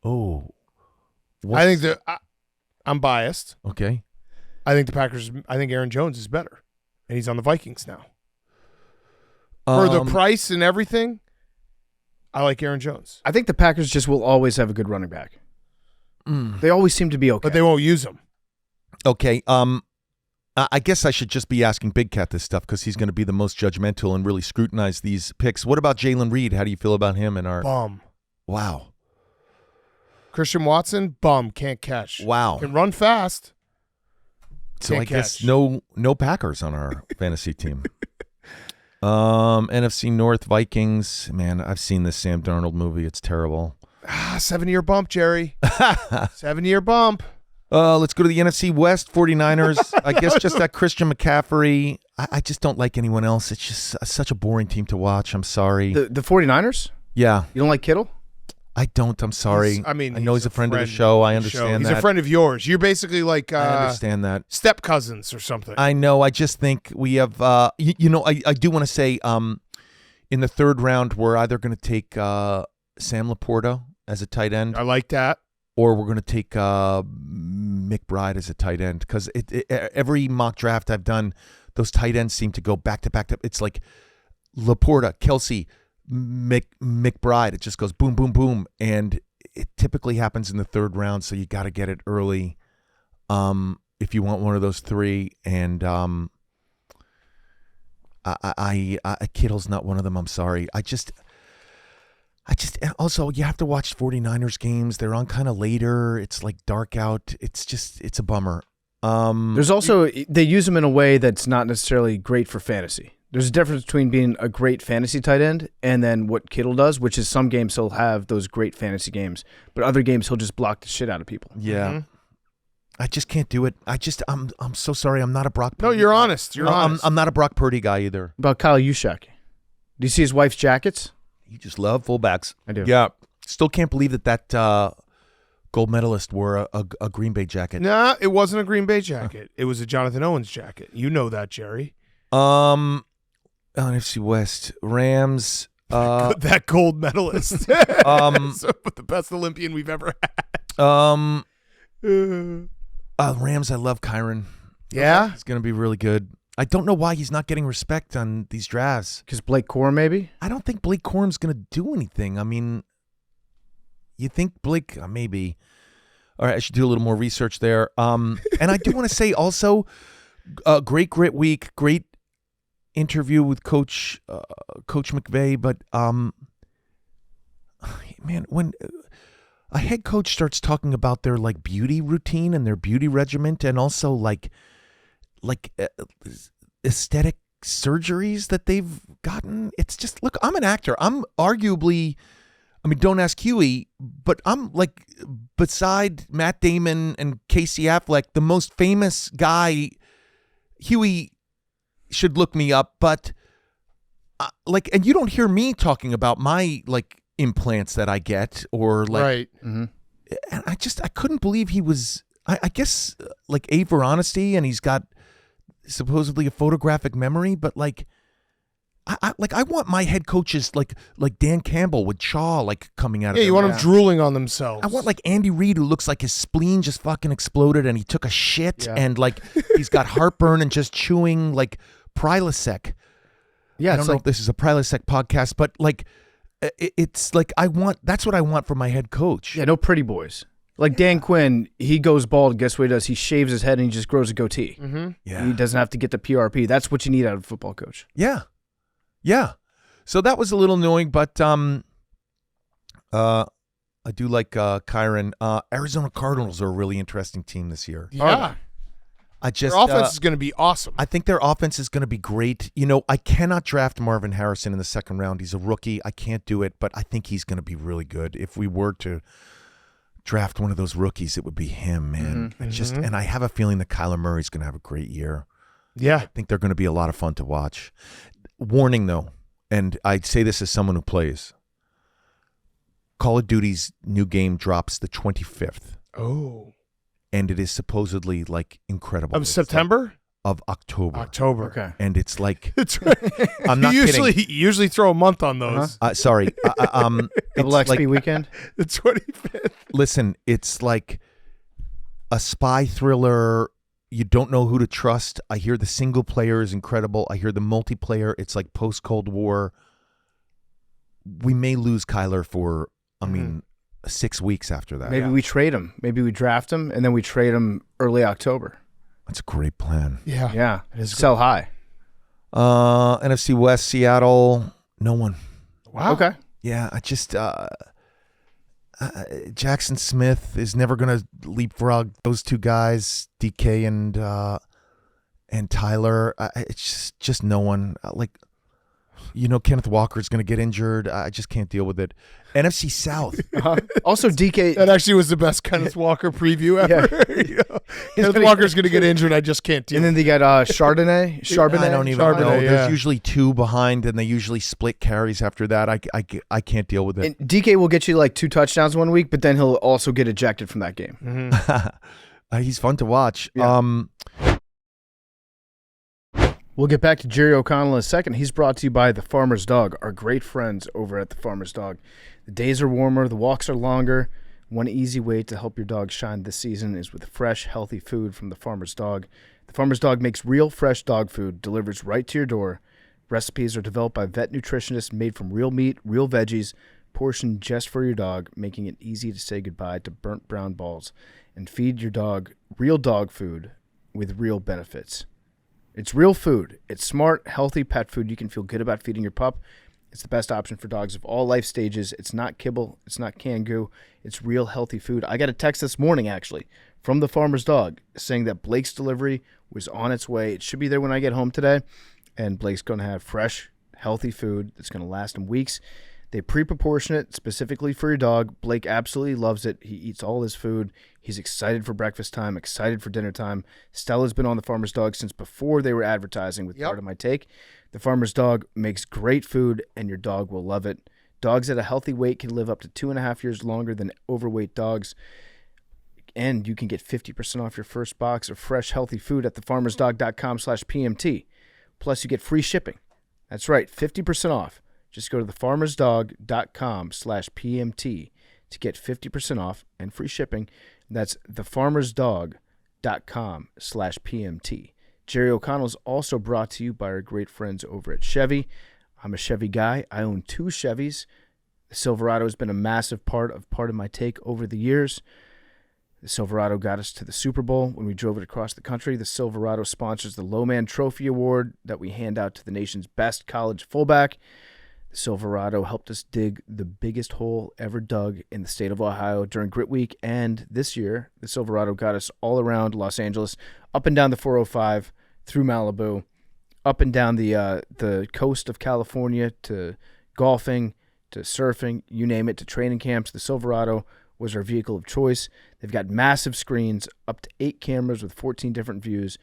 I'm
biased.
Okay.
I think Aaron Jones is better, and he's on the Vikings now. For the price and everything, I like Aaron Jones.
I think the Packers just will always have a good running back. They always seem to be okay.
But they won't use him.
Okay. I guess I should just be asking Big Cat this stuff because he's going to be the most judgmental and really scrutinize these picks. What about Jalen Reed? How do you feel about him and our
bum?
Wow.
Christian Watson, bum, can't catch.
Wow.
Can run fast.
So I guess no Packers on our fantasy team. NFC North Vikings. Man, I've seen this Sam Darnold movie. It's terrible.
7-year bump, Jerry. 7-year bump.
Let's go to the NFC West, 49ers. I guess just that Christian McCaffrey. I just don't like anyone else. It's just such a boring team to watch. I'm sorry.
The 49ers?
Yeah.
You don't like Kittle?
I don't. I'm sorry. I know he's a friend of the show. I understand that.
He's a friend of yours. You're basically like
I understand that.
Step cousins or something.
I know. I just think we have I do want to say in the 3rd round we're either going to take Sam Laporta as a tight end.
I like that.
Or we're going to take McBride as a tight end because every mock draft I've done, those tight ends seem to go back to back. It's like Laporta, Kelsey, McBride. It just goes boom, boom, boom, and it typically happens in the third round. So you got to get it early, if you want one of those three. And Kittle's not one of them. I'm sorry. I just also, you have to watch 49ers games. They're on kind of later. It's like dark out. It's a bummer.
There's also, they use them in a way that's not necessarily great for fantasy. There's a difference between being a great fantasy tight end and then what Kittle does, which is some games he'll have those great fantasy games, but other games he'll just block the shit out of people.
Yeah. Mm-hmm. I just can't do it. I'm so sorry. I'm not a Brock Purdy.
No, you're
guy.
honest. You're honest.
I'm not a Brock Purdy guy either.
About Kyle Juszczyk. Do you see his wife's jackets?
You just love fullbacks.
I do.
Yeah. Still can't believe that gold medalist wore a Green Bay jacket.
Nah, it wasn't a Green Bay jacket. It was a Jonathan Owens jacket. You know that, Jerry.
NFC West, Rams.
That gold medalist. So, the best Olympian we've ever had.
Rams, I love Kyron.
Yeah?
He's going to be really good. I don't know why he's not getting respect on these drafts.
Because Blake Corum, maybe?
I don't think Blake Corum's going to do anything. I mean, you think Blake, maybe. All right, I should do a little more research there. And I do want to say also, great grit week, great interview with Coach McVay. But, man, when a head coach starts talking about their like beauty routine and their beauty regimen, and also like aesthetic surgeries that they've gotten, it's just, look, I'm an actor. I'm arguably, I mean, don't ask Huey, but I'm like, beside Matt Damon and Casey Affleck, the most famous guy. Huey should look me up, but and you don't hear me talking about my like implants that I get or like,
right.
Mm-hmm. And I couldn't believe he was, I guess like A for honesty, and he's got supposedly a photographic memory, but like, I want my head coaches like Dan Campbell with Chaw like coming out of
you want them drooling on themselves.
I want like Andy Reid, who looks like his spleen just fucking exploded and he took a shit and like he's got heartburn and just chewing like Prilosec.
Yeah,
I don't know if this is a Prilosec podcast, but like it's like that's what I want from my head coach.
Yeah, no pretty boys. Like Dan Quinn, he goes bald. Guess what he does? He shaves his head and he just grows a goatee.
Mm-hmm.
Yeah,
he doesn't have to get the PRP. That's what you need out of a football coach.
Yeah. Yeah. So that was a little annoying, but I do like Kyron. Arizona Cardinals are a really interesting team this year.
Yeah.
Their
offense is going to be awesome.
I think their offense is going to be great. You know, I cannot draft Marvin Harrison in the second round. He's a rookie. I can't do it, but I think he's going to be really good. If we were to draft one of those rookies, it would be him, man.
Mm-hmm.
And I have a feeling that Kyler Murray's going to have a great year.
Yeah.
I think they're going to be a lot of fun to watch. Warning, though, and I say this as someone who plays, Call of Duty's new game drops the 25th.
Oh.
And it is supposedly, like, incredible.
Of September?
Of October.
October.
Okay.
And it's like...
That's right.
I'm not kidding.
You usually throw a month on those.
Sorry.
Double XP
like,
weekend?
The 25th.
Listen, it's like a spy thriller. You don't know who to trust. I hear the single player is incredible. I hear the multiplayer. It's like post-Cold War. We may lose Kyler for, 6 weeks after that.
Maybe we trade him. Maybe we draft him, and then we trade him early October.
That's a great plan.
Yeah.
Yeah. Sell high.
NFC West, Seattle, no one.
Wow.
Okay.
Yeah, I just... Jackson Smith is never going to leapfrog those two guys, DK and Tyler. It's just no one. Kenneth Walker is going to get injured. I just can't deal with it. NFC South.
Also, DK.
That actually was the best Kenneth Walker preview ever. Kenneth Walker's going to get injured. I just can't deal.
And then they got Charbonnet.
I don't even know.
Yeah.
There's usually two behind, and they usually split carries after that. I can't deal with it.
And DK will get you like 2 touchdowns one week, but then he'll also get ejected from that game.
Mm-hmm.
He's fun to watch.
Yeah. We'll get back to Jerry O'Connell in a second. He's brought to you by The Farmer's Dog, our great friends over at The Farmer's Dog. The days are warmer, the walks are longer. One easy way to help your dog shine this season is with fresh, healthy food from The Farmer's Dog. The Farmer's Dog makes real, fresh dog food, delivers right to your door. Recipes are developed by vet nutritionists, made from real meat, real veggies, portioned just for your dog, making it easy to say goodbye to burnt brown balls and feed your dog real dog food with real benefits. It's real food. It's smart, healthy pet food you can feel good about feeding your pup. It's the best option for dogs of all life stages. It's not kibble. It's not canned goo. It's real healthy food. I got a text this morning, actually, from the farmer's dog saying that Blake's delivery was on its way. It should be there when I get home today. And Blake's going to have fresh, healthy food that's going to last him weeks. They pre-proportion it specifically for your dog. Blake absolutely loves it. He eats all his food. He's excited for breakfast time, excited for dinner time. Stella's been on the farmer's dog since before they were advertising with Part of My Take. The farmer's dog makes great food, and your dog will love it. Dogs at a healthy weight can live up to 2.5 years longer than overweight dogs. And you can get 50% off your first box of fresh, healthy food at thefarmersdog.com/PMT. Plus, you get free shipping. That's right, 50% off. Just go to thefarmersdog.com/PMT to get 50% off and free shipping. That's thefarmersdog.com/PMT. Jerry O'Connell is also brought to you by our great friends over at Chevy. I'm a Chevy guy. I own 2 Chevys. The Silverado has been a massive part of My Take over the years. The Silverado got us to the Super Bowl when we drove it across the country. The Silverado sponsors the Lowman Trophy Award that we hand out to the nation's best college fullback. The Silverado helped us dig the biggest hole ever dug in the state of Ohio during Grit Week, and this year, the Silverado got us all around Los Angeles, up and down the 405, through Malibu, up and down the coast of California, to golfing, to surfing, you name it, to training camps. The Silverado was our vehicle of choice. They've got massive screens, up to 8 cameras with 14 different views.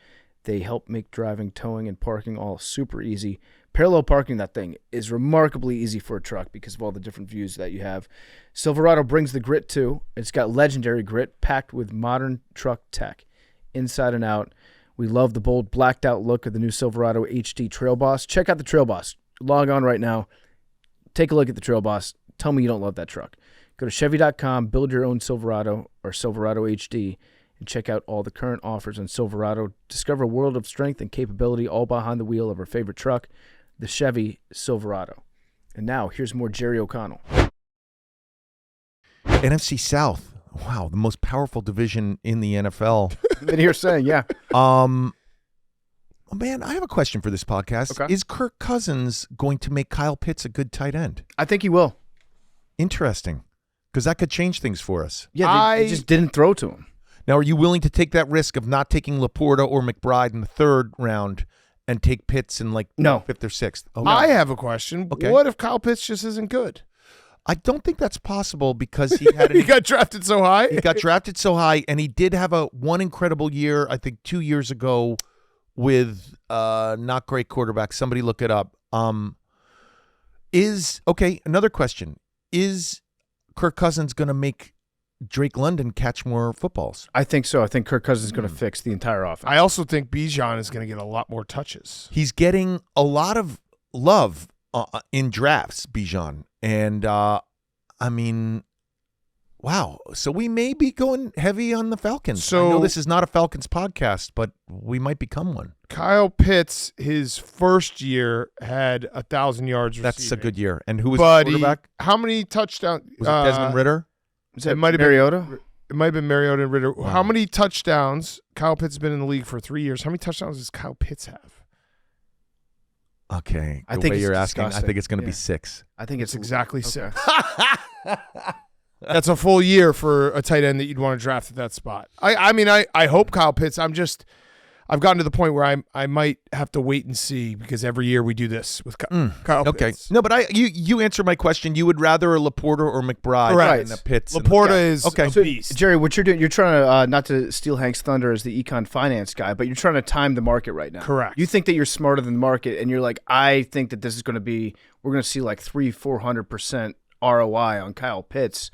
They help make driving, towing, and parking all super easy. Parallel parking, that thing, is remarkably easy for a truck because of all the different views that you have. Silverado brings the grit too. It's got legendary grit packed with modern truck tech, inside and out. We love the bold, blacked out look of the new Silverado HD Trail Boss. Check out the Trail Boss. Log on right now. Take a look at the Trail Boss. Tell me you don't love that truck. Go to Chevy.com, build your own Silverado or Silverado HD, and check out all the current offers on Silverado. Discover a world of strength and capability all behind the wheel of our favorite truck, the Chevy Silverado. And now, here's more Jerry O'Connell.
NFC South. Wow, the most powerful division in the NFL.
Been here saying, yeah.
Man, I have a question for this podcast.
Okay.
Is Kirk Cousins going to make Kyle Pitts a good tight end?
I think he will.
Interesting, because that could change things for us.
Yeah, they just didn't throw to him.
Now, are you willing to take that risk of not taking Laporta or McBride in the 3rd round and take Pitts in
No.
5th or 6th? Oh,
I have a question.
Okay.
What if Kyle Pitts just isn't good?
I don't think that's possible because he had
He got drafted so high?
He got drafted so high, and he did have one incredible year, I think 2 years ago, with not great quarterback. Somebody look it up. Another question. Is Kirk Cousins going to make Drake London catch more footballs?
I think so. I think Kirk Cousins is going to fix the entire offense.
I also think Bijan is going to get a lot more touches.
He's getting a lot of love in drafts, Bijan. And, wow. So we may be going heavy on the Falcons.
So,
I know this is not a Falcons podcast, but we might become one.
Kyle Pitts, his first year, had 1,000 yards receiving.
That's a good year. And who was the quarterback?
How many touchdowns?
Was it Desmond Ridder?
It might have Mariota?
It might have been Mariota and Ridder.
Wow.
How many touchdowns? Kyle Pitts has been in the league for 3 years. How many touchdowns does Kyle Pitts have?
Okay.
I think
way you're
it's
asking, I
disgusting.
think it's going to be
Yeah.
6.
I think
It's exactly 6. That's a full year for a tight end that you'd want to draft at that spot. I hope Kyle Pitts. I've gotten to the point where I might have to wait and see because every year we do this with Kyle
Okay.
Pitts.
No, but you answer my question. You would rather a Laporta or McBride
Correct.
than a Pitts.
Laporta is
okay.
a
So,
beast.
Jerry, what you're doing, you're trying to, not to steal Hank's thunder as the econ finance guy, but you're trying to time the market right now.
Correct.
You think that you're smarter than the market, and you're like, I think that this is going to be, we're going to see like 300-400% ROI on Kyle Pitts.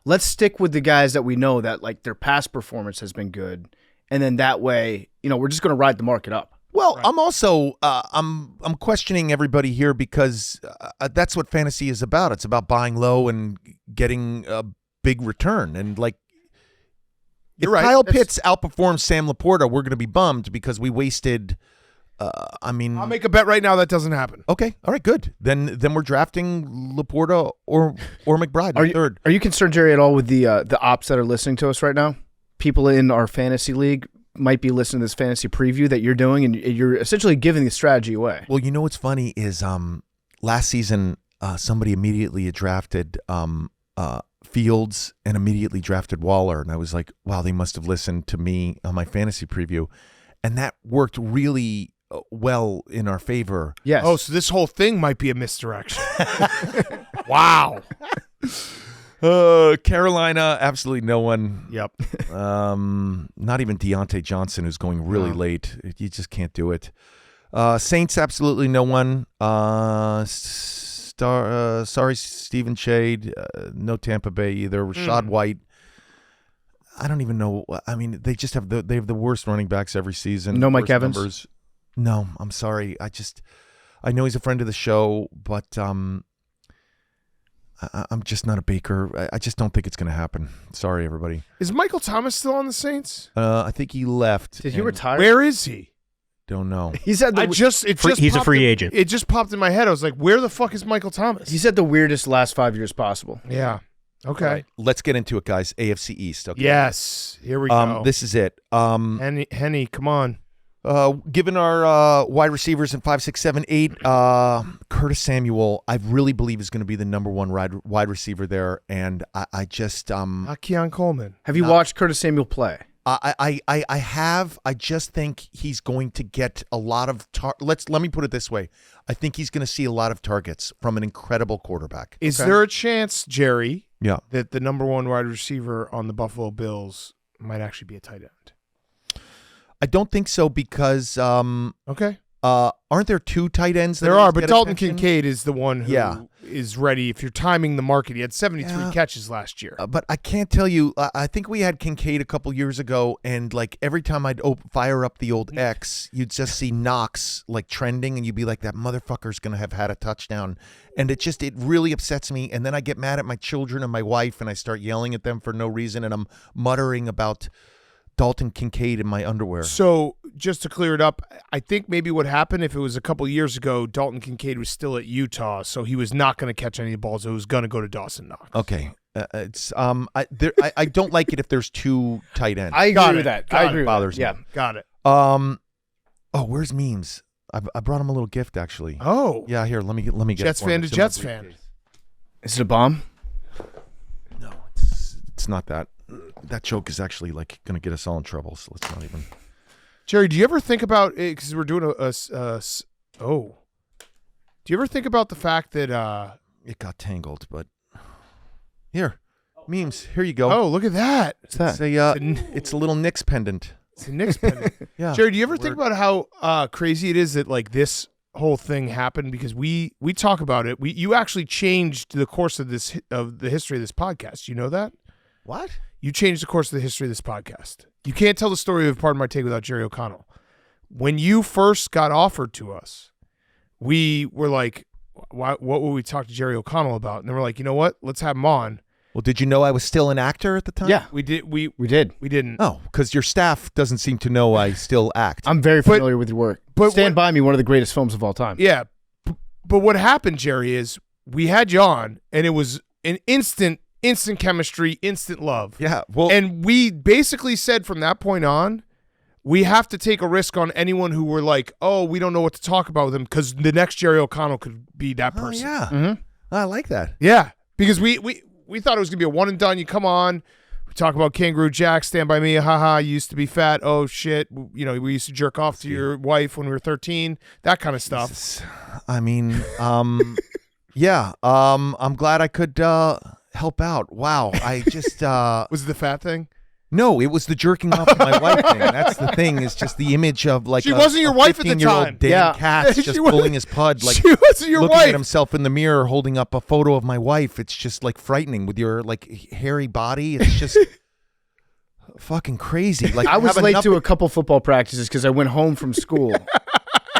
Let's stick with the guys that we know that like their past performance has been good. And then that way, we're just going to ride the market up.
Well, right. I'm also I'm questioning everybody here because that's what fantasy is about. It's about buying low and getting a big return. And like, if
right.
Kyle Pitts outperforms Sam Laporta, we're going to be bummed because we wasted I mean,
I'll make a bet right now that doesn't happen.
Okay, all right, good. Then we're drafting Laporta or McBride in third.
Are you concerned, Jerry, at all with the ops that are listening to us right now? People in our fantasy league might be listening to this fantasy preview that you're doing, and you're essentially giving the strategy away.
Well, you know what's funny is last season somebody immediately drafted Fields and immediately drafted Waller, and I was like, wow, they must have listened to me on my fantasy preview, and that worked really well in our favor.
Yes.
Oh, so this whole thing might be a misdirection. Wow.
Carolina, absolutely no one.
Yep.
Not even Deontay Johnson, who's going really late. You just can't do it. Saints, absolutely no one. Sorry, Stephen Shade. No Tampa Bay either. Rashad White. I don't even know. I mean, they just have the worst running backs every season.
No Mike Evans.
Numbers. No, I'm sorry. I know he's a friend of the show, but I'm just not a Baker. I just don't think it's going to happen. Sorry, everybody.
Is Michael Thomas still on the Saints?
I think he left.
Did he retire?
Where is he?
Don't know.
He said
he's a free agent.
It just popped in my head. I was like, where the fuck is Michael Thomas?
He said the weirdest last 5 years possible.
Yeah. Okay.
All right, let's get into it, guys. AFC East. Okay.
Yes. Here we go.
This is it.
Henny, come on.
Given our wide receivers in 5, 6, 7, 8, Curtis Samuel, I really believe is going to be the number one wide receiver there, and I just
Not Keon Coleman.
Have you watched Curtis Samuel play?
I have. I just think he's going to get a lot of let me put it this way. I think he's going to see a lot of targets from an incredible quarterback.
Is there a chance, Jerry,
Yeah.
that the number one wide receiver on the Buffalo Bills might actually be a tight end?
I don't think so because
Okay.
aren't there two tight ends?
There are, but Dalton Kincaid is the one who is ready. If you're timing the market, he had 73 catches last year.
But I can't tell you. I think we had Kincaid a couple years ago, and like every time I'd fire up the old X, you'd just see Knox like trending, and you'd be like, that motherfucker's going to have had a touchdown. And it really upsets me. And then I get mad at my children and my wife, and I start yelling at them for no reason, and I'm muttering about Dalton Kincaid in my underwear.
So just to clear it up, I think maybe what happened, if it was a couple years ago, Dalton Kincaid was still at Utah, so he was not going to catch any of the balls. It was going to go to Dawson Knox.
Okay. It's I don't like it if there's two tight ends.
I agree with that. I agree.
Bothers me.
Yeah, got it.
Where's Memes? I brought him a little gift actually.
Oh.
Yeah, here, let me get
Jets fan to Jets fan.
Is it a bomb?
No, it's not that. That joke is actually like going to get us all in trouble, so let's not even.
Jerry, do you ever think about it? Because we're doing do you ever think about the fact that
it got tangled? But here, Memes. Here you go.
Oh, look at that!
What's that?
It's a little Knicks pendant.
It's a Knicks pendant.
Yeah.
Jerry, do you ever think about how crazy it is that like this whole thing happened? Because we talk about it. You actually changed the course of the history of this podcast. You know that?
What?
You changed the course of the history of this podcast. You can't tell the story of Pardon My Take without Jerry O'Connell. When you first got offered to us, we were like, what would we talk to Jerry O'Connell about? And then we're like, you know what? Let's have him on.
Well, did you know I was still an actor at the time?
Yeah.
We did. We
did.
We didn't.
Oh, because your staff doesn't seem to know I still act.
I'm very familiar with your work.
But
Stand By Me, one of the greatest films of all time.
Yeah. But what happened, Jerry, is we had you on, and it was an instant chemistry, instant love.
Yeah. Well,
and we basically said from that point on, we have to take a risk on anyone who were like, oh, we don't know what to talk about with him, because the next Jerry O'Connell could be that person.
Yeah.
Mm-hmm.
I like that.
Yeah. Because we thought it was going to be a one and done. You come on, we talk about Kangaroo Jack, Stand By Me, haha, you used to be fat. Oh, shit. You know, we used to jerk off to your wife when we were 13, that kind of stuff.
I mean, yeah. I'm glad I could help out. Wow. I just
was it the fat thing?
No, it was the jerking off to my wife thing. That's the thing. Is just the image of like
she wasn't your wife at the time.
Dan Katz just pulling his pud, like
she wasn't your
looking
wife.
At himself in the mirror, holding up a photo of my wife. It's just like frightening with your like hairy body. It's just fucking crazy. Like
I was late to a couple football practices because I went home from school.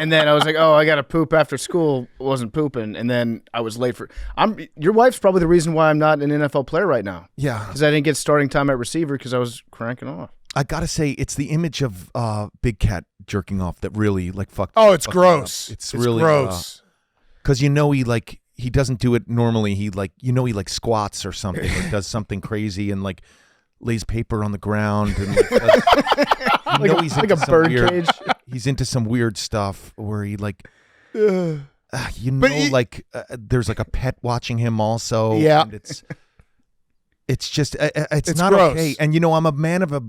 And then I was like, oh, I got to poop after school. Wasn't pooping. And then I was late for your wife's probably the reason why I'm not an NFL player right now.
Yeah.
Because I didn't get starting time at receiver because I was cranking off.
I gotta say, it's the image of Big Cat jerking off that really like fucked.
Oh, it's
fucked
gross.
It's really
gross.
Because he doesn't do it normally. He squats or something or does something crazy and like lays paper on the ground and like he's
like a bird cage.
He's into some weird stuff where he like there's like a pet watching him also.
Yeah,
and it's just it's not
gross.
okay. And I'm a man of a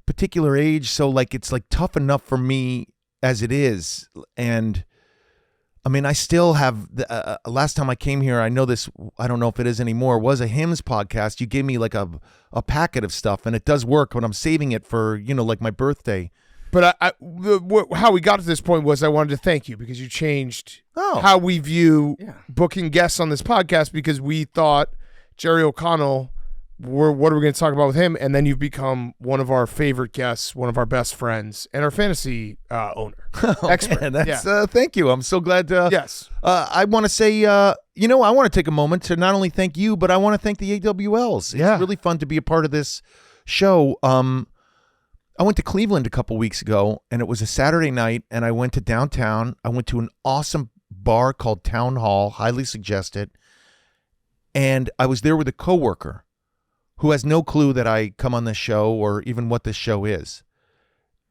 particular age, so like it's like tough enough for me as it is. And I mean, I still have last time I came here, I know this, I don't know if it is anymore, was a hymns podcast. You gave me like a packet of stuff, and it does work, but I'm saving it for like my birthday.
But how we got to this point was I wanted to thank you because you changed how we view booking guests on this podcast, because we thought Jerry O'Connell, what are we going to talk about with him? And then you've become one of our favorite guests, one of our best friends, and our fantasy owner. Expert.
Man, thank you. I'm so glad.
Yes.
I want to say, I want to take a moment to not only thank you, but I want to thank the AWLs. It's really fun to be a part of this show. I went to Cleveland a couple weeks ago, and it was a Saturday night, and I went to downtown. I went to an awesome bar called Town Hall, highly suggested, and I was there with a coworker who has no clue that I come on this show or even what this show is.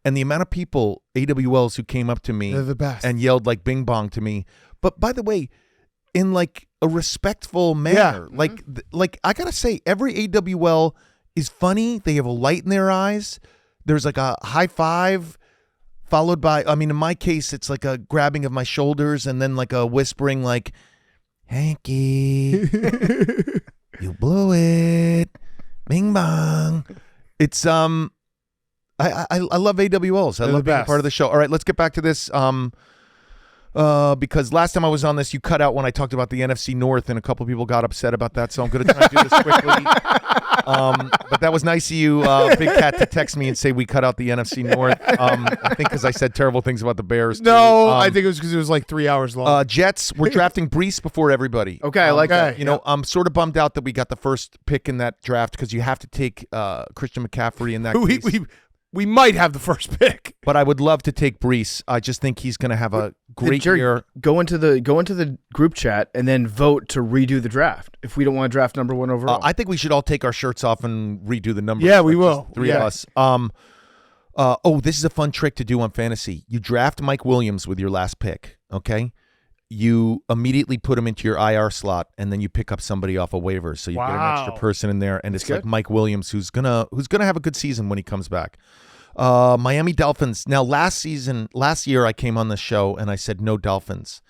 And the amount of people, AWLs, who came up to me
They're the best.
and yelled like bing bong to me. But by the way, in like a respectful manner.
Yeah.
Like I got to say, every AWL is funny. They have a light in their eyes. There's like a high five followed by, I mean, in my case, it's like a grabbing of my shoulders and then like a whispering like, Hanky, you blew it. Bing bong. It's I love AWLs. I love being a part of the show. All right, let's get back to this. Because last time I was on this, you cut out when I talked about the NFC North, and a couple people got upset about that. So I'm going to try and do this quickly. But that was nice of you, Big Cat, to text me and say we cut out the NFC North. I think because I said terrible things about the Bears.
No, I think it was because it was like 3 hours long.
Jets, we're drafting Brees before everybody.
Okay, I like that.
I'm sort of bummed out that we got the first pick in that draft because you have to take Christian McCaffrey in that case.
We might have the first pick,
but I would love to take Brees. I just think he's going to have a great year.
Go into the group chat and then vote to redo the draft if we don't want to draft number one overall.
I think we should all take our shirts off and redo the numbers.
Yeah, we will.
Three of us. This is a fun trick to do on fantasy. You draft Mike Williams with your last pick, okay? You immediately put him into your IR slot, and then you pick up somebody off a waiver, so you get an extra person in there, and it's like Mike Williams, who's gonna have a good season when he comes back. Miami Dolphins. Now, last year, I came on the show and I said no Dolphins,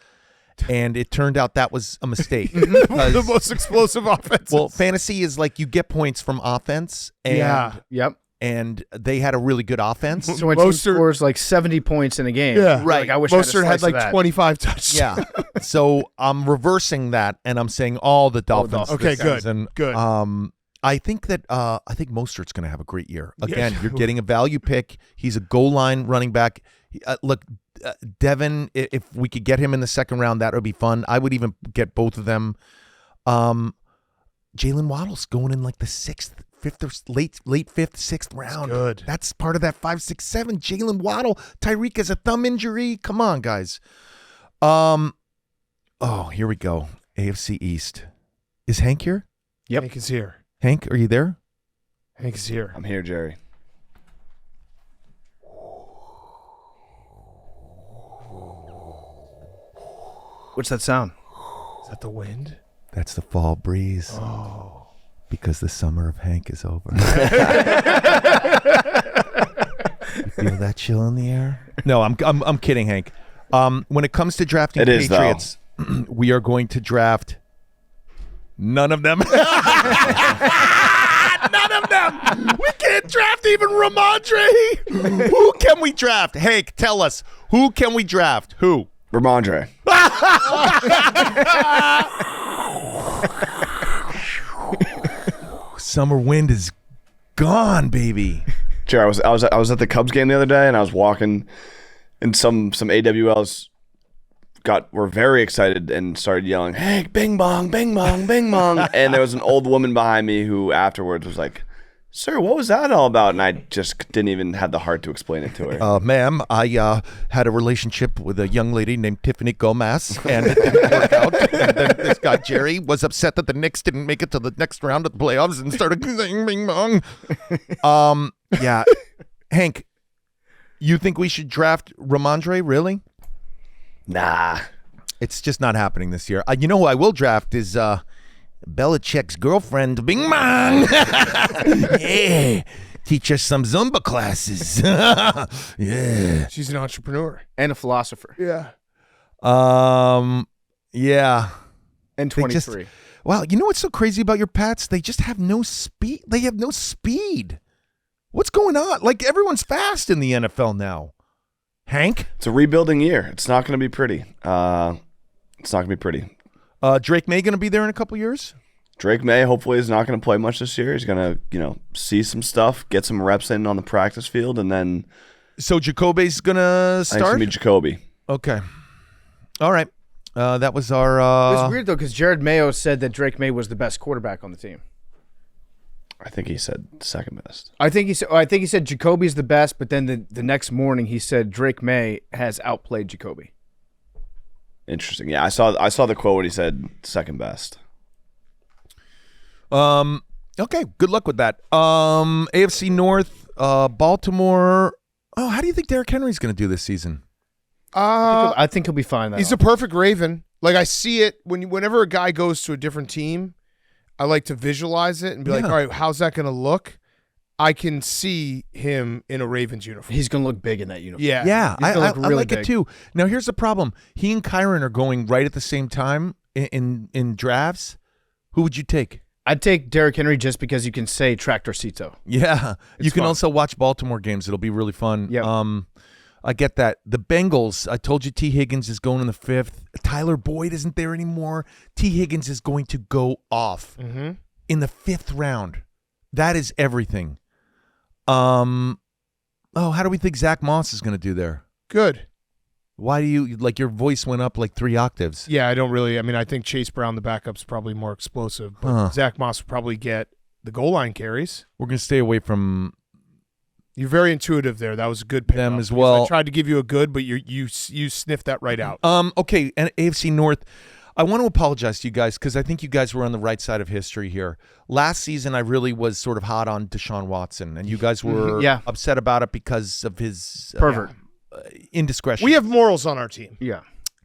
and it turned out that was a mistake.
The most explosive offense.
Well, fantasy is like you get points from offense, and
Yep.
And they had a really good offense.
So when team scores like 70 points in a game,
right?
Like, I wish
Mostert had like 25 touchdowns.
Yeah. So I'm reversing that, and I'm saying all the Dolphins.
Okay, good. Good.
I think Mostert's going to have a great year. Again, you're getting a value pick. He's a goal line running back. Look, Devin, if we could get him in the second round, that would be fun. I would even get both of them. Jalen Waddle's going in like the fifth or late fifth, sixth round.
That's good.
That's part of that 5, 6, 7. Jalen Waddle. Tyreek has a thumb injury. Come on, guys. Here we go. AFC East. Is Hank here?
Yep. Hank is here.
Hank, are you there?
Hank is here.
I'm here, Jerry.
What's that sound?
Is that the wind?
That's the fall breeze.
Oh.
Because the summer of Hank is over. You feel that chill in the air? No, I'm kidding, Hank. When it comes to drafting Patriots, we are going to draft none of them. None of them. We can't draft even Ramondre. Who can we draft? Hank, tell us. Who can we draft? Who?
Ramondre.
Summer wind is gone, baby.
Jerry, I was at the Cubs game the other day, and I was walking, and some AWLs were very excited and started yelling, "Hey, bing bong, bing bong, bing bong!" And there was an old woman behind me who afterwards was like, Sir, what was that all about? And I just didn't even have the heart to explain it to her.
Ma'am, I had a relationship with a young lady named Tiffany Gomez, and it didn't work out. And then this guy, Jerry, was upset that the Knicks didn't make it to the next round of the playoffs and started saying bing bong. Yeah. Hank, you think we should draft Ramondre, really?
Nah.
It's just not happening this year. You know who I will draft is Belichick's girlfriend, Bing Bong. Yeah. Teach us some Zumba classes. Yeah.
She's an entrepreneur.
And a philosopher.
Yeah.
Yeah.
And 23.
Wow, you know what's so crazy about your Pats? They just have no speed. They have no speed. What's going on? Like, everyone's fast in the NFL now. Hank?
It's a rebuilding year. It's not going to be pretty.
Drake May going to be there in a couple years?
Drake May hopefully is not going to play much this year. He's going to, see some stuff, get some reps in on the practice field, and then.
So Jacoby's going to start?
I think it's going to be Jacoby.
Okay. All right. That was our.
It was weird though because Jared Mayo said that Drake May was the best quarterback on the team.
I think he said second best.
I think he said Jacoby's the best, but then the next morning he said Drake May has outplayed Jacoby.
Interesting. Yeah, I saw the quote when he said second best.
Okay, good luck with that. AFC North, Baltimore. Oh, how do you think Derrick Henry's going to do this season?
I think he'll be fine.
He's a perfect Raven. Like, I see it whenever a guy goes to a different team, I like to visualize it and be like, all right, how's that going to look? I can see him in a Ravens uniform.
He's going to look big in that uniform.
Yeah, I like
big.
it too. Now, here's the problem. He and Kyron are going right at the same time in drafts. Who would you take?
I'd take Derrick Henry just because you can say Tractorcito.
Yeah. You can
fun.
also watch Baltimore games. It'll be really fun.
Yep.
I get that. The Bengals, I told you T. Higgins is going in the 5th. Tyler Boyd isn't there anymore. T. Higgins is going to go off in the 5th round. That is everything. How do we think Zach Moss is going to do there?
Good.
Why do you, like, your voice went up like 3 octaves?
Yeah, I think Chase Brown, the backup's probably more explosive, but Zach Moss will probably get the goal line carries.
We're going to stay away from...
You're very intuitive there. That was a good pick.
Them as well.
I tried to give you a good, but you sniffed that right out.
Okay, and AFC North, I want to apologize to you guys because I think you guys were on the right side of history here. Last season, I really was sort of hot on Deshaun Watson, and you guys were upset about it because of his
pervert
indiscretion.
We have morals on our team.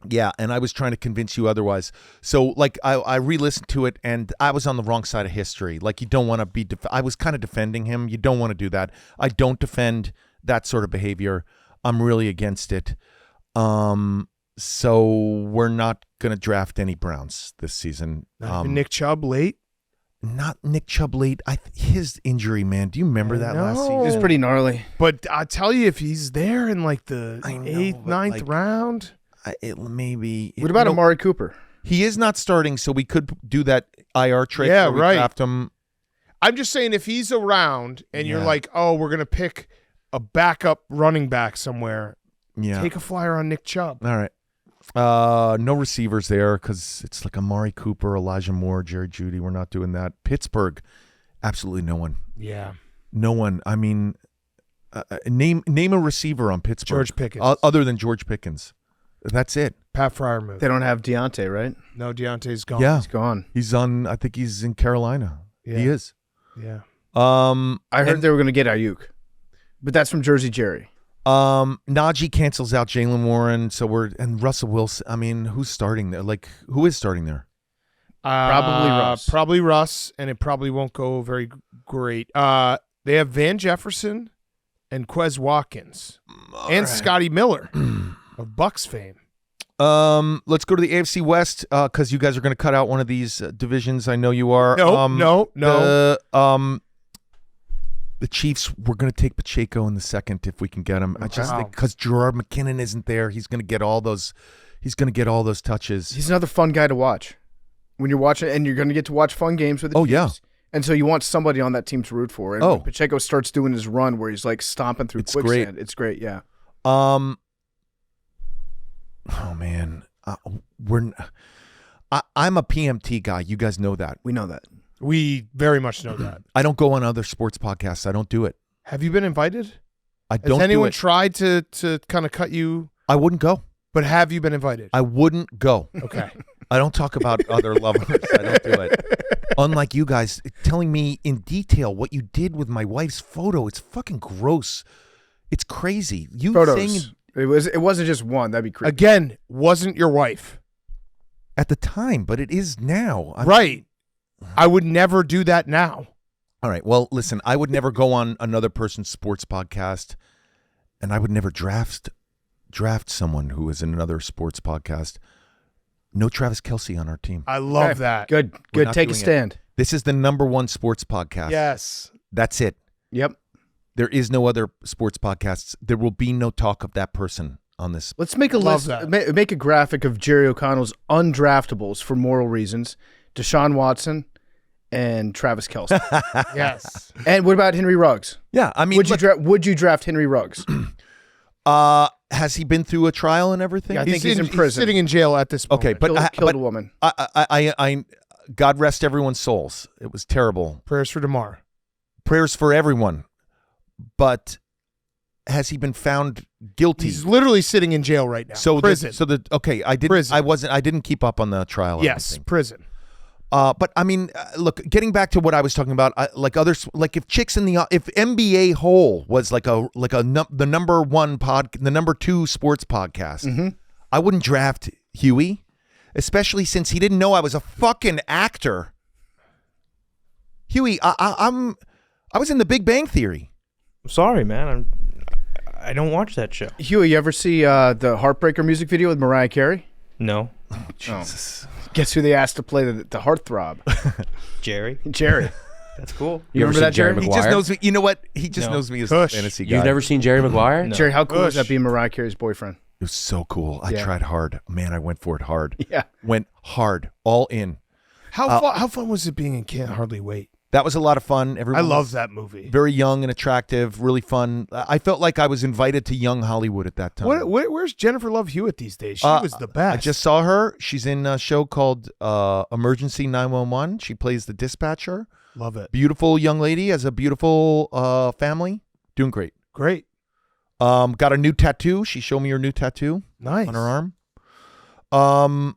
Yeah, and I was trying to convince you otherwise. So, like, I re-listened to it, and I was on the wrong side of history. Like, you don't want to be I was kind of defending him. You don't want to do that. I don't defend that sort of behavior. I'm really against it. So we're not going to draft any Browns this season.
Nick Chubb late?
Not Nick Chubb late. His injury, man. Do you remember that last season?
It was pretty gnarly.
But I tell you, if he's there in like the 8th, 9th round...
Maybe.
What about Amari Cooper?
He is not starting, so we could do that IR trick.
Yeah,
where we draft him.
I'm just saying, if he's around and you're like, oh, we're going to pick a backup running back somewhere, take a flyer on Nick Chubb.
All right. No receivers there because it's like Amari Cooper, Elijah Moore, Jerry Jeudy. We're not doing that. Pittsburgh, absolutely no one.
Yeah.
No one. I mean, name a receiver on Pittsburgh.
George Pickens.
Other than George Pickens. That's it.
Pat Freiermuth.
They don't have Deontay, right?
No, Deontay's gone.
Yeah.
He's gone.
He's on, I think he's in Carolina.
Yeah.
He is.
Yeah.
I heard they were going to get Ayuk, but that's from Jersey Jerry.
Najee cancels out Jalen Warren, and Russell Wilson. I mean, who's starting there? Like, who is starting there?
Probably Russ.
Probably Russ, and it probably won't go very great. They have Van Jefferson and Quez Watkins and Scotty Miller of Bucks fame.
Let's go to the AFC West because you guys are going to cut out one of these divisions. I know you are.
No.
The Chiefs, we're going to take Pacheco in the 2nd if we can get him. I just think because Gerard McKinnon isn't there, he's going to get all those. He's going to get all those touches.
He's another fun guy to watch when you're watching, and you're going to get to watch fun games with the Chiefs.
Yeah.
And so you want somebody on that team to root for. And when Pacheco starts doing his run where he's like stomping through quicksand. It's great. Yeah.
Oh man, I'm a PMT guy. You guys know that.
We know that.
We very much know that.
I don't go on other sports podcasts. I don't do it.
Have you been invited?
I don't.
Has anyone
do it.
tried to kind of cut you?
I wouldn't go.
But have you been invited?
I wouldn't go.
Okay.
I don't talk about other lovers. I don't do it. Unlike you guys telling me in detail what you did with my wife's photo. It's fucking gross. It's crazy. You
Photos.
saying
It wasn't just one. That'd be crazy.
Again, wasn't your wife.
at the time, but it is now.
Right. I would never do that now.
All right. Well, listen, I would never go on another person's sports podcast, and I would never draft someone who is in another sports podcast. No Travis Kelce on our team.
I love that.
Good.
We're
Good.
not
Take a
doing it.
stand.
This is the #1 sports podcast.
Yes.
That's it.
Yep.
There is no other sports podcasts. There will be no talk of that person on this.
Let's make a
Love
list.
that.
Make a graphic of Jerry O'Connell's undraftables for moral reasons. Deshaun Watson and Travis Kelce.
Yes.
And what about Henry Ruggs?
Yeah, I mean,
Would you draft Henry Ruggs?
has he been through a trial and everything?
Yeah, I think he's in prison.
Sitting in jail at this moment.
Okay, but
Killed a woman.
I God rest everyone's souls. It was terrible.
Prayers for DeMar.
Prayers for everyone. But has he been found guilty?
He's literally sitting in jail right now.
So
prison.
I didn't keep up on the trial.
Yes, prison.
But I mean, look, getting back to what I was talking about, if chicks if NBA Whole was the number 2 sports podcast, I wouldn't draft Huey, especially since he didn't know I was a fucking actor. Huey, I was in The Big Bang Theory.
I'm sorry, man. I don't watch that show.
Huey, you ever see the Heartbreaker music video with Mariah Carey?
No.
Jesus.
Guess who they asked to play the heartthrob?
Jerry.
Jerry.
That's cool.
You remember that, Jerry?
He just knows me. You know what? He just knows me as a fantasy guy.
You've never seen Jerry Maguire?
No.
Jerry, how cool is that being Mariah Carey's boyfriend?
It was so cool. I
Yeah.
tried hard. Man, I went for it hard.
Yeah.
Went hard. All in.
How fun was it being in Can't Hardly Wait?
That was a lot of fun. Everyone
I love
was
that movie.
very young and attractive, really fun. I felt like I was invited to young Hollywood at that time.
Where's Jennifer Love Hewitt these days? She was the best.
I just saw her. She's in a show called Emergency 911. She plays the dispatcher.
Love it.
Beautiful young lady, has a beautiful family. Doing great.
Great.
Got a new tattoo. She showed me her new tattoo.
Nice.
On her arm.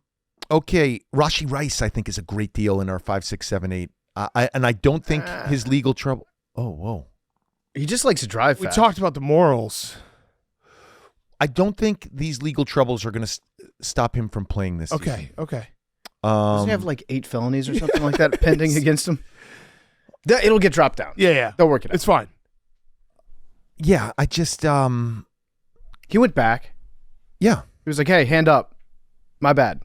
Okay, Rashi Rice, I think, is a great deal in our 5, 6, 7, 8. I don't think his legal trouble. Oh, whoa.
He just likes to drive
We
fast.
talked about the morals.
I don't think these legal troubles are going to stop him from playing this season.
Okay.
Doesn't he have like 8 felonies or something like that pending against him? It'll get dropped down.
Yeah.
They'll work it out.
It's fine.
Yeah, I just
He went back.
yeah.
He was like, hey, hand up. My bad.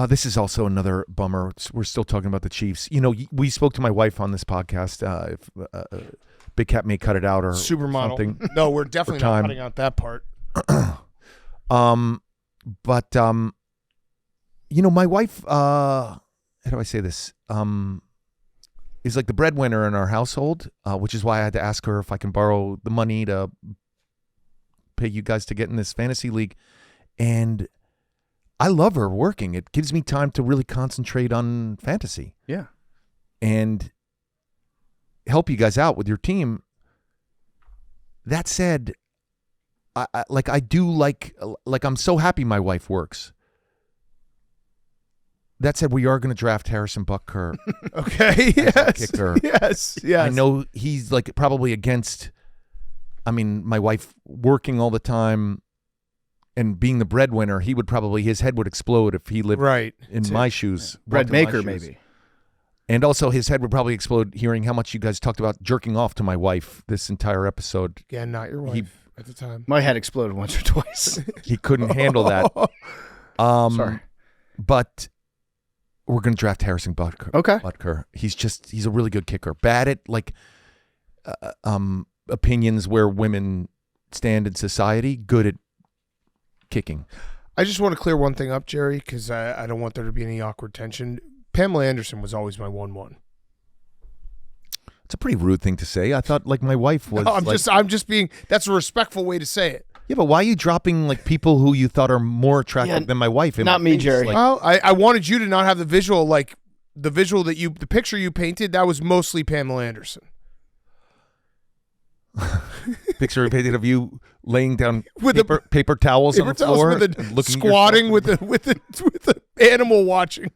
This is also another bummer. We're still talking about the Chiefs. You know, we spoke to my wife on this podcast. If Big Cat may cut it out or
Supermodel.
something.
No, we're definitely not cutting out that part.
But you know, my wife. How do I say this? Is like the breadwinner in our household, which is why I had to ask her if I can borrow the money to pay you guys to get in this fantasy league, and I love her working. It gives me time to really concentrate on fantasy.
Yeah.
And help you guys out with your team. That said, I'm so happy my wife works. That said, we are going to draft Harrison Butker.
Okay. Yes.
Kicker.
Yes.
I know he's like probably against. I mean, my wife working all the time and being the breadwinner, his head would explode if he lived in my shoes.
Bread maker, maybe.
And also his head would probably explode hearing how much you guys talked about jerking off to my wife this entire episode.
Again, not your wife at the time.
My head exploded once or twice.
He couldn't handle that.
Sorry.
But we're going to draft Harrison Butker.
Okay.
Butker. He's a really good kicker. Bad at like opinions where women stand in society. Good at kicking.
I just want to clear one thing up, Jerry, because I don't want there to be any awkward tension. Pamela Anderson was always my 1-1.
It's a pretty rude thing to say. I thought like my wife was.
No, I'm just being. That's a respectful way to say it.
Yeah, but why are you dropping like people who you thought are more attractive than my wife?
Not me, Jerry.
Like,
Well, I wanted you to not have the visual like the picture you painted, that was mostly Pamela Anderson.
Picture painted of you laying down with paper towels on the floor,
squatting with the animal watching.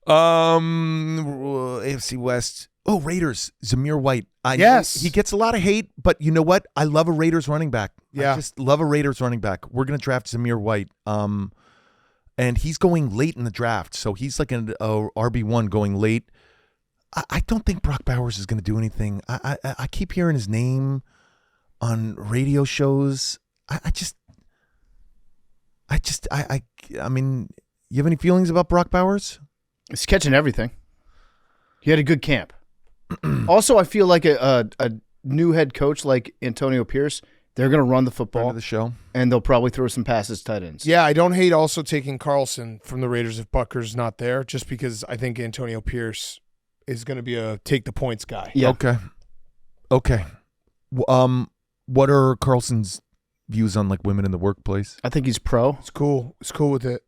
AFC West. Oh, Raiders. Zamir White.
Yes,
he gets a lot of hate, but you know what? I love a Raiders running back.
Yeah,
I just love a Raiders running back. We're gonna draft Zamir White. And he's going late in the draft, so he's like an RB1 going late. I don't think Brock Bowers is gonna do anything. I keep hearing his name on radio shows. I mean, you have any feelings about Brock Bowers?
He's catching everything. He had a good camp. Also, I feel like a new head coach like Antonio Pierce, they're going to run the football.
Friend of the show.
And they'll probably throw some passes tight ends.
Yeah, I don't hate also taking Carlson from the Raiders if Butker's not there, just because I think Antonio Pierce is going to be a take the points guy.
Yeah.
Okay. What are Carlson's views on like women in the workplace?
I think he's pro.
It's cool. It's cool with it.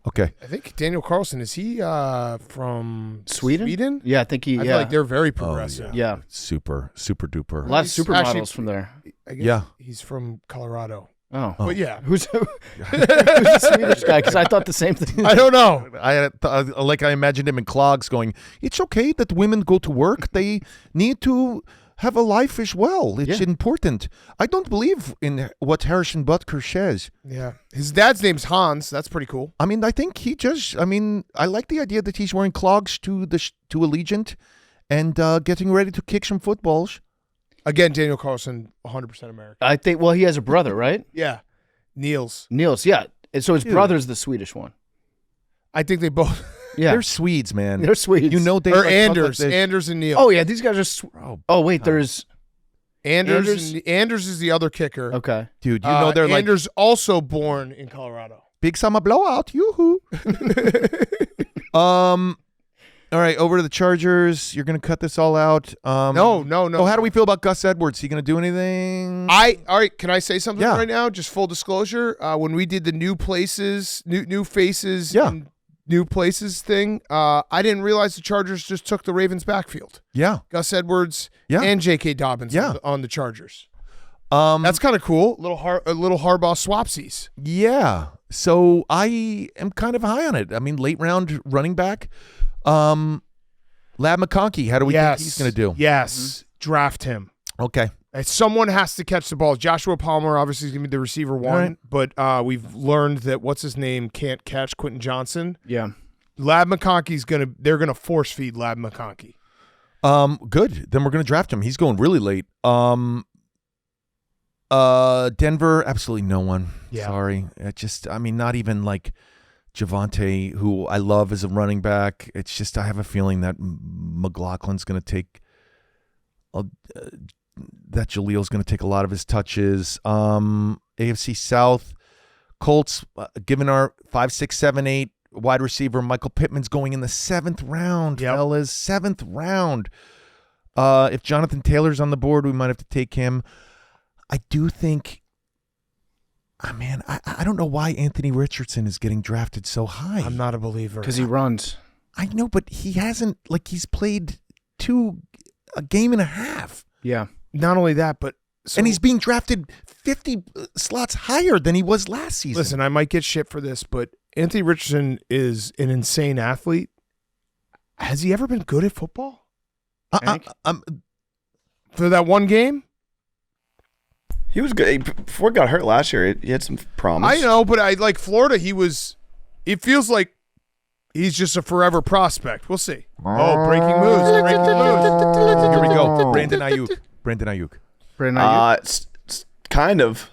Okay.
I think Daniel Carlson, is he from
Sweden? Yeah, I think he.
I feel like they're very progressive.
Yeah.
Super duper.
A lot of supermodels from there.
I guess he's from Colorado.
Oh.
But yeah.
Who's the Swedish guy? Because I thought the same thing.
I don't know.
I imagined him in clogs going, it's okay that women go to work. They need to have a life as well. It's important. I don't believe in what Harrison Butker says.
Yeah. His dad's name's Hans. That's pretty cool.
I mean, I think I like the idea that he's wearing clogs to Allegiant and getting ready to kick some footballs.
Again, Daniel Carlson, 100% American.
I think, well, he has a brother, right?
Yeah. Niels,
yeah. And so his brother's the Swedish one.
I think they both.
Yeah.
They're Swedes, man.
They're Swedes.
You know they
or Anders. Anders and Niels.
Oh, yeah. These guys are. There's.
Anders is the other kicker.
Okay.
Dude, you know they're like.
Anders also born in Colorado.
Big summer blowout. Yoo-hoo. All right, over to the Chargers. You're going to cut this all out.
No.
Oh, how do we feel about Gus Edwards? He going to do anything?
All right, can I say something right now? Just full disclosure. When we did the new faces, and new places thing, I didn't realize the Chargers just took the Ravens backfield.
Yeah.
Gus Edwards and J.K. Dobbins on the Chargers. That's kind of cool. A little Harbaugh swapsies.
Yeah. So I am kind of high on it. I mean, late round running back. Lab McConkey, how do we think he's going to do?
Yes. Draft him.
Okay.
Someone has to catch the ball. Joshua Palmer obviously is going to be the receiver one, but we've learned that what's his name can't catch Quentin Johnson.
Yeah.
Lab McConkey's they're going to force feed Lab McConkey.
Good. Then we're going to draft him. He's going really late. Denver, absolutely no one.
Yeah.
Sorry. Not even like Javonte, who I love as a running back. It's just I have a feeling that McLaughlin's going to take that Jaleel's going to take a lot of his touches. AFC South, Colts, given our 5, 6, 7, 8 wide receiver, Michael Pittman's going in the 7th round, fellas. 7th round. If Jonathan Taylor's on the board, we might have to take him. I do think, I don't know why Anthony Richardson is getting drafted so high.
I'm not a believer.
Because he runs.
I know, but he hasn't, he's played a game and a half.
Yeah.
Not only that, but...
and he's being drafted 50 slots higher than he was last season.
Listen, I might get shit for this, but Anthony Richardson is an insane athlete. Has he ever been good at football? For that one game?
He was good. Before he got hurt last year, he had some promise.
I know, but Florida, it feels like he's just a forever prospect. We'll see. Oh, breaking moves.
Here we go. Brandon Ayuk.
It's kind of.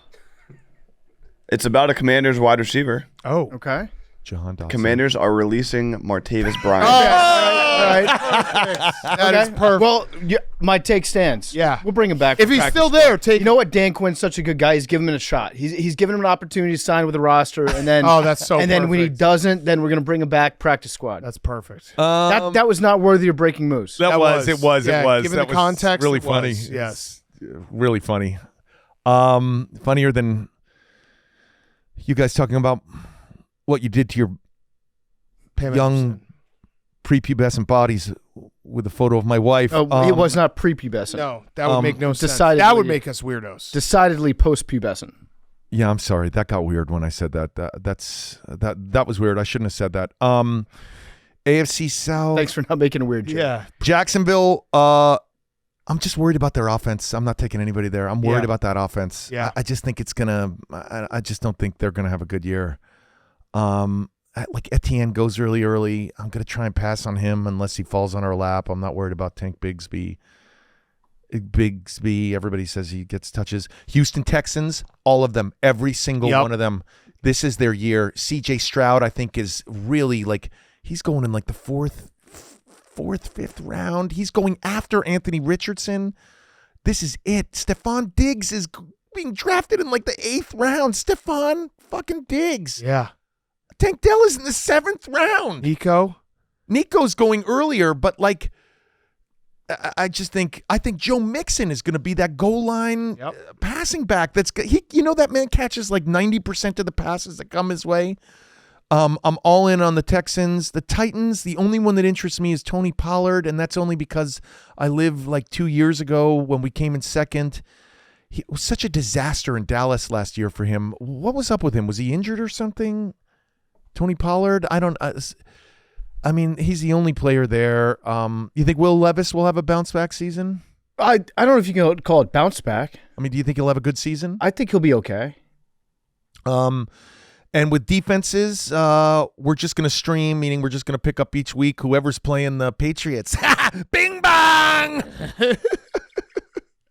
It's about a Commanders wide receiver.
Oh.
Okay.
Jahan Dawson.
Commanders are releasing Martavis Bryant.
All right. That is perfect.
Well, my take stands.
Yeah.
We'll bring him back.
If he's still there, take.
You know what? Dan Quinn's such a good guy. He's giving him a shot. He's giving him an opportunity to sign with the roster, and then
that's so.
And then when he doesn't, then we're gonna bring him back practice squad.
That's perfect.
That was not worthy of breaking moves.
It was.
Yeah, given
that
the context,
really
it
funny.
was. Yes.
Really funny. Funnier than you guys talking about what you did to your
Pam
young
Anderson.
prepubescent bodies with a photo of my wife.
Oh, it was not prepubescent.
No, that would make no sense.
decidedly-
That would make us weirdos.
Decidedly post-pubescent.
Yeah, I'm sorry. That got weird when I said that. That was weird. I shouldn't have said that. AFC South.
Thanks for not making a weird joke.
Yeah.
Jacksonville. I'm just worried about their offense. I'm not taking anybody there. I'm worried about that offense.
Yeah.
I just think it's gonna. I just don't think they're gonna have a good year. Like Etienne goes really early. I'm gonna try and pass on him unless he falls on our lap. I'm not worried about Tank Bigsby. Everybody says he gets touches. Houston Texans, all of them, every single one of them. This is their year. CJ Stroud, I think, is really like he's going in like the fourth, fifth round. He's going after Anthony Richardson. This is it. Stephon Diggs is being drafted in like the 8th round. Stephon fucking Diggs.
Yeah.
Tank Dell is in the 7th round. Nico's going earlier, but like I think Joe Mixon is going to be that goal line passing back. That man catches like 90% of the passes that come his way. I'm all in on the Texans. The Titans, the only one that interests me is Tony Pollard, and that's only because I lived like 2 years ago when we came in second. It was such a disaster in Dallas last year for him. What was up with him? Was he injured or something? Tony Pollard? I mean, he's the only player there. You think Will Levis will have a bounce back season?
I don't know if you can call it bounce back.
I mean, do you think he'll have a good season?
I think he'll be okay.
And with defenses, we're just going to stream, meaning we're just going to pick up each week whoever's playing the Patriots. Bing bang!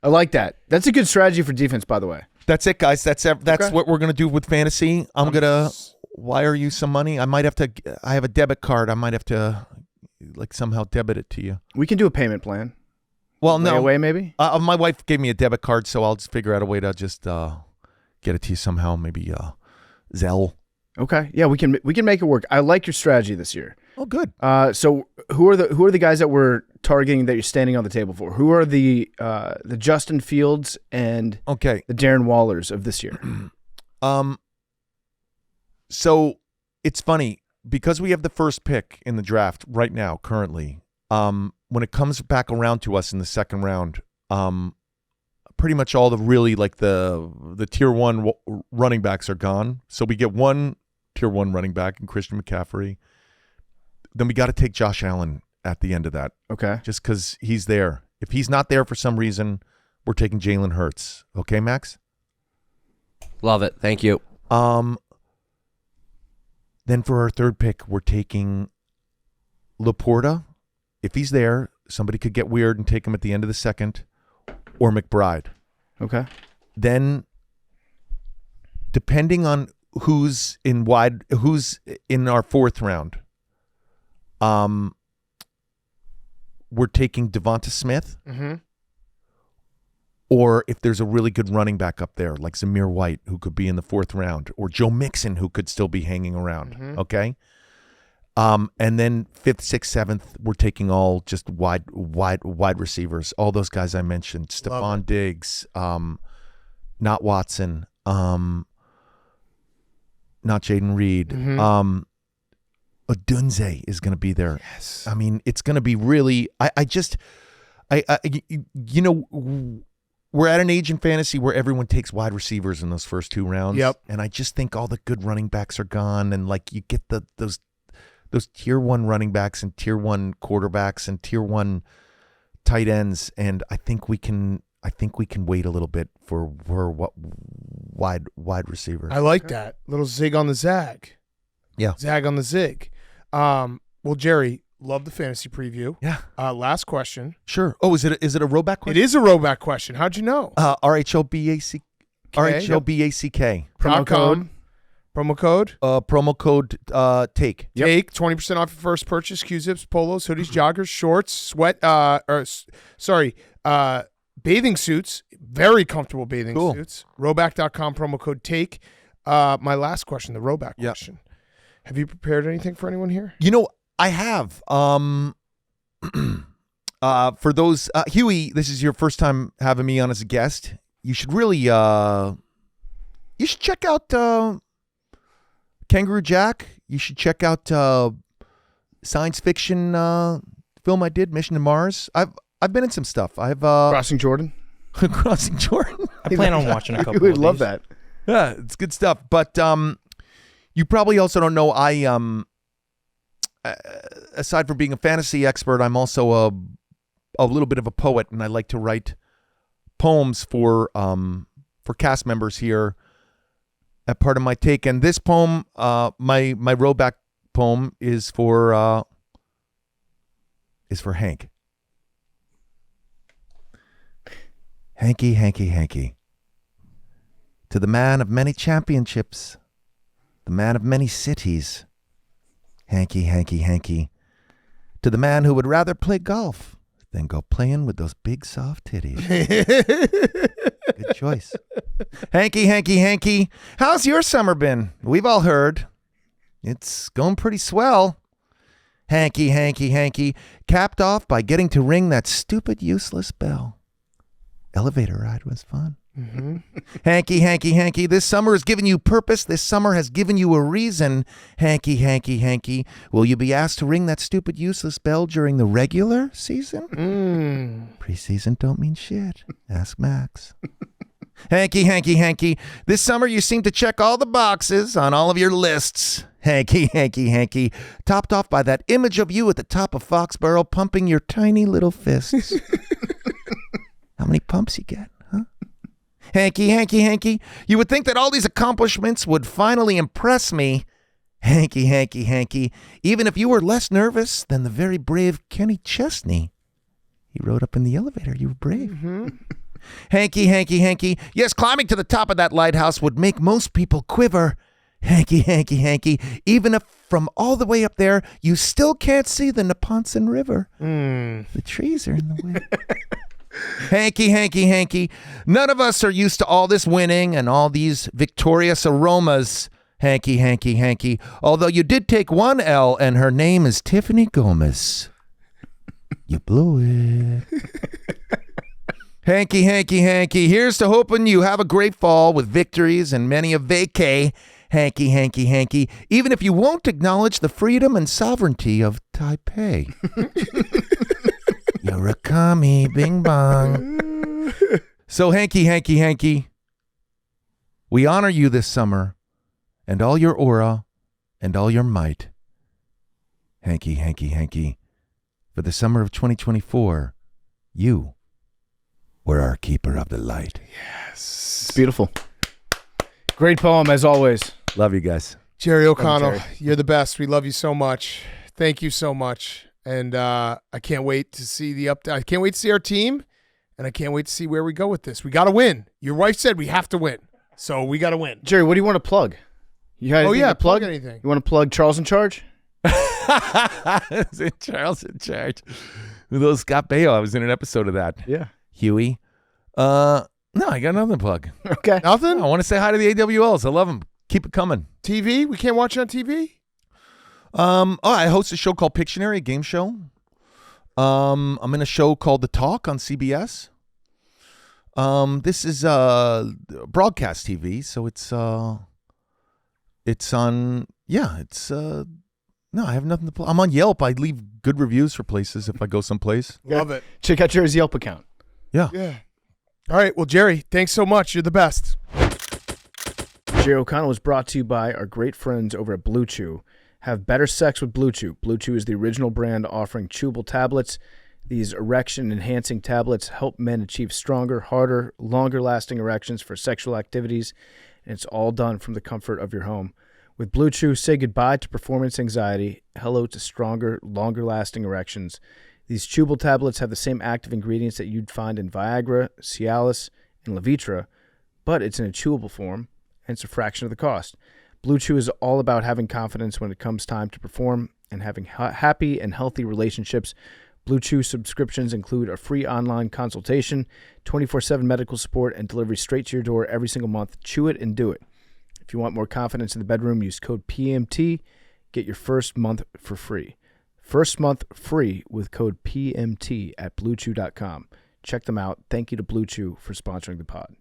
I like that. That's a good strategy for defense, by the way.
That's it, guys. That's what we're going to do with fantasy. I'm going to wire you some money. I have a debit card. I might have to like somehow debit it to you.
We can do a payment plan.
Well, no.
Away, maybe?
My wife gave me a debit card, so I'll just figure out a way to just get it to you somehow. Maybe Zelle.
Okay. Yeah, we can make it work. I like your strategy this year.
Oh, good.
So who are the guys that we're targeting that you're standing on the table for? Who are the Justin Fields and the Darren Wallers of this year?
So it's funny because we have the first pick in the draft right now, currently. When it comes back around to us in the second round, pretty much all the really like the tier 1 running backs are gone. So we get one tier 1 running back in Christian McCaffrey. Then we got to take Josh Allen at the end of that.
Okay.
Just because he's there. If he's not there for some reason, we're taking Jalen Hurts. Okay, Max?
Love it. Thank you.
Then for our third pick, we're taking Laporta. If he's there, somebody could get weird and take him at the end of the second, or McBride.
Okay.
Then, depending on who's in our fourth round, we're taking Devonta Smith.
Mm-hmm.
Or if there's a really good running back up there, like Zamir White, who could be in the fourth round, or Joe Mixon, who could still be hanging around.
Mm-hmm.
Okay. And then 5th, 6th, 7th, we're taking all just wide receivers. All those guys I mentioned: Stephon Diggs, not Watson, not Jaden Reed.
Mm-hmm.
Odunze is going to be there.
Yes.
I mean, it's going to be really. We're at an age in fantasy where everyone takes wide receivers in those first 2 rounds.
Yep.
And I just think all the good running backs are gone, and like you get those tier 1 running backs and tier 1 quarterbacks and tier 1 tight ends, and I think we can wait a little bit for wide receivers.
I like that little zig on the zag.
Yeah,
zag on the zig. Well, Jerry, love the fantasy preview.
Yeah.
Last question.
Sure. Oh, is it a Roback question?
It is a Roback question. How'd you know?
RHOBACK.
.com. Promo code
take.
Yep. Take 20% off your first purchase. Q-zips, polos, hoodies, joggers, shorts, bathing suits. Very comfortable bathing suits. Roback.com, promo code take. My last question, the Roback question. Have you prepared anything for anyone here?
I have. For those, Huey, this is your first time having me on as a guest. You should really, you should check out Kangaroo Jack. You should check out science fiction film I did, Mission to Mars. I've been in some stuff. I've
Crossing Jordan.
Crossing Jordan.
I plan on watching a couple.
You would
of
love
these.
that.
Yeah, it's good stuff. But you probably also don't know aside from being a fantasy expert, I'm also a little bit of a poet, and I like to write poems for cast members here at Part of My Take. And this poem, my rowback poem, is for Hank. Hanky, Hanky, Hanky. To the man of many championships, the man of many cities, Hanky, Hanky, Hanky. To the man who would rather play golf than go playing with those big soft titties. Good choice. Hanky, Hanky, Hanky. How's your summer been? We've all heard. It's going pretty swell. Hanky, Hanky, Hanky. Capped off by getting to ring that stupid, useless bell. Elevator ride was fun. Mm-hmm. Hanky, Hanky, Hanky. This summer has given you purpose. This summer has given you a reason. Hanky, Hanky, Hanky. Will you be asked to ring that stupid, useless bell during the regular season? Preseason don't mean shit. Ask Max. Hanky, Hanky, Hanky. This summer you seem to check all the boxes on all of your lists. Hanky, Hanky, Hanky. Topped off by that image of you at the top of Foxborough pumping your tiny little fists. How many pumps you get, huh? Hanky, Hanky, Hanky. You would think that all these accomplishments would finally impress me. Hanky, Hanky, Hanky. Even if you were less nervous than the very brave Kenny Chesney. He rode up in the elevator. You were brave. Mm-hmm. Hanky, Hanky, Hanky. Yes, climbing to the top of that lighthouse would make most people quiver. Hanky, Hanky, Hanky. Even if from all the way up there, you still can't see the Neponset River. The trees are in the way. Hanky, Hanky, Hanky. None of us are used to all this winning and all these victorious aromas. Hanky, Hanky, Hanky. Although you did take one L and her name is Tiffany Gomez. You blew it. Hanky, Hanky, Hanky. Here's to hoping you have a great fall with victories and many a vacay. Hanky, Hanky, Hanky. Even if you won't acknowledge the freedom and sovereignty of Taipei. You're a commie, bing bong. So Hanky, Hanky, Hanky, we honor you this summer and all your aura and all your might. Hanky, Hanky, Hanky, for the summer of 2024, you were our keeper of the light.
Yes. It's beautiful. Great poem, as always.
Love you guys.
Jerry O'Connell, you're the best. We love you so much. Thank you so much. And I can't wait to see the update. I can't wait to see our team, and I can't wait to see where we go with this. We got to win. Your wife said we have to win, so we got to win.
Jerry, what do you want to plug? You got anything to plug?
Anything.
You want to plug Charles in Charge?
Is it Charles in Charge? Little Scott Baio. I was in an episode of that.
Yeah.
Huey. No, I got nothing to plug.
Okay.
Nothing?
I want to say hi to the AWLs. I love them. Keep it coming.
TV? We can't watch it on TV?
I host a show called Pictionary, a game show. I'm in a show called The Talk on CBS. This is broadcast TV, so it's on. Yeah, it's no, I have nothing to plug. I'm on Yelp. I leave good reviews for places if I go someplace.
Love it.
Check out Jerry's Yelp account.
Yeah.
All right. Well, Jerry, thanks so much. You're the best.
Jerry O'Connell was brought to you by our great friends over at Blue Chew. Have better sex with Blue Chew. Blue Chew is the original brand offering chewable tablets. These erection-enhancing tablets help men achieve stronger, harder, longer-lasting erections for sexual activities, and it's all done from the comfort of your home. With Blue Chew, say goodbye to performance anxiety, hello to stronger, longer-lasting erections. These chewable tablets have the same active ingredients that you'd find in Viagra, Cialis, and Levitra, but it's in a chewable form, and it's a fraction of the cost. Blue Chew is all about having confidence when it comes time to perform and having happy and healthy relationships. Blue Chew subscriptions include a free online consultation, 24/7 medical support, and delivery straight to your door every single month. Chew it and do it. If you want more confidence in the bedroom, use code PMT. Get your first month for free. First month free with code PMT at BlueChew.com. Check them out. Thank you to Blue Chew for sponsoring the pod.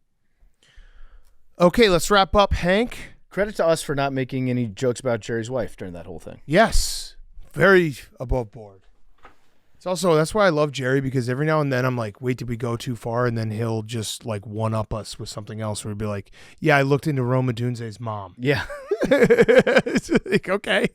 Okay, let's wrap up. Hank?
Credit to us for not making any jokes about Jerry's wife during that whole thing.
Yes. Very above board. It's also, that's why I love Jerry, because every now and then I'm like, wait, did we go too far? And then he'll just like one-up us with something else where he'll be like, yeah, I looked into Roma Dunze's mom.
Yeah.
It's like, okay.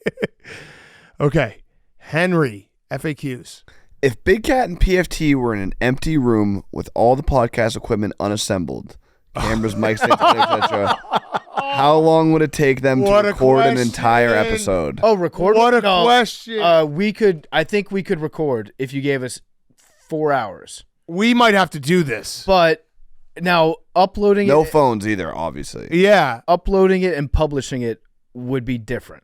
Okay. Henry, FAQs.
If Big Cat and PFT were in an empty room with all the podcast equipment unassembled, cameras, mics, etc., how long would it take them to record an entire episode?
Oh, record?
What a question.
I think we could record if you gave us 4 hours.
We might have to do this.
But now uploading
No phones either, obviously.
Yeah.
Uploading it and publishing it would be different.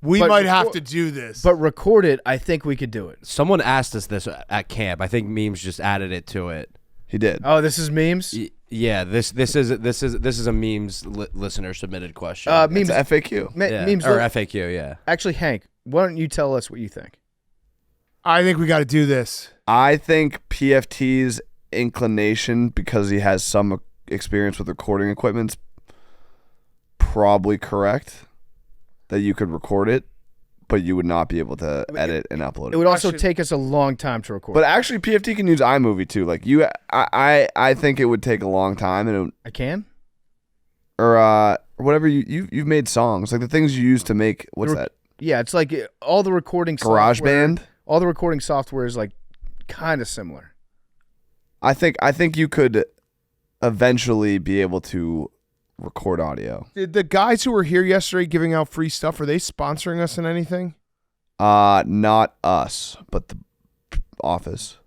We might have to do this.
But record it, I think we could do it.
Someone asked us this at camp. I think Memes just added it to it.
He did.
Oh, this is Memes?
Yeah, this is a Memes listener submitted question.
Memes
it's FAQ.
Memes
or FAQ, yeah.
Actually, Hank, why don't you tell us what you think?
I think we got to do this.
I think PFT's inclination, because he has some experience with recording equipment's probably correct, that you could record it, but you would not be able to edit and upload it.
It would also take us a long time to record.
But actually, PFT can use iMovie too. Like I think it would take a long time, and
I can,
or whatever you've made songs, like the things you use to make. What's that?
Yeah, it's like all the recording
GarageBand.
All the recording software is like kind of similar.
I think you could eventually be able to record audio.
Did the guys who were here yesterday giving out free stuff, are they sponsoring us in anything?
Not us, but the office.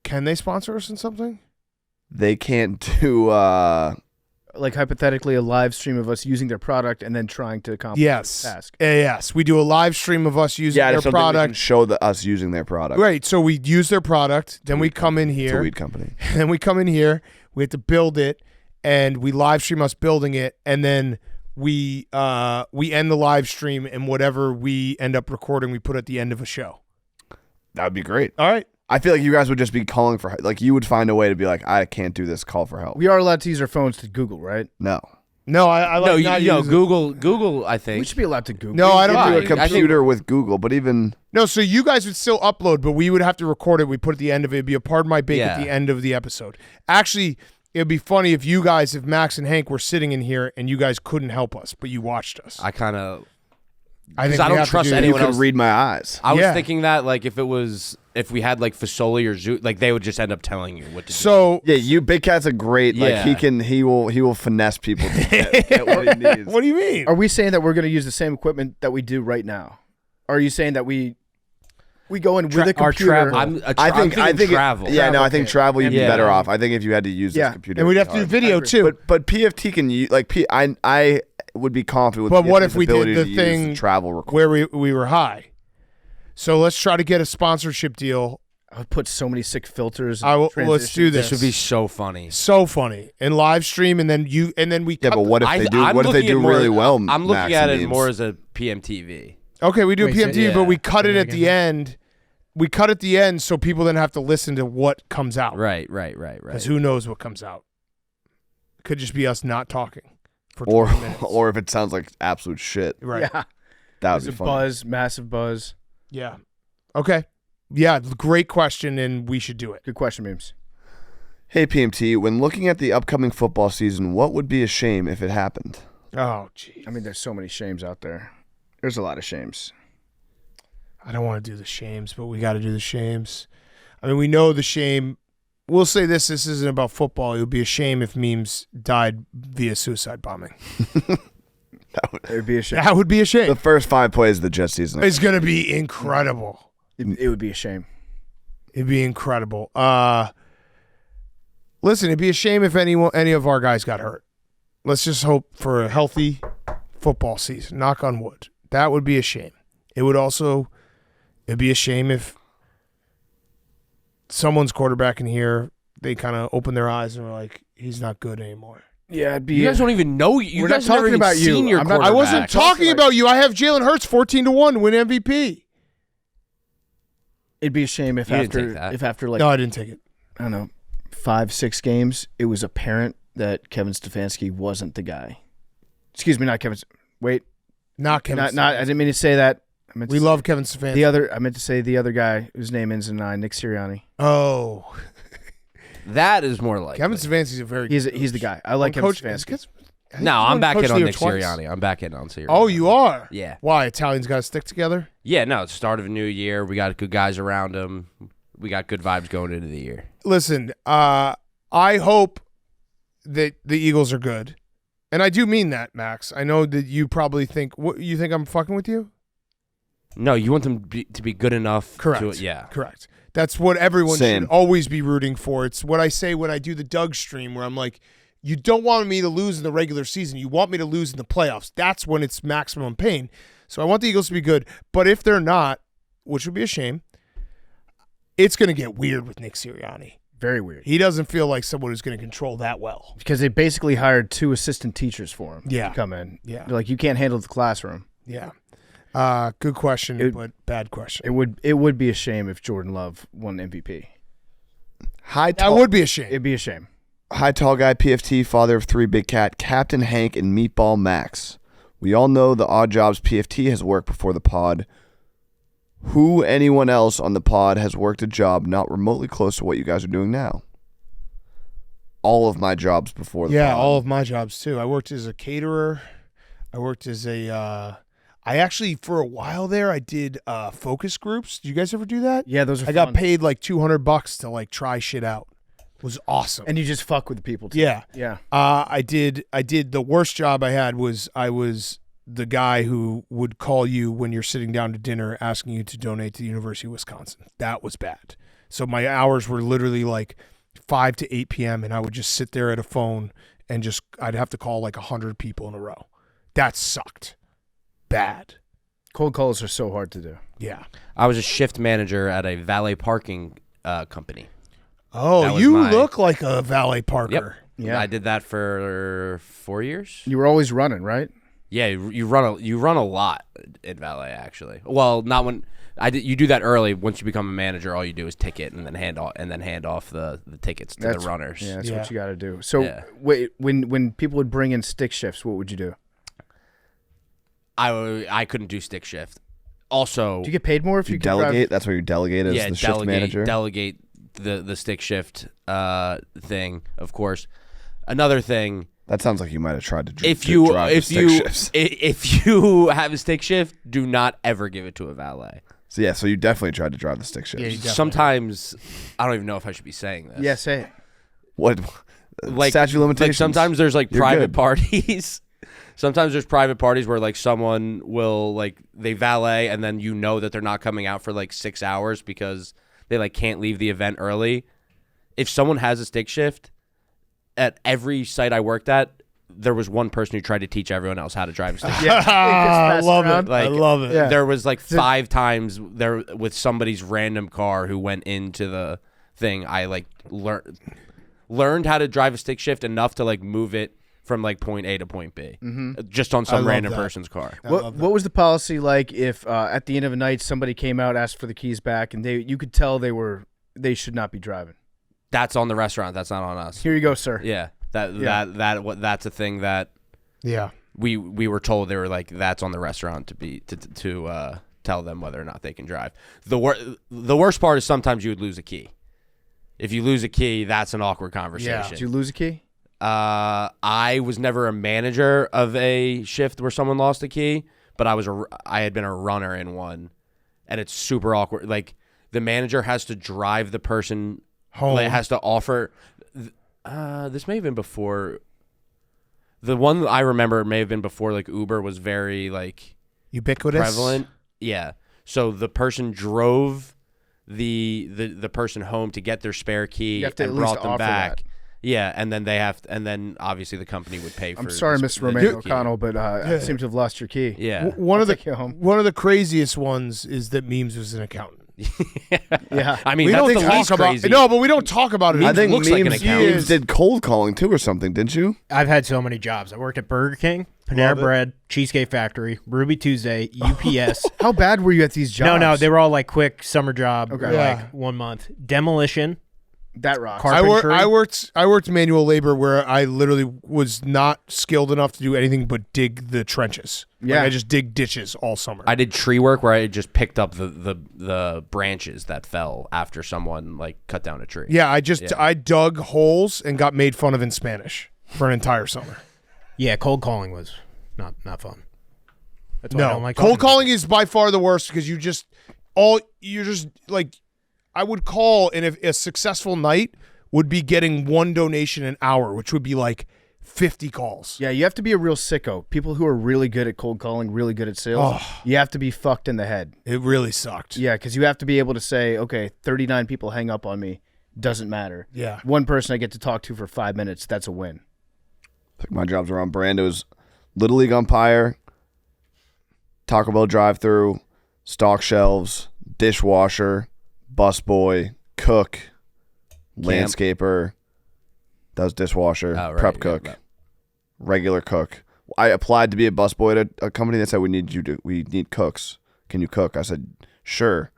Can they sponsor us in something?
They can't do
like hypothetically a live stream of us using their product and then trying to accomplish the task.
Yes, we do a live stream of us using their product.
We can show us using their product.
Right, so we use their product, then we come in here.
It's a weed company.
Then we come in here, we have to build it, and we live stream us building it, and then we end the live stream, and whatever we end up recording, we put at the end of a show.
That would be great.
All right.
I feel like you guys would just be calling for, like, you would find a way to be like, I can't do this, call for help.
We are allowed to use our phones to Google, right?
No.
No, I like not using
Google, I think.
We should be allowed to Google.
No, I don't
do a computer with Google, but even...
No, so you guys would still upload, but we would have to record it. We put at the end of it. It'd be a Pardon My Bake at the end of the episode. Actually, it'd be funny if Max and Hank were sitting in here and you guys couldn't help us, but you watched us.
I kind of...
I think
I don't trust anyone else.
You could read my eyes.
I was thinking that, like, if we had like Fasoli or Zoo, like they would just end up telling you what to do.
So
yeah, Big Cat's a great he will finesse people to get what he needs.
What do you mean?
Are we saying that we're going to use the same equipment that we do right now? Or are you saying that we go in with a computer?
I think
travel.
I think travel you'd be better off. I think if you had to use this computer,
and we'd have to do video too.
But PFT can use I would be confident with.
But
PFT's
what if we did the
to
thing
the travel record
where we were high? So let's try to get a sponsorship deal.
I would put so many sick filters.
Let's do this.
This would be so funny.
So funny. And live stream, and then we.
Yeah, but what if they do? What if they do really well?
I'm looking at it more as a PMTV.
Okay, we do a PMTV, but we cut it at the end. We cut at the end, so people then have to listen to what comes out.
Right.
Because who knows what comes out? It could just be us not talking for 20 minutes.
Or if it sounds like absolute shit.
Right.
Yeah.
That would be fun.
Buzz, massive buzz.
Yeah. Okay. Yeah, great question, and we should do it.
Good question, Memes.
Hey, PMT, when looking at the upcoming football season, what would be a shame if it happened?
Oh, geez.
I mean, there's so many shames out there. There's a lot of shames.
I don't want to do the shames, but we got to do the shames. I mean, we know the shame. We'll say this isn't about football. It would be a shame if Memes died via suicide bombing.
It would be a shame.
That would be a shame.
The first 5 plays of the Jets season.
It's going to be incredible.
It would be a shame.
It'd be incredible. Listen, it'd be a shame if any of our guys got hurt. Let's just hope for a healthy football season. Knock on wood. That would be a shame. It'd be a shame if someone's quarterback in here, they kind of open their eyes and are like, he's not good anymore.
Yeah, it'd be.
You guys don't even know. You
We're
guys
not
never
talking about
even seen
you.
your quarterback.
I wasn't talking about you. I have Jalen Hurts 14-1 to win MVP.
It'd be a shame if after like
no, I didn't take it.
I don't know, 5-6 games, it was apparent that Kevin Stefanski wasn't the guy. Excuse me, not Kevin. Wait,
not Kevin.
Not. I didn't mean to say that. I
We love Kevin Stefanski.
I meant to say the other guy whose name ends in 9, Nick Sirianni.
Oh.
That is more like
Kevin Stefanski's a very
He's the guy. I like Kevin Stefanski.
No, I'm back in on Nick Sirianni. I'm back in on Sirianni.
Oh, you are?
Yeah.
Why? Italians got to stick together?
Yeah, no, it's the start of a new year. We got good guys around him. We got good vibes going into the year.
Listen, I hope that the Eagles are good. And I do mean that, Max. I know that you probably think you think I'm fucking with you?
No, you want them to be good enough.
Correct.
Yeah.
Correct. That's what everyone
Same.
should always be rooting for. It's what I say when I do the Doug stream where I'm like, you don't want me to lose in the regular season. You want me to lose in the playoffs. That's when it's maximum pain. So I want the Eagles to be good. But if they're not, which would be a shame, it's going to get weird with Nick Sirianni.
Very weird.
He doesn't feel like someone who's going to control that well.
Because they basically hired 2 assistant teachers for him to come in.
Yeah.
They're like, you can't handle the classroom.
Yeah. Good question, but bad question.
It would be a shame if Jordan Love won MVP.
That would be a shame.
It'd be a shame.
Hi, tall guy, PFT, father of 3, Big Cat, Captain Hank, and Meatball Max. We all know the odd jobs PFT has worked before the pod. Who, anyone else on the pod has worked a job not remotely close to what you guys are doing now? All of my jobs before the pod.
Yeah, all of my jobs too. I worked as a caterer. I worked as I actually, for a while there, I did focus groups. Did you guys ever do that?
Yeah, those are
I got paid like $200 to like try shit out. It was awesome.
And you just fuck with the people too.
Yeah.
Yeah.
I did the worst job I had was I was the guy who would call you when you're sitting down to dinner asking you to donate to the University of Wisconsin. That was bad. So my hours were literally like 5 to 8 p.m. and I would just sit there at a phone and I'd have to call like 100 people in a row. That sucked. Bad.
Cold calls are so hard to do.
Yeah.
I was a shift manager at a valet parking company.
Oh, you look like a valet parker.
Yep.
Yeah.
I did that for 4 years.
You were always running, right?
Yeah, you run a lot in valet actually. Well, not when you do that early. Once you become a manager, all you do is ticket and then hand off the tickets to the runners.
Yeah, that's what you got to do. So wait, when people would bring in stick shifts, what would you do?
I couldn't do stick shift. Also,
do you get paid more if you
delegate? That's where you delegate as the shift manager.
Delegate the stick shift thing, of course. Another thing. That
sounds like you might have tried to drive
shifts. If you have a stick shift, do not ever give it to a valet.
So you definitely tried to drive the stick shift.
Yeah, sometimes I don't even know if I should be saying this.
Yeah, say it.
What? Like statute of limitations.
Like sometimes there's like private parties. Sometimes there's private parties where like someone will like they valet and then you know that they're not coming out for like 6 hours because they like can't leave the event early. If someone has a stick shift, at every site I worked at, there was one person who tried to teach everyone else how to drive a stick shift.
I love it.
Like,
I love it.
Yeah. There was like 5 times there with somebody's random car who went into the thing. I like learned how to drive a stick shift enough to like move it from like point A to point B, just on some random person's car.
What was the policy like if at the end of a night somebody came out, asked for the keys back, and you could tell they should not be driving?
That's on the restaurant. That's not on us.
Here you go, sir.
Yeah, that's a thing that we were told. They were like, that's on the restaurant to tell them whether or not they can drive. The worst part is sometimes you would lose a key. If you lose a key, that's an awkward conversation.
Yeah. Did you lose a key?
I was never a manager of a shift where someone lost a key, but I had been a runner in one, and it's super awkward. Like the manager has to drive the person home. Like, has to offer. This may have been before. The one I remember may have been before like Uber was very like
ubiquitous,
prevalent. Yeah. So the person drove the person home to get their spare key and brought them back. Yeah, and then obviously the company would pay for.
I'm sorry, Mr. Romaine O'Connell, but I seem to have lost your key.
Yeah,
one of the craziest ones is that Memes was an accountant.
Yeah,
I mean,
we don't talk about
crazy.
No, but we don't talk about it.
I think
looks like an accountant.
Memes did cold calling too, or something, didn't you?
I've had so many jobs. I worked at Burger King, Panera Bread, Cheesecake Factory, Ruby Tuesday, UPS.
How bad were you at these jobs?
No, they were all like quick summer job,
okay.
like 1 month. Demolition.
That rocks.
I worked manual labor where I literally was not skilled enough to do anything but dig the trenches.
Yeah.
I just dig ditches all summer.
I did tree work where I just picked up the branches that fell after someone like cut down a tree.
Yeah, I dug holes and got made fun of in Spanish for an entire summer.
Yeah, cold calling was not fun. That's why I don't like
cold calling is by far the worst because you're just like, I would call, and if a successful night would be getting one donation an hour, which would be like 50 calls.
Yeah, you have to be a real sicko. People who are really good at cold calling, really good at sales, you have to be fucked in the head.
It really sucked.
Yeah, because you have to be able to say, okay, 39 people hang up on me. Doesn't matter.
Yeah.
One person I get to talk to for 5 minutes, that's a win.
My jobs around Brando's Little League umpire, Taco Bell drive-thru, stock shelves, dishwasher, busboy, cook, landscaper. That was dishwasher, prep cook, regular cook. I applied to be a busboy at a company that said we need cooks. Can you cook? I said sure,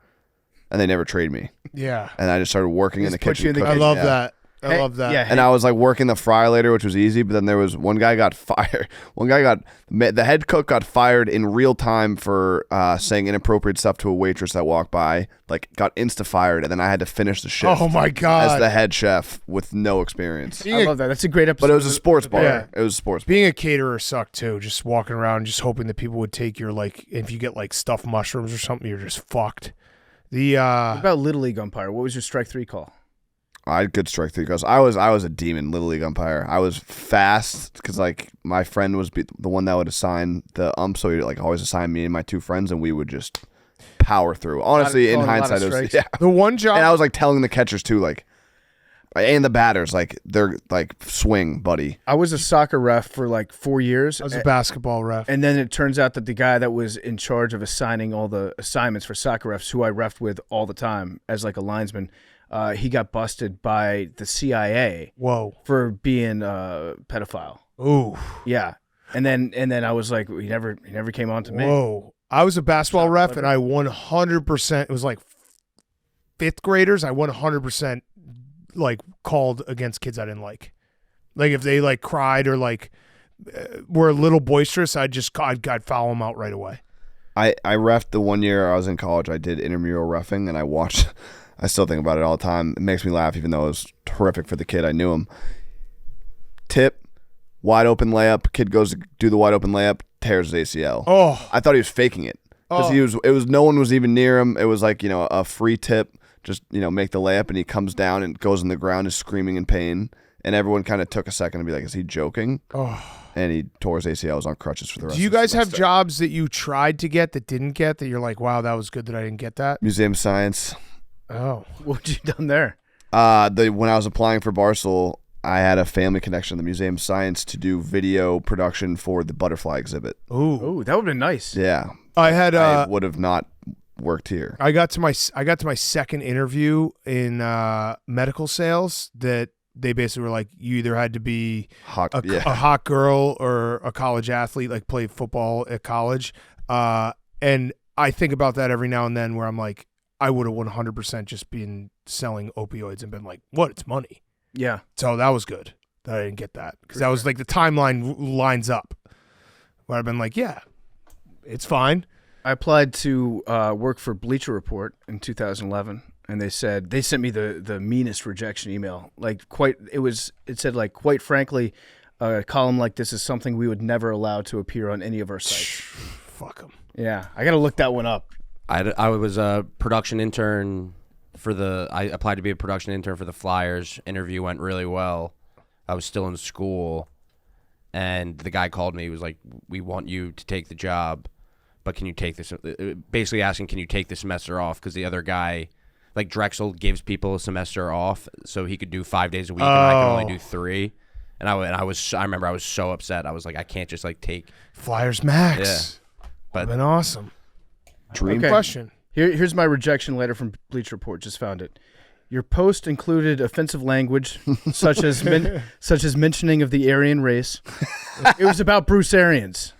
and they never trained me.
Yeah,
and I just started working in the kitchen.
I love that. I love that.
Yeah,
and I was like working the fry later, which was easy. But then there was one guy got fired. The head cook got fired in real time for saying inappropriate stuff to a waitress that walked by. Like got insta fired, and then I had to finish the shift.
Oh my god!
As the head chef with no experience.
I love that. That's a great episode.
But it was a sports bar.
Yeah.
It was a sports bar.
Being a caterer sucked too. Just walking around, just hoping that people would take your if you get like stuffed mushrooms or something, you're just fucked.
What about Little League umpire? What was your strike 3 call?
I had good strike 3 because I was a demon Little League umpire. I was fast because like my friend was the one that would assign the ump, so he'd like always assign me and my 2 friends, and we would just power through. Honestly, in hindsight, it was
the one job.
And I was like telling the catchers too, like, and the batters, like they're like swing, buddy.
I was a soccer ref for like 4 years.
I was a basketball ref,
and then it turns out that the guy that was in charge of assigning all the assignments for soccer refs, who I refed with all the time as like a linesman. He got busted by the CIA.
Whoa!
For being a pedophile.
Ooh.
Yeah, and then I was like, he never came on to me.
Whoa! I was a basketball ref, and I 100%. It was like 5th graders. I 100% like called against kids I didn't like. Like if they like cried or like were a little boisterous, I'd foul them out right away.
I reffed the 1 year I was in college. I did intramural reffing, and I watched. I still think about it all the time. It makes me laugh, even though it was horrific for the kid. I knew him. Tip, wide open layup. Kid goes to do the wide open layup, tears his ACL.
Oh,
I thought he was faking it because it was no one was even near him. It was like a free tip, just make the layup, and he comes down and goes on the ground, is screaming in pain, and everyone kind of took a second to be like, is he joking?
Oh.
And he tore his ACL. Was on crutches for the rest.
Do you guys have jobs that you tried to get that didn't get that you're like, wow, that was good that I didn't get that?
Museum of Science.
Oh,
what you done there?
When I was applying for Barstool, I had a family connection to the Museum of Science to do video production for the butterfly exhibit.
Ooh, that would have been nice.
Yeah,
I
would have not worked here.
I got to my second interview in medical sales that they basically were like, you either had to be a hot girl or a college athlete, like play football at college. And I think about that every now and then where I'm like, I would have 100% just been selling opioids and been like, what? It's money.
Yeah.
So that was good that I didn't get that because that was like the timeline lines up where I've been like, yeah, it's fine.
I applied to work for Bleacher Report in 2011, and they sent me the meanest rejection email. It said like, quite frankly, a column like this is something we would never allow to appear on any of our sites.
Fuck them.
Yeah, I got to look that one up.
I was a production intern I applied to be a production intern for the Flyers. Interview went really well. I was still in school, and the guy called me. He was like, we want you to take the job, but can you take this? Basically asking, can you take the semester off? Because the other guy, like Drexel, gives people a semester off so he could do 5 days a week, and I could only do 3. And I remember I was so upset. I was like, I can't just like take
Flyers Max.
Yeah, but
been awesome.
Dream
question.
Here's my rejection letter from Bleacher Report. Just found it. Your post included offensive language, such as mentioning of the Aryan race. It was about Bruce Arians.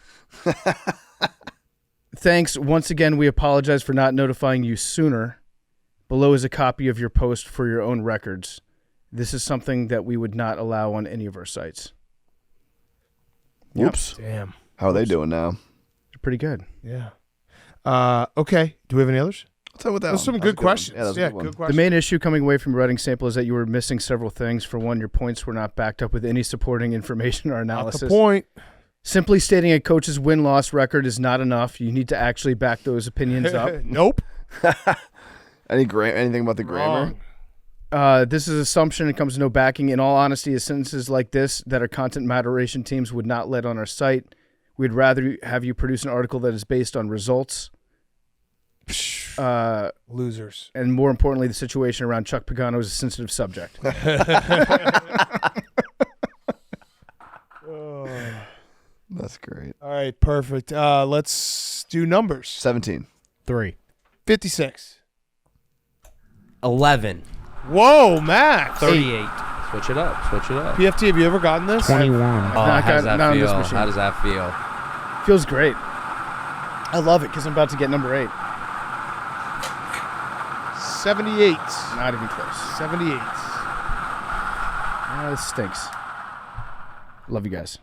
Thanks. Once again, we apologize for not notifying you sooner. Below is a copy of your post for your own records. This is something that we would not allow on any of our sites.
Whoops.
Damn.
How are they doing now?
They're pretty good.
Yeah. Okay. Do we have any others?
Let's go with that.
Those are some good questions.
Yeah, that was a good one.
good
The
questions.
main issue coming away from your writing sample is that you were missing several things. For one, your points were not backed up with any supporting information or analysis.
Not the point.
Simply stating a coach's win-loss record is not enough. You need to actually back those opinions up.
Nope.
Anything about the grammar?
This is assumption. It comes to no backing. In all honesty, sentences like this that our content moderation teams would not let on our site. We'd rather have you produce an article that is based on results.
Losers.
And more importantly, the situation around Chuck Pagano is a sensitive subject.
That's great.
All right, perfect. Let's do numbers.
17.
3.
56.
11.
Whoa, Max.
38.
Switch it up.
PFT, have you ever gotten this?
21.
How does that
not on this
feel?
machine.
How does that feel?
Feels great. I love it because I'm about to get number 8.
78.
Not even close.
78.
This stinks. Love you guys.